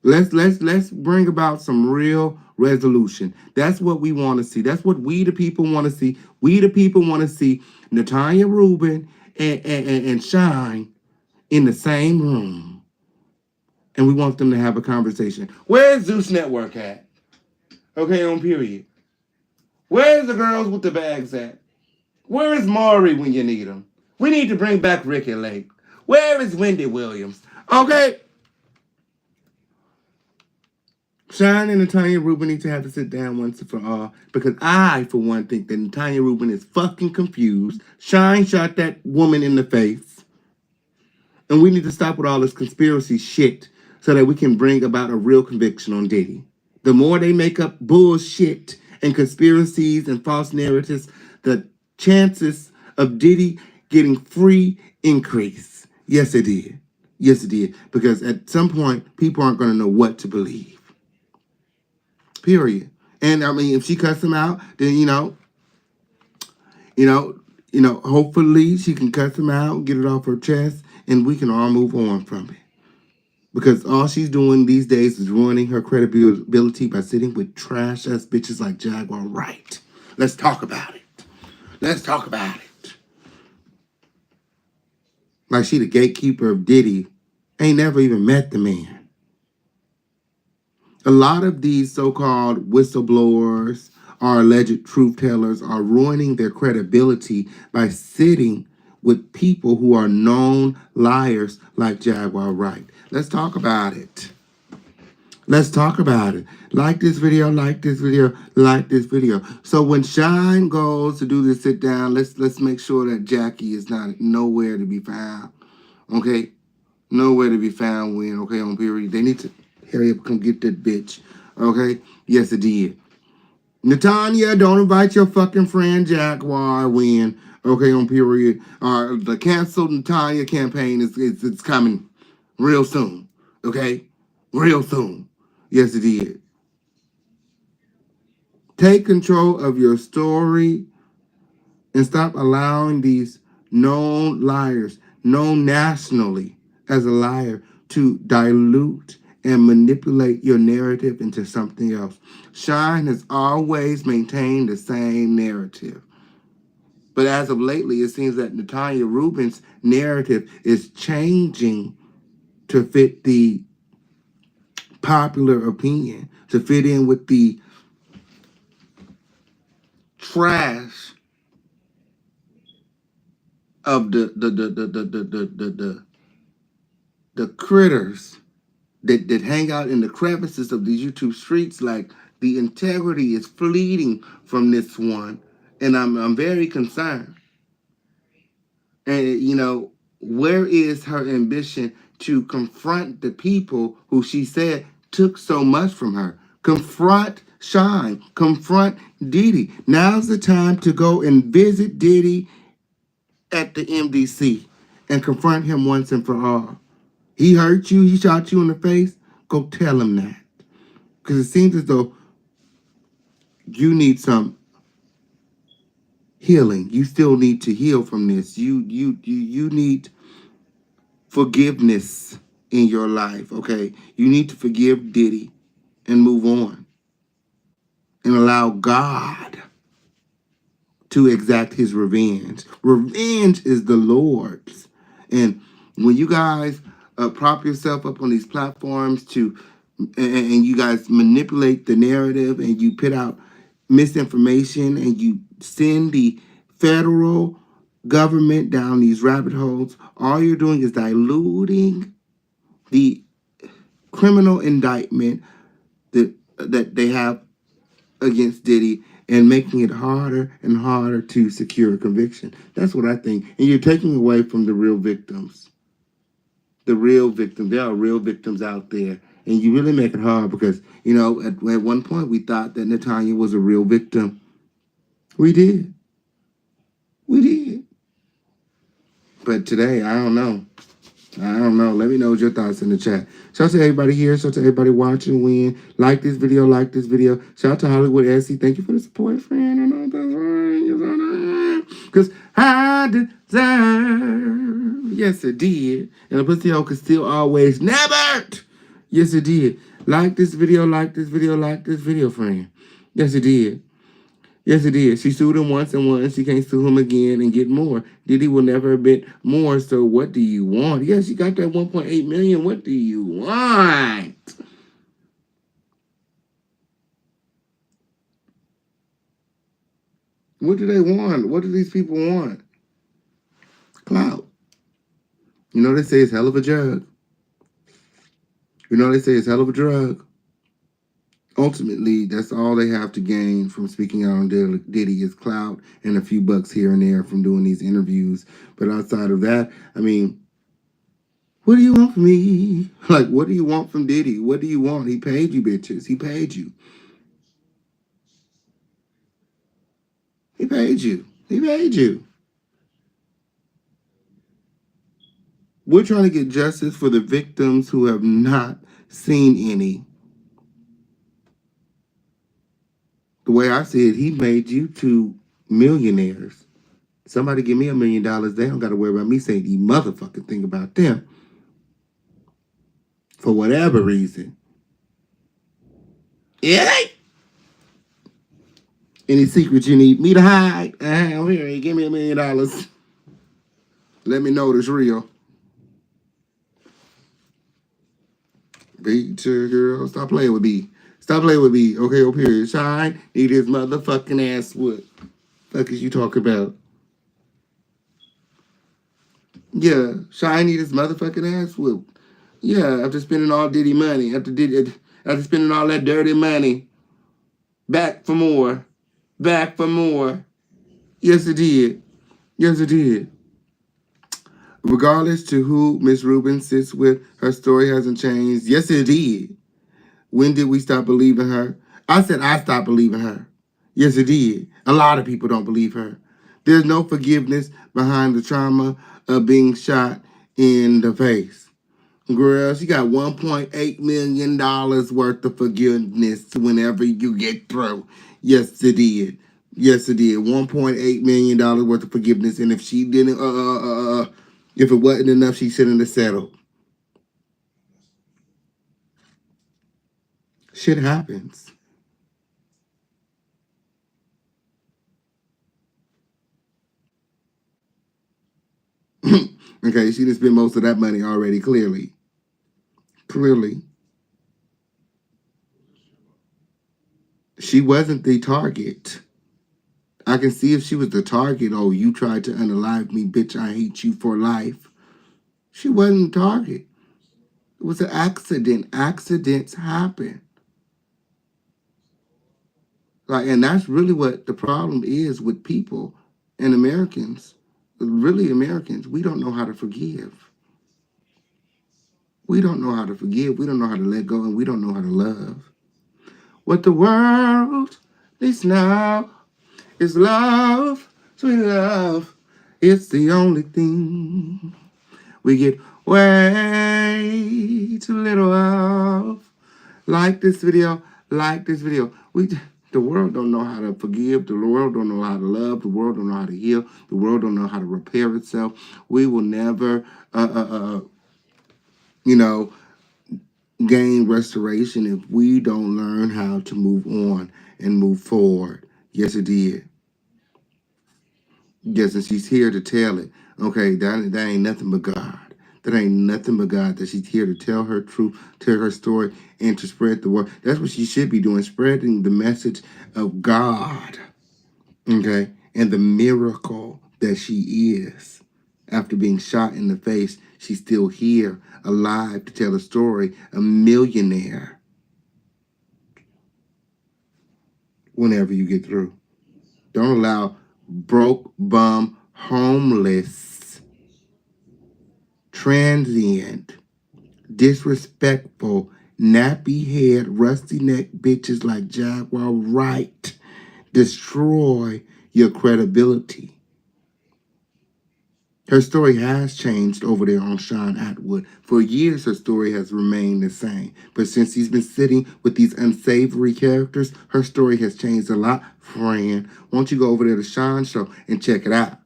Let's bring about some real resolution. That's what we want to see. That's what we the people want to see. We the people want to see Natalia Rubin and Shine in the same room. And we want them to have a conversation. Where's Zeus Network at? Okay, on period. Where's the girls with the bags at? Where is Maury when you need them? We need to bring back Ricky Lake. Where is Wendy Williams? Okay. Shine and Natalia Rubin need to have to sit down once and for all, because I, for one, think that Natalia Rubin is fucking confused. Shine shot that woman in the face. And we need to stop with all this conspiracy shit so that we can bring about a real conviction on Diddy. The more they make up bullshit and conspiracies and false narratives, the chances of Diddy getting free increase. Yes, it did. Yes, it did. Because at some point, people aren't going to know what to believe. Period. And if she cuts him out, then hopefully she can cuss him out, get it off her chest, and we can all move on from it. Because all she's doing these days is ruining her credibility by sitting with trash ass bitches like Jaguar Wright. Let's talk about it. Let's talk about it. Like she the gatekeeper of Diddy. Ain't never even met the man. A lot of these so-called whistleblowers or alleged truth tellers are ruining their credibility by sitting with people who are known liars like Jaguar Wright. Let's talk about it. Let's talk about it. Like this video, like this video, like this video. So when Shine goes to do this sit down, let's make sure that Jackie is not nowhere to be found. Okay? Nowhere to be found when, okay, on period. They need to hurry up, come get that bitch. Okay? Yes, it did. Natanya, don't invite your fucking friend Jaguar when, okay, on period. The canceled Natanya campaign is coming real soon. Okay? Real soon. Yes, it did. Take control of your story and stop allowing these known liars, known nationally as a liar, to dilute and manipulate your narrative into something else. Shine has always maintained the same narrative. But as of lately, it seems that Natalia Rubin's narrative is changing to fit the popular opinion, to fit in with the trash of the critters that hang out in the crevices of these YouTube streets. Like, the integrity is fleeting from this one, and I'm very concerned. And you know, where is her ambition to confront the people who she said took so much from her? Confront Shine, confront Diddy. Now's the time to go and visit Diddy at the MDC and confront him once and for all. He hurt you, he shot you in the face. Go tell him that. Because it seems as though you need some healing. You still need to heal from this. You need forgiveness in your life, okay? You need to forgive Diddy and move on. And allow God to exact his revenge. Revenge is the Lord's. And when you guys prop yourself up on these platforms and you guys manipulate the narrative and you put out misinformation and you send the federal government down these rabbit holes, all you're doing is diluting the criminal indictment that they have against Diddy and making it harder and harder to secure a conviction. That's what I think. And you're taking away from the real victims. The real victims. There are real victims out there. And you really make it hard because, you know, at one point we thought that Natanya was a real victim. We did. We did. But today, I don't know. I don't know. Let me know your thoughts in the chat. Shout out to everybody here. Shout out to everybody watching. Win. Like this video. Like this video. Shout out to Hollywood Essie. Thank you for the support, friend. I know that's right. Because I deserve. Yes, it did. And the pussy hole could still always never. Yes, it did. Like this video. Like this video. Like this video, friend. Yes, it did. Yes, it did. She sued him once and once. She can't sue him again and get more. Diddy will never admit more. So what do you want? Yes, you got that 1.8 million. What do you want? What do they want? What do these people want? Clout. You know they say it's hell of a drug. You know they say it's hell of a drug. Ultimately, that's all they have to gain from speaking out on Diddy is clout and a few bucks here and there from doing these interviews. But outside of that, I mean, what do you want from me? Like, what do you want from Diddy? What do you want? He paid you, bitches. He paid you. He paid you. He paid you. We're trying to get justice for the victims who have not seen any. The way I see it, he made you two millionaires. Somebody give me $1 million, they don't got to worry about me saying the motherfucking thing about them. For whatever reason. Yeah. Any secrets you need me to hide? I'm here. Give me $1 million. Let me know it's real. Beat your girl. Stop playing with me. Stop playing with me. Okay, oh, period. Shine. Need his motherfucking ass what? Fuck is you talking about? Yeah, Shine need his motherfucking ass whooped. Yeah, after spending all Diddy money, after spending all that dirty money, back for more, back for more. Yes, it did. Yes, it did. Regardless to who Miss Rubin sits with, her story hasn't changed. Yes, it did. When did we stop believing her? I said I stopped believing her. Yes, it did. A lot of people don't believe her. There's no forgiveness behind the trauma of being shot in the face. Girl, she got $1.8 million worth of forgiveness whenever you get through. Yes, it did. Yes, it did. $1.8 million worth of forgiveness. And if she didn't, if it wasn't enough, she shouldn't have settled. Shit happens. Okay, she didn't spend most of that money already, clearly. Clearly. She wasn't the target. I can see if she was the target. Oh, you tried to unalive me, bitch. I hate you for life. She wasn't the target. It was an accident. Accidents happen. And that's really what the problem is with people and Americans. Really, Americans, we don't know how to forgive. We don't know how to forgive. We don't know how to let go, and we don't know how to love. What the world needs now is love, sweet love. It's the only thing we get way too little of. Like this video. Like this video. The world don't know how to forgive. The world don't know how to love. The world don't know how to heal. The world don't know how to repair itself. We will never, gain restoration if we don't learn how to move on and move forward. Yes, it did. Yes, and she's here to tell it. Okay, that ain't nothing but God. That ain't nothing but God. That she's here to tell her truth, tell her story, and to spread the word. That's what she should be doing, spreading the message of God. Okay, and the miracle that she is. After being shot in the face, she's still here, alive to tell a story, a millionaire. Whenever you get through, don't allow broke, bum, homeless, transient, disrespectful, nappy head, rusty neck bitches like Jaguar Wright destroy your credibility. Her story has changed over there on Sean Atwood. For years, her story has remained the same. But since he's been sitting with these unsavory characters, her story has changed a lot. Friend, won't you go over there to Sean's show and check it out?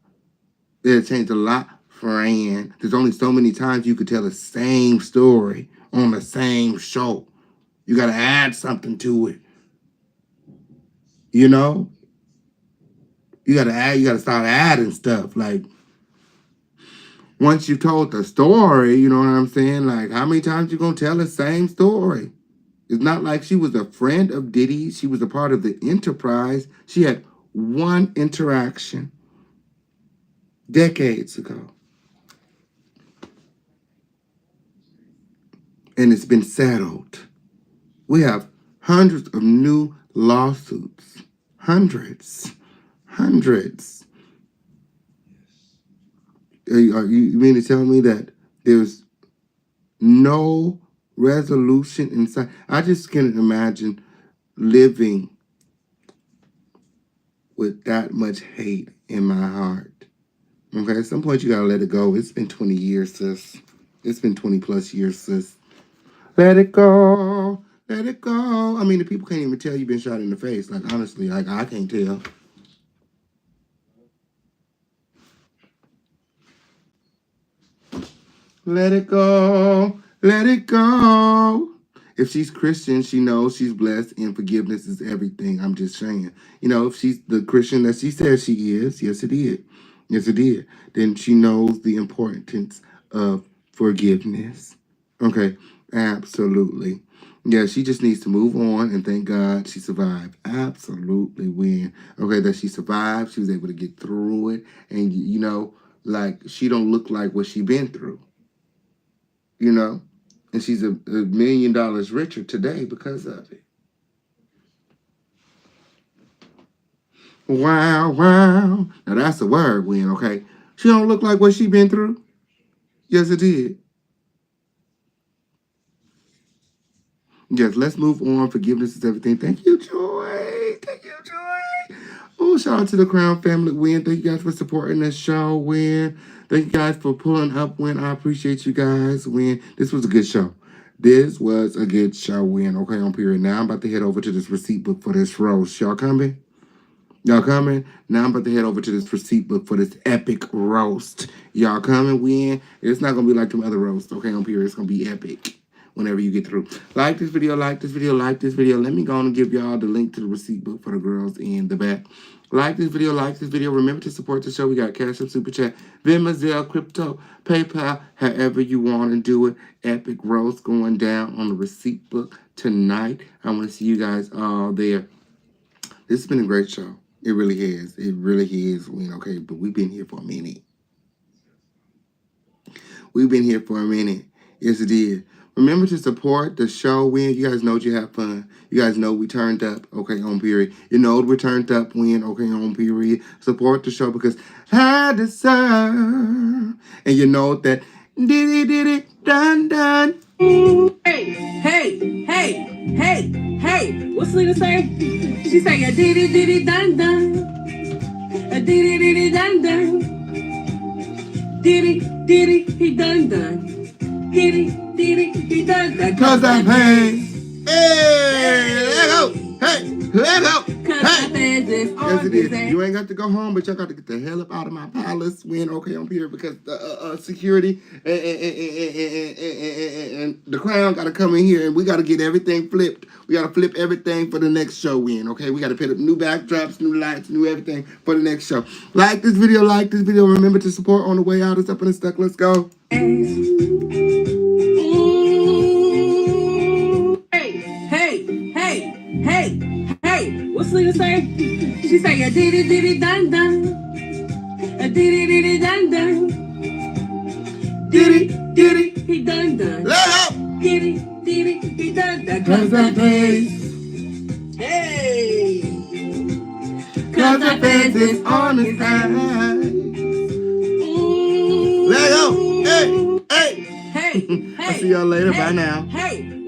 It changed a lot. Friend, there's only so many times you could tell the same story on the same show. You got to add something to it. You know? You got to start adding stuff. Like, once you told the story, you know what I'm saying? Like, how many times you gonna tell the same story? It's not like she was a friend of Diddy. She was a part of the enterprise. She had one interaction decades ago. And it's been settled. We have hundreds of new lawsuits. Hundreds. You mean to tell me that there's no resolution inside? I just can't imagine living with that much hate in my heart. Okay, at some point you gotta let it go. It's been 20 years, sis. It's been 20 plus years, sis. Let it go. Let it go. I mean, the people can't even tell you've been shot in the face. Like, honestly, like, I can't tell. Let it go. Let it go. If she's Christian, she knows she's blessed and forgiveness is everything. I'm just saying. You know, if she's the Christian that she says she is, yes, it did. Yes, it did. Then she knows the importance of forgiveness. Okay, absolutely. Yeah, she just needs to move on and thank God she survived. Absolutely win. Okay, that she survived. She was able to get through it. And, you know, like, she don't look like what she been through. You know? And she's $1 million richer today because of it. Wow, wow. Now that's a word, Win, okay? She don't look like what she been through. Yes, it did. Yes, let's move on. Forgiveness is everything. Thank you, Joy. Thank you, Joy. Oh, shout out to the Crown family, Win. Thank you guys for supporting this show, Win. Thank you guys for pulling up, Win. I appreciate you guys, Win. This was a good show. This was a good show, Win. Okay, on period. Now I'm about to head over to this receipt book for this roast. Y'all coming? Y'all coming? Now I'm about to head over to this receipt book for this epic roast. Y'all coming, Win? It's not going to be like them other roasts, okay, on period. It's going to be epic whenever you get through. Like this video, like this video, like this video. Let me go on and give y'all the link to the receipt book for the girls in the back. Like this video, like this video. Remember to support the show. We got Cash App, Super Chat, Venmo, Zelle, Crypto, PayPal, however you want to do it. Epic roast going down on the receipt book tonight. I want to see you guys all there. This has been a great show. It really is. It really is. Okay, but we've been here for a minute. We've been here for a minute. Yes, it did. Remember to support the show, Win. You guys know you have fun. You guys know we turned up, okay, on period. You know we turned up, Win, okay, on period. Support the show because I deserve. And you know that Diddy, done, done. Hey, hey, hey, hey, hey. What's Lena say? She say a diddy, done, done. A diddy, done, done. Diddy, he done, done. He done, done. Cause I paid. Hey, let go. Hey, let go. Hey. Yes, it is. You ain't got to go home, but y'all got to get the hell up out of my palace, Win, okay, on here, because the security and the Crown got to come in here, and we got to get everything flipped. We got to flip everything for the next show, Win, okay? We got to put up new backdrops, new lights, new everything for the next show. Like this video, like this video. Remember to support on the way out. It's up and it's stuck. Let's go. Hey, what's Lena say? She say a diddy, done, done. A diddy, done, done. Diddy, he done, done. Let up. Diddy, he done, done. Cause I paid. Hey. Cause the fence is on the side. Let go. Hey. Hey. I'll see y'all later. Bye now. Hey.